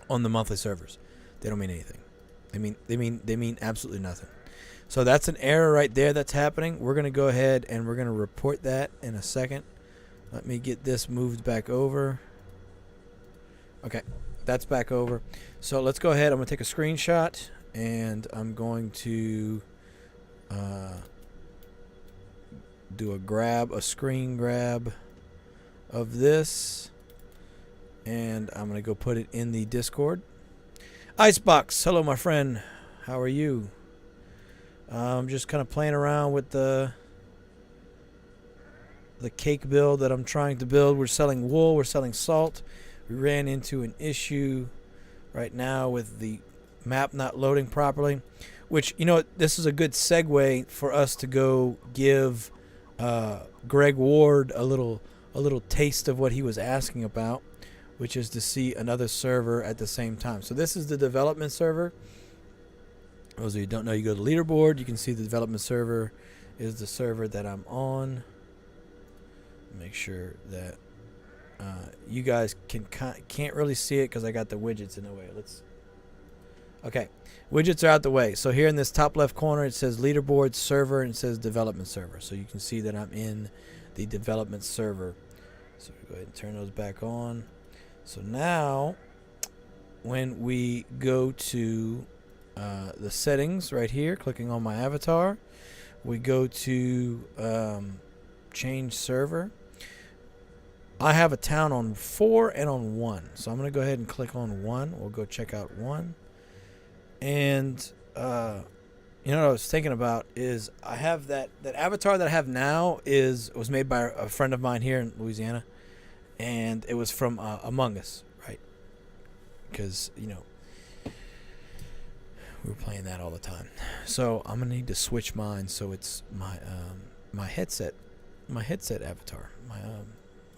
S1: on the monthly servers. They don't mean anything. They mean absolutely nothing. So that's an error right there that's happening. We're going to go ahead and we're going to report that in a second. Let me get this moved back over. Okay, that's back over. So let's go ahead. I'm going to take a screenshot, and I'm going to do a screen grab of this, and I'm going to go put it in the Discord. Icebox, hello my friend. How are you? I'm just kind of playing around with the cake build that I'm trying to build. We're selling wool, we're selling salt. We ran into an issue right now with the map not loading properly, which, you know, this is a good segue for us to go give Greg Ward a little taste of what he was asking about, which is to see another server at the same time. So this is the development server. For those of you who don't know, you go to the leaderboard, you can see the development server is the server that I'm on. Make sure that you guys can't really see it because I got the widgets in the way. Okay, widgets are out the way. So here in this top left corner, it says leaderboard server and it says development server. So you can see that I'm in the development server. So we go ahead and turn those back on. So now, when we go to the settings right here, clicking on my avatar, we go to change server. I have a town on 4 and on 1, so I'm going to go ahead and click on 1. We'll go check out 1. And you know what I was thinking about is I have that avatar that I have now was made by a friend of mine here in Louisiana, and it was from Among Us, right? Because, you know, we were playing that all the time. So I'm gonna need to switch mine so it's my headset avatar, my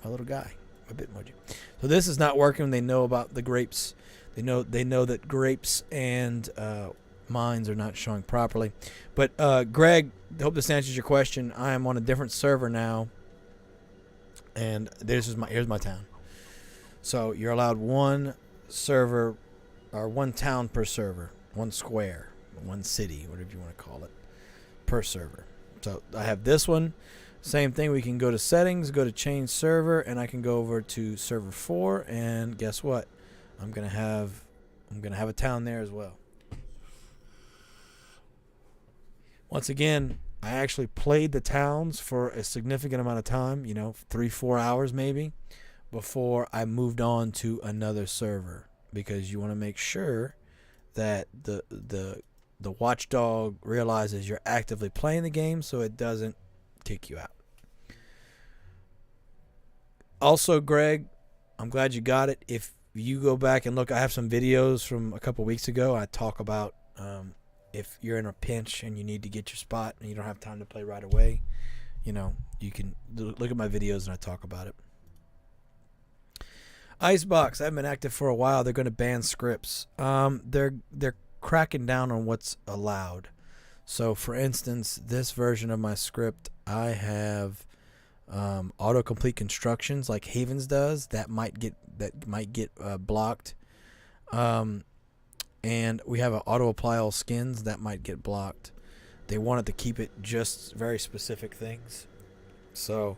S1: little guy, my Bitmoji. So this is not working. They know about the grapes. They know that grapes and mines are not showing properly. But Greg, I hope this answers your question. I am on a different server now, and here's my town. So you're allowed one server or one town per server, one square, one city, whatever you want to call it, per server. So I have this one. Same thing. We can go to settings, go to change server, and I can go over to server 4. And guess what? I'm gonna have a town there as well. Once again, I actually played the towns for a significant amount of time, 3-4 hours maybe, before I moved on to another server, because you want to make sure that the watchdog realizes you're actively playing the game, so it doesn't kick you out. Also, Greg, I'm glad you got it. If you go back and look, I have some videos from a couple weeks ago. I talk about if you're in a pinch and you need to get your spot and you don't have time to play right away, you can look at my videos and I talk about it. Icebox, I haven't been active for a while. They're going to ban scripts. They're cracking down on what's allowed. So, for instance, this version of my script, I have autocomplete constructions like Havens does that might get blocked. And we have an auto apply all skins that might get blocked. They wanted to keep it just very specific things. So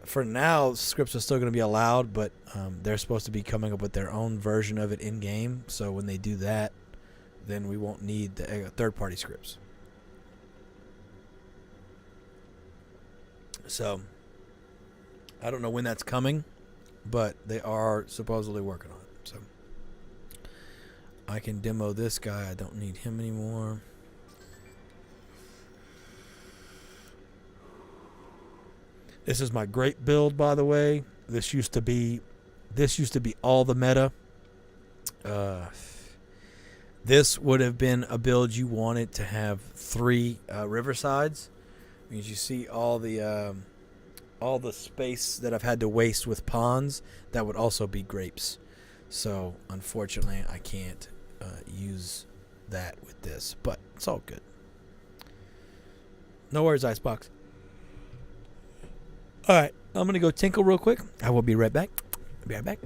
S1: for now, scripts are still going to be allowed, but they're supposed to be coming up with their own version of it in game. So when they do that, then we won't need the third-party scripts. So I don't know when that's coming, but they are supposedly working on it. So I can demo this guy. I don't need him anymore. This is my grape build, by the way. This used to be all the meta. This would have been a build you wanted to have 3 riversides. Because you see all the space that I've had to waste with ponds, that would also be grapes. So unfortunately, I can't use that with this, but it's all good. No worries, Icebox. All right, I'm gonna go tinkle real quick. I will be right back. Be right back.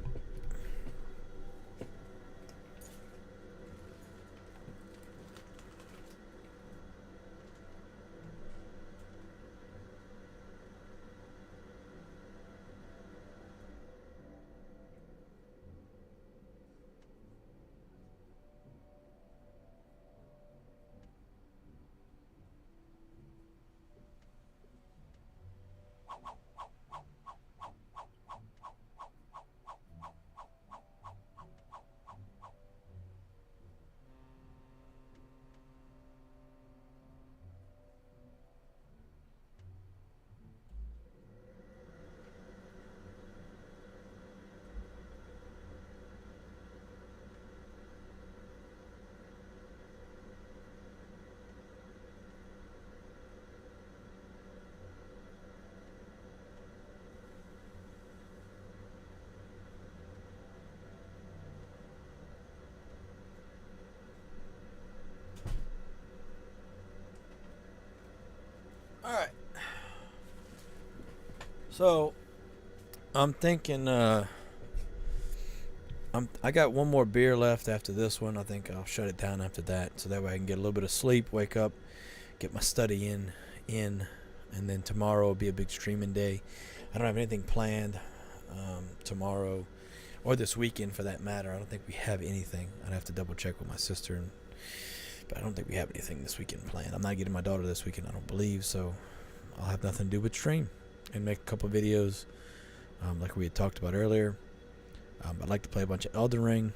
S1: All right. So, I'm thinking. I got one more beer left after this one. I think I'll shut it down after that, so that way I can get a little bit of sleep, wake up, get my study in, and then tomorrow will be a big streaming day. I don't have anything planned tomorrow or this weekend for that matter. I don't think we have anything. I'd have to double check with my sister, but I don't think we have anything this weekend planned. I'm not getting my daughter this weekend, I don't believe, so I'll have nothing to do but stream and make a couple videos like we had talked about earlier. I'd like to play a bunch of Elden Ring,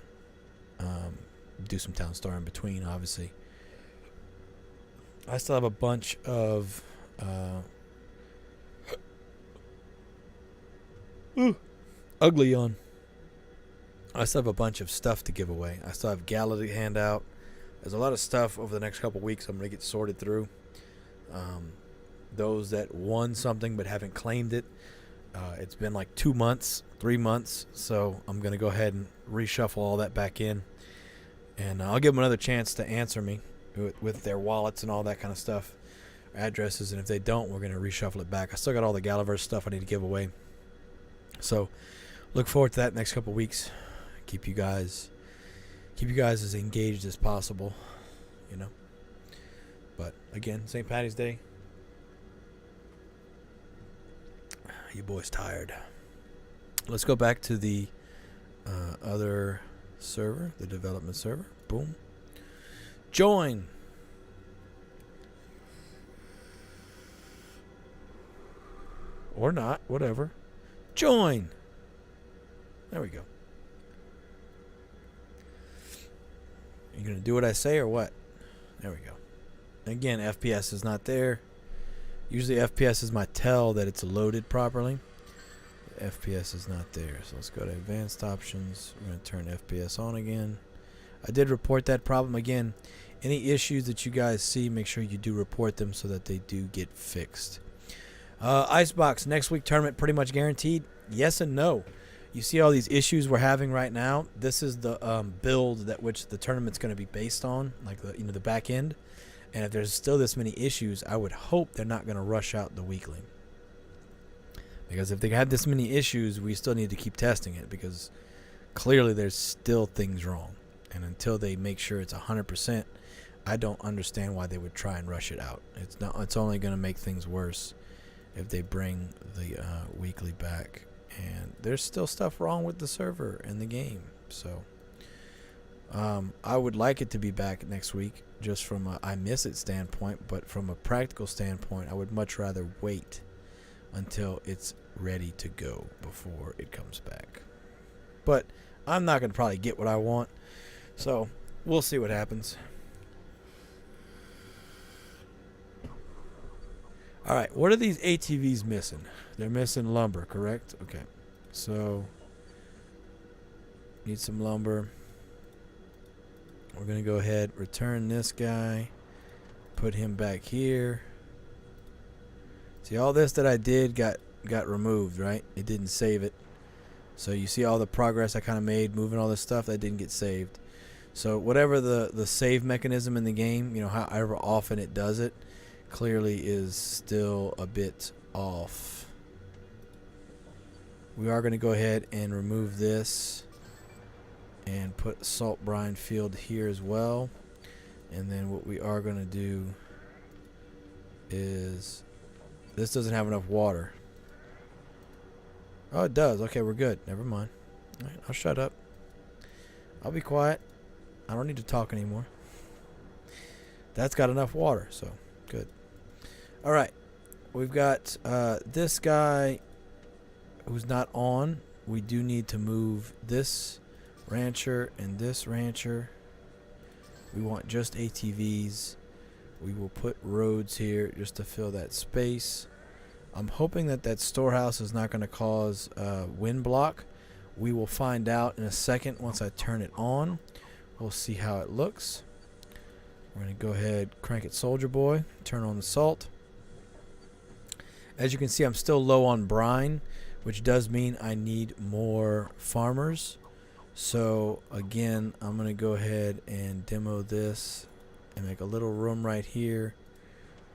S1: do some Town Star in between, obviously. I still have a bunch of ugly on. I still have a bunch of stuff to give away. I still have Gala to hand out. There's a lot of stuff over the next couple weeks I'm going to get sorted through. Those that won something but haven't claimed it. It's been like 2 months, 3 months, so I'm going to go ahead and reshuffle all that back in. And I'll give them another chance to answer me with their wallets and all that kind of stuff, addresses, and if they don't, we're going to reshuffle it back. I still got all the Galaverse stuff I need to give away. So look forward to that next couple weeks. Keep you guys as engaged as possible, you know. But again, St. Patty's Day. You boys tired. Let's go back to the other server, the development server. Boom. Join. Or not, whatever. Join. There we go. You gonna do what I say or what? There we go. Again, FPS is not there. Usually FPS is my tell that it's loaded properly. FPS is not there. So let's go to advanced options. We're going to turn FPS on again. I did report that problem again. Any issues that you guys see, make sure you do report them so that they do get fixed. Icebox, next week tournament pretty much guaranteed? Yes and no. You see all these issues we're having right now? This is the build that which the tournament's going to be based on, like the back end. And if there's still this many issues, I would hope they're not going to rush out the weekly. Because if they have this many issues, we still need to keep testing it because clearly there's still things wrong. And until they make sure it's 100%, I don't understand why they would try and rush it out. It's only going to make things worse if they bring the weekly back. And there's still stuff wrong with the server and the game. So I would like it to be back next week just from a I miss it standpoint, but from a practical standpoint, I would much rather wait until it's ready to go before it comes back. But I'm not going to probably get what I want, so we'll see what happens. All right, what are these ATVs missing? They're missing lumber, correct? Okay, so need some lumber. We're going to go ahead, return this guy, put him back here. See, all this that I did got removed, right? It didn't save it. So you see all the progress I kind of made, moving all this stuff that didn't get saved. So whatever the save mechanism in the game, however often it does it, clearly is still a bit off. We are going to go ahead and remove this and put a salt brine field here as well. And then what we are going to do is, this doesn't have enough water. Oh, it does. Okay, we're good. Never mind. All right, I'll shut up. I'll be quiet. I don't need to talk anymore. That's got enough water, so good. All right, we've got this guy who's not on. We do need to move this rancher and this rancher. We want just ATVs. We will put roads here just to fill that space. I'm hoping that that storehouse is not going to cause wind block. We will find out in a second once I turn it on. We'll see how it looks. We're going to go ahead, crank it, Soldier Boy, turn on the salt. As you can see, I'm still low on brine, which does mean I need more farmers. So again, I'm going to go ahead and demo this and make a little room right here.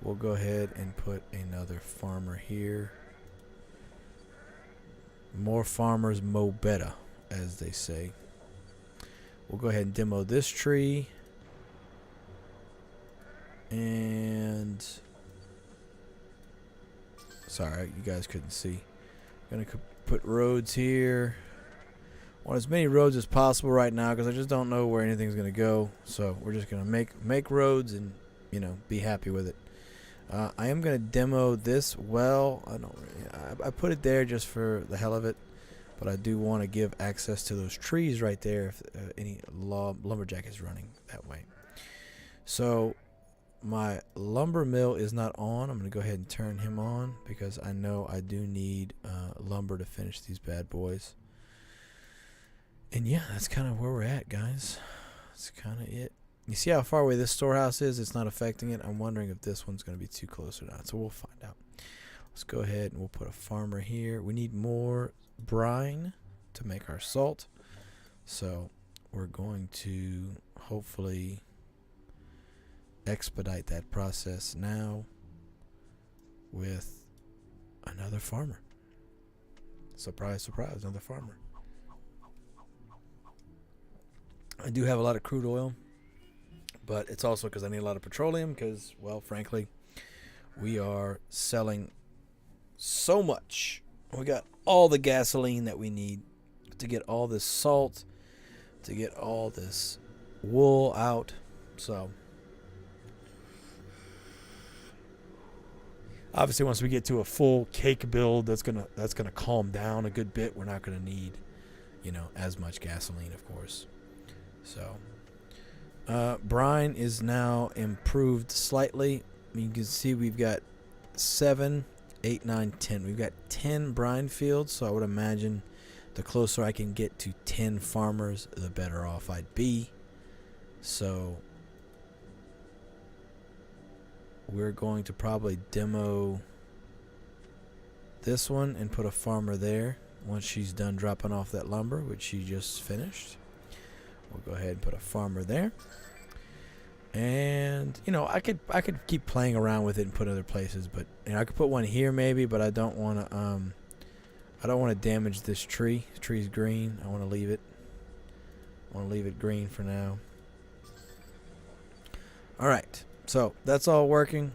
S1: We'll go ahead and put another farmer here. More farmers, mo better, as they say. We'll go ahead and demo this tree. And sorry, you guys couldn't see. Gonna put roads here. Want as many roads as possible right now because I just don't know where anything's gonna go. So we're just gonna make roads and, you know, be happy with it. I am gonna demo this well. I put it there just for the hell of it, but I do want to give access to those trees right there if any lumberjack is running that way. So my lumber mill is not on. I'm gonna go ahead and turn him on because I know I do need lumber to finish these bad boys. And yeah, that's kind of where we're at, guys. That's kind of it. You see how far away this storehouse is? It's not affecting it. I'm wondering if this one's going to be too close or not. So we'll find out. Let's go ahead and we'll put a farmer here. We need more brine to make our salt. So we're going to hopefully expedite that process now with another farmer. Surprise, surprise, another farmer. I do have a lot of crude oil, but it's also because I need a lot of petroleum because, well, frankly, we are selling so much. We got all the gasoline that we need to get all this salt, to get all this wool out. So obviously once we get to a full cake build, that's gonna calm down a good bit. We're not gonna need, you know, as much gasoline, of course. So brine is now improved slightly. You can see we've got 7, 8, 9, 10. We've got 10 brine fields, so I would imagine the closer I can get to 10 farmers, the better off I'd be. So we're going to probably demo this one and put a farmer there once she's done dropping off that lumber, which she just finished. We'll go ahead and put a farmer there. And, you know, I could keep playing around with it and put other places, but, you know, I could put one here maybe, but I don't want to damage this tree. The tree's green. I want to leave it. I want to leave it green for now. All right. So, that's all working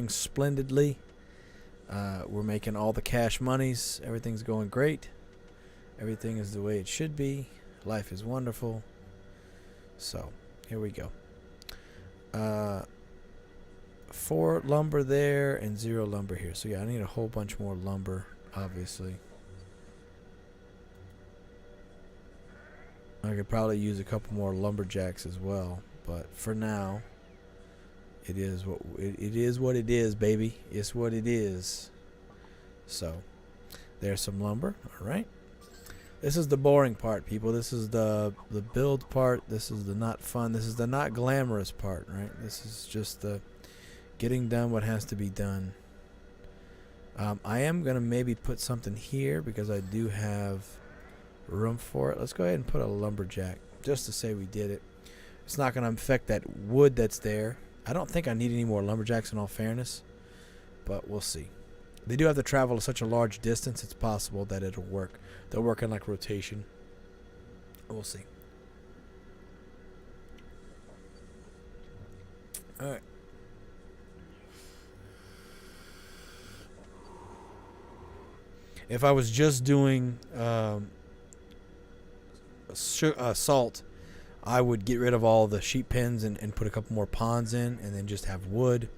S1: splendidly. We're making all the cash monies. Everything's going great. Everything is the way it should be. Life is wonderful. So, here we go. 4 lumber there and 0 lumber here. So, yeah, I need a whole bunch more lumber, obviously. I could probably use a couple more lumberjacks as well. But for now, it is what it is, baby. It's what it is. So, there's some lumber. All right. This is the boring part, people. This is the build part. This is the not fun. This is the not glamorous part, right? This is just the getting done what has to be done. I am going to maybe put something here because I do have room for it. Let's go ahead and put a lumberjack just to say we did it. It's not going to affect that wood that's there. I don't think I need any more lumberjacks in all fairness, but we'll see. They do have to travel such a large distance, it's possible that it'll work. They'll work in like rotation. We'll see. Alright. If I was just doing salt, I would get rid of all the sheep pens and put a couple more ponds in, and then just have wood.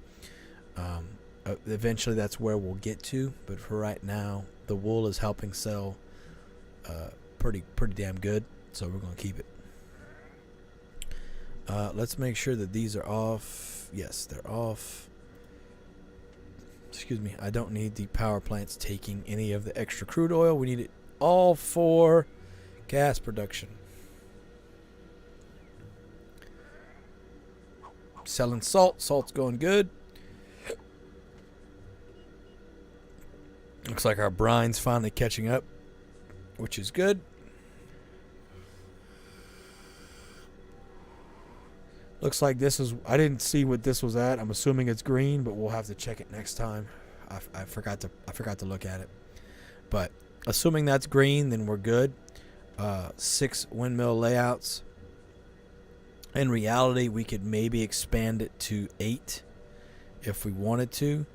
S1: Eventually that's where we'll get to, but for right now the wool is helping sell pretty damn good, so we're going to keep it. Let's make sure that these are off. Yes, they're off. Excuse me, I don't need the power plants taking any of the extra crude oil. We need it all for gas production. Selling salt. Salt's going good. Looks like our brine's finally catching up, which is good. Looks like this is... I didn't see what this was at. I'm assuming it's green, but we'll have to check it next time. I forgot to look at it. But assuming that's green, then we're good. 6 windmill layouts. In reality, we could maybe expand it to 8 if we wanted to.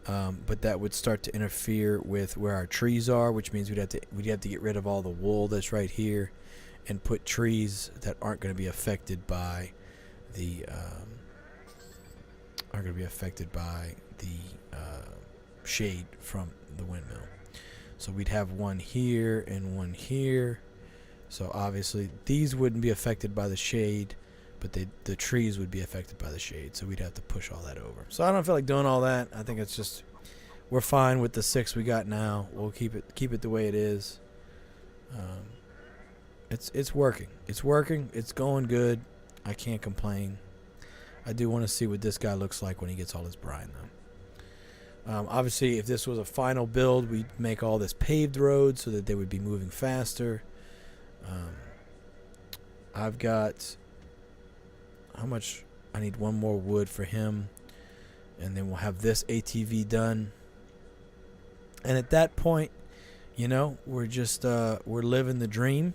S1: But that would start to interfere with where our trees are, which means we'd have to get rid of all the wool that's right here and put trees that aren't going to be affected by the shade from the windmill. So we'd have one here and one here. So obviously these wouldn't be affected by the shade, but the trees would be affected by the shade. So we'd have to push all that over. So I don't feel like doing all that. I think it's just, we're fine with the 6 we got now. We'll keep it the way it is. It's working. It's working. It's going good. I can't complain. I do want to see what this guy looks like when he gets all his brine, though. Obviously, if this was a final build, we'd make all this paved road so that they would be moving faster. I've got... How much? I need one more wood for him. And then we'll have this ATV done. And at that point, you know, we're just... we're living the dream.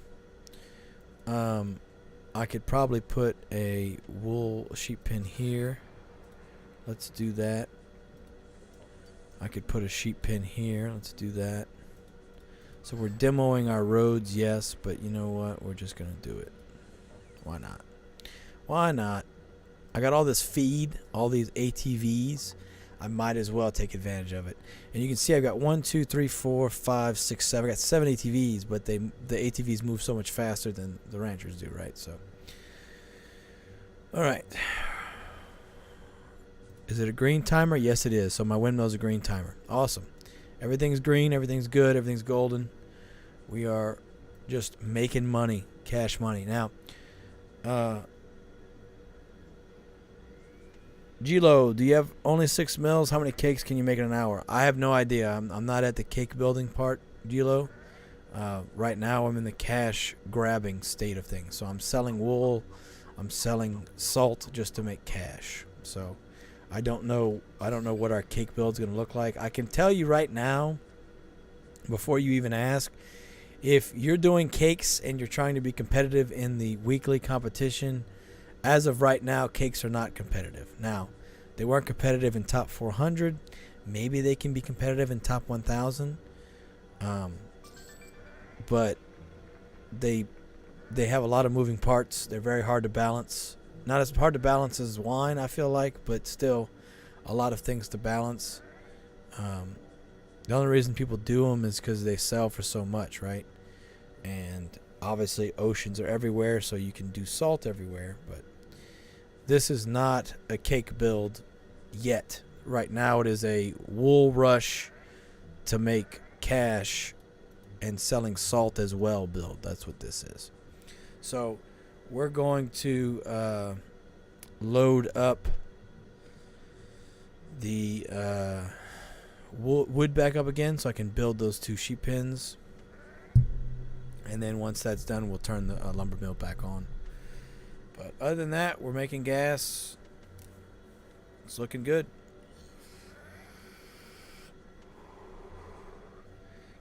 S1: I could probably put a wool sheep pen here. Let's do that. I could put a sheep pen here. Let's do that. So we're demoing our roads, yes, but you know what? We're just going to do it. Why not? Why not? I got all this feed, all these ATVs. I might as well take advantage of it. And you can see I've got 1, 2, 3, 4, 5, 6, 7. I got 7 ATVs, but the ATVs move so much faster than the ranchers do, right? So, all right. Is it a green timer? Yes, it is. So my windmill's a green timer. Awesome. Everything's green. Everything's good. Everything's golden. We are just making money, cash money. Now, Gilo, do you have only 6 mills? How many cakes can you make in an hour? I have no idea. I'm not at the cake building part, Gilo. Right now I'm in the cash grabbing state of things. So I'm selling wool. I'm selling salt just to make cash. So I don't know what our cake build's going to look like. I can tell you right now, before you even ask, if you're doing cakes and you're trying to be competitive in the weekly competition, as of right now, cakes are not competitive. Now, they weren't competitive in top 400. Maybe they can be competitive in top 1,000. But they have a lot of moving parts. They're very hard to balance. Not as hard to balance as wine, I feel like, but still a lot of things to balance. The only reason people do them is because they sell for so much, right? And obviously oceans are everywhere, so you can do salt everywhere, but this is not a cake build yet. Right now it is a wool rush to make cash and selling salt as well build. That's what this is. So we're going to load up the wood back up again so I can build those 2 sheep pens. And then once that's done, we'll turn the lumber mill back on. But other than that, we're making gas. It's looking good.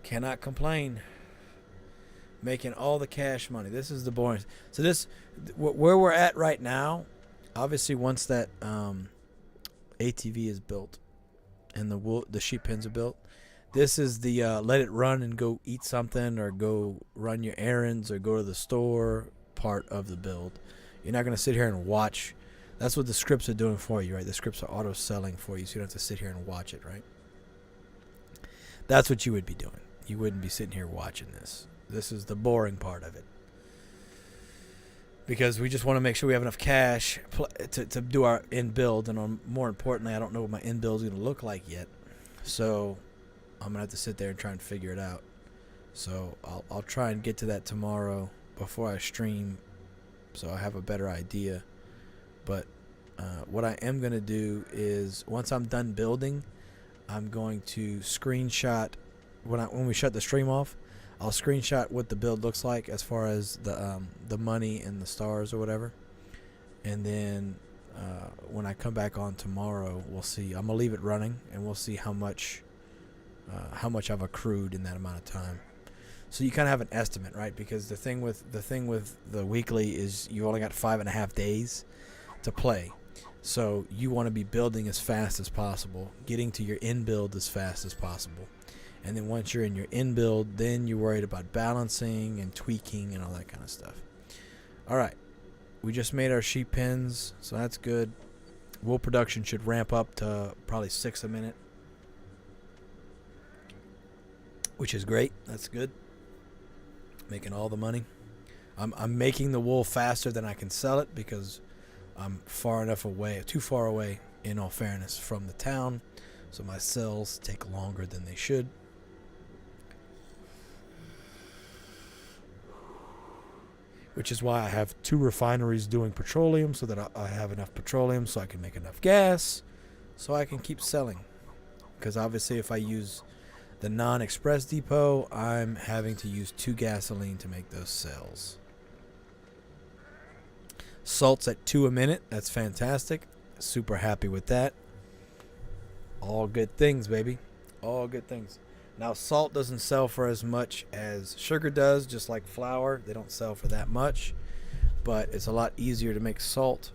S1: Cannot complain. Making all the cash money. This is the boring. So this, where we're at right now, obviously once that ATV is built and the sheep pens are built, this is the let it run and go eat something or go run your errands or go to the store part of the build. You're not going to sit here and watch. That's what the scripts are doing for you, right? The scripts are auto-selling for you, so you don't have to sit here and watch it, right? That's what you would be doing. You wouldn't be sitting here watching this. This is the boring part of it. Because we just want to make sure we have enough cash to do our in-build. And more importantly, I don't know what my in-build is going to look like yet. So I'm going to have to sit there and try and figure it out. So I'll try and get to that tomorrow before I stream, so I have a better idea. But what I am going to do is, once I'm done building, I'm going to screenshot, when we shut the stream off, I'll screenshot what the build looks like as far as the money and the stars or whatever. And then when I come back on tomorrow, we'll see. I'm going to leave it running, and we'll see how much I've accrued in that amount of time. So you kind of have an estimate, right? Because the thing with the weekly is you only got 5.5 days to play. So you want to be building as fast as possible, getting to your in build as fast as possible. And then once you're in your in build, then you're worried about balancing and tweaking and all that kind of stuff. All right. We just made our sheep pens, so that's good. Wool production should ramp up to probably 6 a minute, which is great. That's good. Making all the money. I'm making the wool faster than I can sell it because I'm too far away, in all fairness, from the town. So my sales take longer than they should. Which is why I have 2 refineries doing petroleum, so that I have enough petroleum so I can make enough gas so I can keep selling. Because obviously if I use the non-express depot, I'm having to use 2 gasoline to make those sales. Salt's at 2 a minute. That's fantastic. Super happy with that. All good things, baby. All good things. Now, salt doesn't sell for as much as sugar does, just like flour. They don't sell for that much. But it's a lot easier to make salt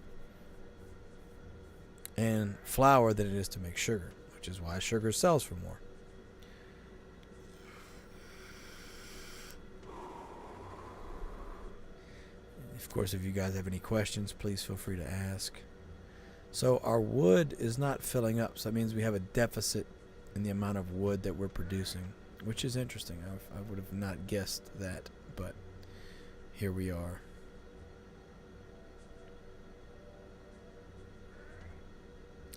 S1: and flour than it is to make sugar, which is why sugar sells for more. Of course, if you guys have any questions, please feel free to ask. So our wood is not filling up, so that means we have a deficit in the amount of wood that we're producing, which is interesting. I would have not guessed that, but here we are.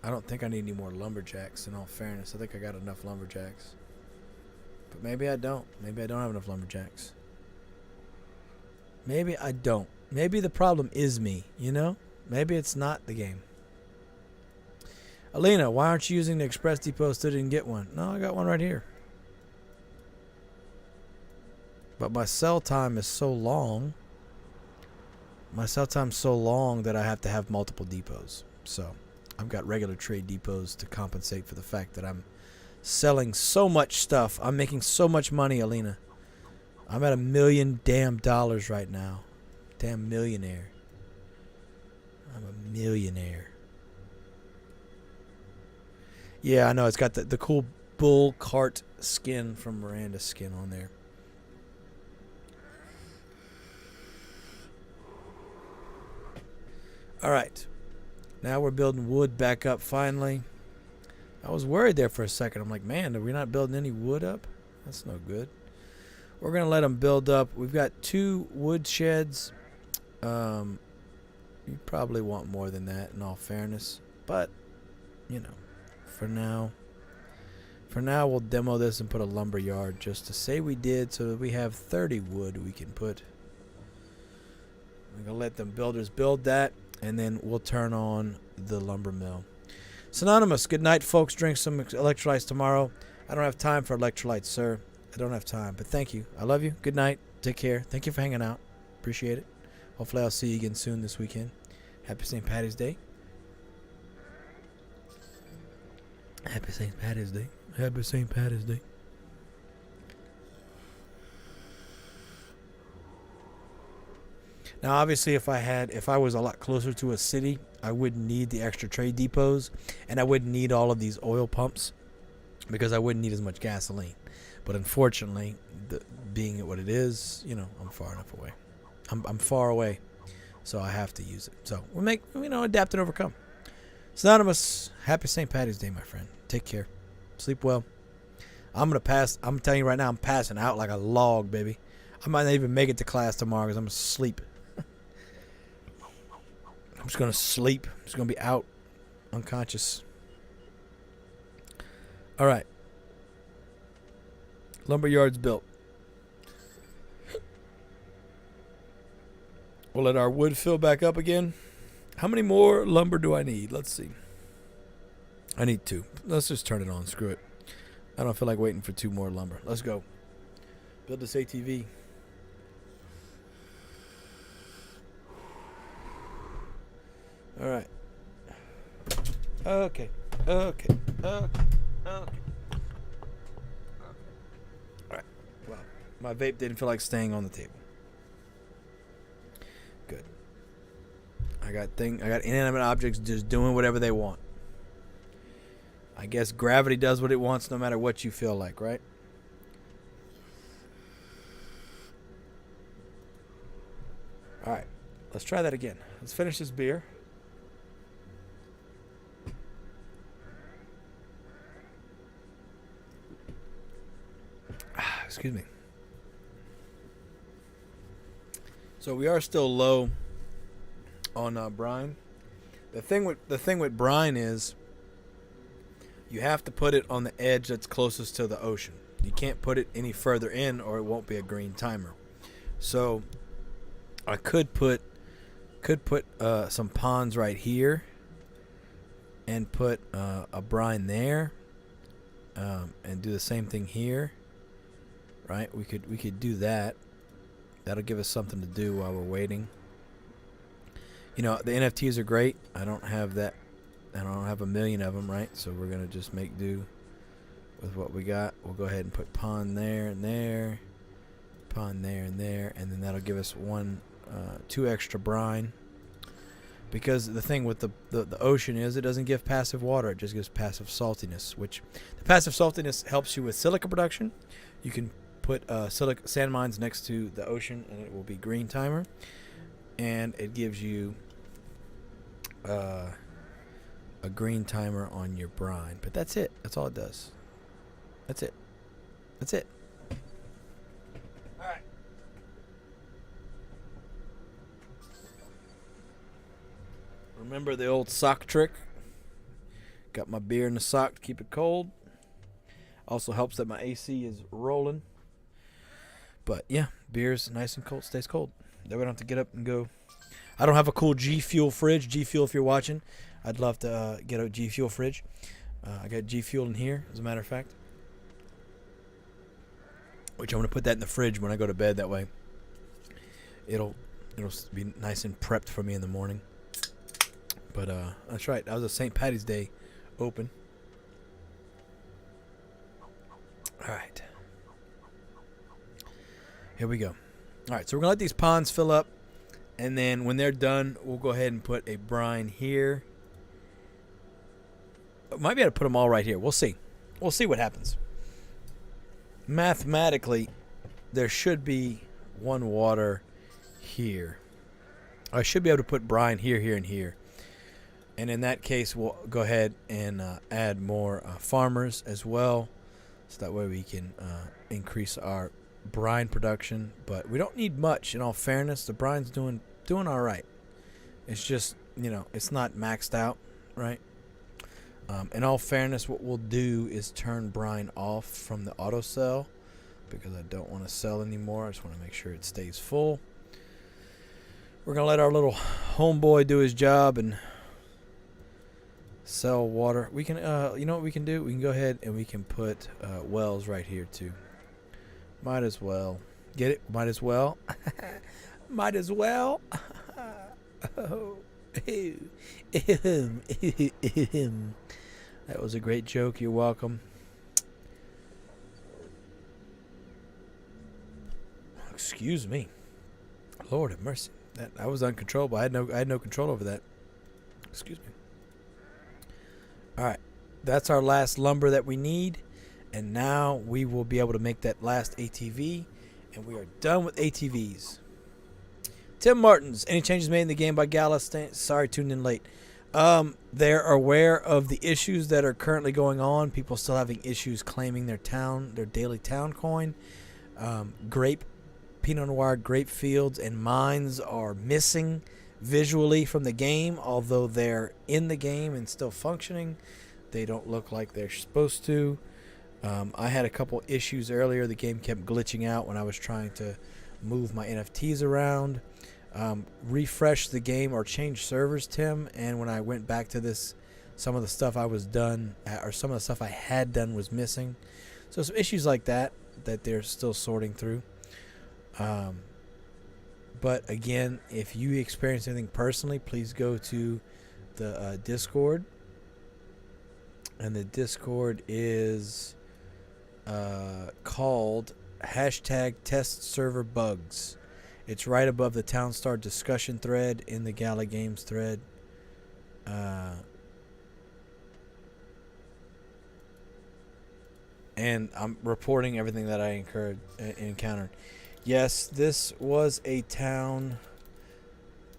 S1: I don't think I need any more lumberjacks, in all fairness. I think I got enough lumberjacks. But maybe I don't. Maybe I don't have enough lumberjacks. Maybe I don't. Maybe the problem is me, you know? Maybe it's not the game. Alina, why aren't you using the express depot? Still didn't get one. No, I got one right here. But my sell time is so long. My sell time's so long that I have to have multiple depots. So I've got regular trade depots to compensate for the fact that I'm selling so much stuff. I'm making so much money, Alina. I'm at $1 million right now. Damn millionaire. I'm a millionaire. Yeah, I know. It's got the cool bull cart skin from Miranda's skin on there. All right. Now we're building wood back up finally. I was worried there for a second. I'm like, man, are we not building any wood up? That's no good. We're going to let them build up. We've got 2 wood sheds. You probably want more than that, in all fairness. But, you know, for now we'll demo this and put a lumber yard just to say we did, so that we have 30 wood we can put. I'm going to let them builders build that, and then we'll turn on the lumber mill. Synonymous, good night, folks. Drink some electrolytes tomorrow. I don't have time for electrolytes, sir. I don't have time, but thank you. I love you. Good night. Take care. Thank you for hanging out. Appreciate it. Hopefully I'll see you again soon this weekend. Happy St. Patty's Day. Happy St. Patty's Day. Happy St. Patty's Day. Now, obviously, if I was a lot closer to a city, I wouldn't need the extra trade depots, and I wouldn't need all of these oil pumps because I wouldn't need as much gasoline. But unfortunately, being what it is, I'm far enough away. I'm far away, so I have to use it. So we'll adapt and overcome. Synonymous, happy St. Patty's Day, my friend. Take care. Sleep well. I'm telling you right now, I'm passing out like a log, baby. I might not even make it to class tomorrow because I'm going to sleep. I'm just going to sleep. I'm just going to be out, unconscious. All right. Lumberyard's built. We'll let our wood fill back up again. How many more lumber do I need? Let's see. I need 2. Let's just turn it on. Screw it. I don't feel like waiting for 2 more lumber. Let's go. Build this ATV. All right. Okay. All right. Well, my vape didn't feel like staying on the table. Good. I got inanimate objects just doing whatever they want. I guess gravity does what it wants no matter what you feel like, right? All right. Let's try that again. Let's finish this beer. Excuse me. So we are still low on brine. The thing with brine is you have to put it on the edge that's closest to the ocean. You can't put it any further in or it won't be a green timer. So I could put some ponds right here and put a brine there and do the same thing here. Right? We could do that. That'll give us something to do while we're waiting. The NFTs are great. I don't have that. I don't have a million of them, right? So we're going to just make do with what we got. We'll go ahead and put pond there and there, pond there and there, and then that'll give us 2 extra brine. Because the thing with the ocean is it doesn't give passive water. It just gives passive saltiness, which the passive saltiness helps you with silica production. You can put sand mines next to the ocean and it will be green timer. And it gives you a green timer on your brine. But that's it. That's all it does. That's it. All right. Remember the old sock trick? Got my beer in the sock to keep it cold. Also helps that my AC is rolling. But yeah, beer's nice and cold, stays cold. That way I don't have to get up and go. I don't have a cool G Fuel fridge. G Fuel, if you're watching, I'd love to get a G Fuel fridge. I got G Fuel in here, as a matter of fact. Which I'm going to put that in the fridge when I go to bed. That way it'll be nice and prepped for me in the morning. But that's right. That was a St. Patty's Day open. All right. Here we go. All right, so we're going to let these ponds fill up. And then when they're done, we'll go ahead and put a brine here. Might be able to put them all right here. We'll see. We'll see what happens. Mathematically, there should be 1 water here. I should be able to put brine here, here, and here. And in that case, we'll go ahead and add more farmers as well. So that way we can increase our brine production. But we don't need much, in all fairness. The brine's doing all right. It's just, it's not maxed out, right? In all fairness, what we'll do is turn brine off from the auto sell because I don't want to sell anymore. I just want to make sure it stays full. We're going to let our little homeboy do his job and sell water. We can, you know what we can do? We can go ahead and we can put wells right here too. Might as well. Get it? Might as well. Might as well. Oh. That was a great joke. You're welcome. Excuse me. Lord have mercy. I was uncontrollable. I had no control over that. Excuse me. All right. That's our last lumber that we need. And now we will be able to make that last ATV. And we are done with ATVs. Tim Martins. Any changes made in the game by Gala? Sorry, tuned in late. They're aware of the issues that are currently going on. People still having issues claiming their daily town coin. Pinot Noir grape fields and mines are missing visually from the game, although they're in the game and still functioning. They don't look like they're supposed to. I had a couple issues earlier. The game kept glitching out when I was trying to move my NFTs around. Refresh the game or change servers, Tim, and when I went back to this, some of the stuff I was done, or some of the stuff I had done was missing. So some issues like that they're still sorting through. But again, if you experience anything personally, please go to the Discord. And the Discord is called #TestServerBugs. It's right above the Townstar discussion thread in the Gala Games thread. And I'm reporting everything that I encountered. Yes, this was a town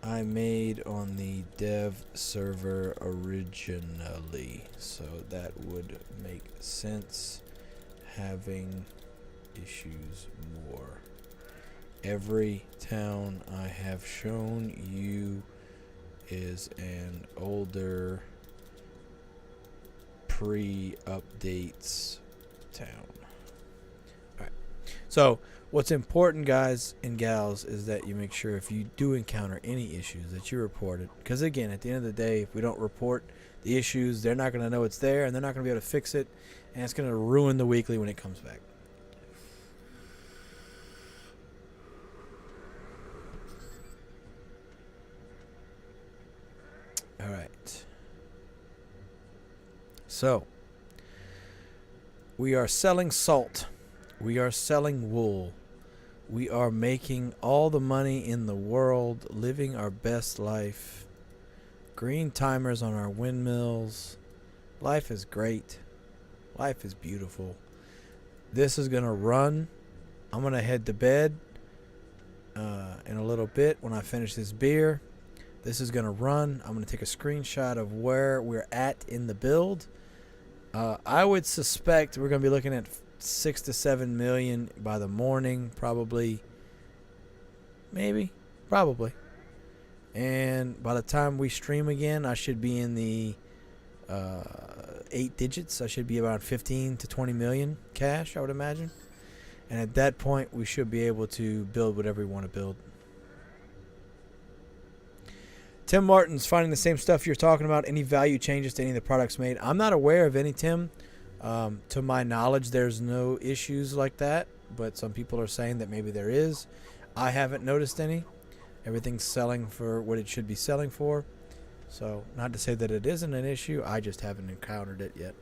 S1: I made on the dev server originally, so that would make sense. Having issues more. Every town I have shown you is an older pre-updates town. Alright. So what's important, guys and gals, is that you make sure if you do encounter any issues that you report it. Because again, at the end of the day, if we don't report the issues, they're not going to know it's there, and they're not going to be able to fix it, and it's going to ruin the weekly when it comes back. All right. So, we are selling salt. We are selling wool. We are making all the money in the world, living our best life. Green timers on our windmills. Life is great. Life is beautiful. This is going to run. I'm going to head to bed in a little bit when I finish this beer. This is going to run. I'm going to take a screenshot of where we're at in the build. I would suspect we're going to be looking at 6 to 7 million by the morning, probably. Maybe. Probably. And by the time we stream again, I should be in the 8 digits. I should be around 15 to 20 million cash, I would imagine. And at that point, we should be able to build whatever we want to build. Tim Martin's finding the same stuff you're talking about. Any value changes to any of the products made? I'm not aware of any, Tim. To my knowledge, there's no issues like that. But some people are saying that maybe there is. I haven't noticed any. Everything's selling for what it should be selling for. So, not to say that it isn't an issue. I just haven't encountered it yet.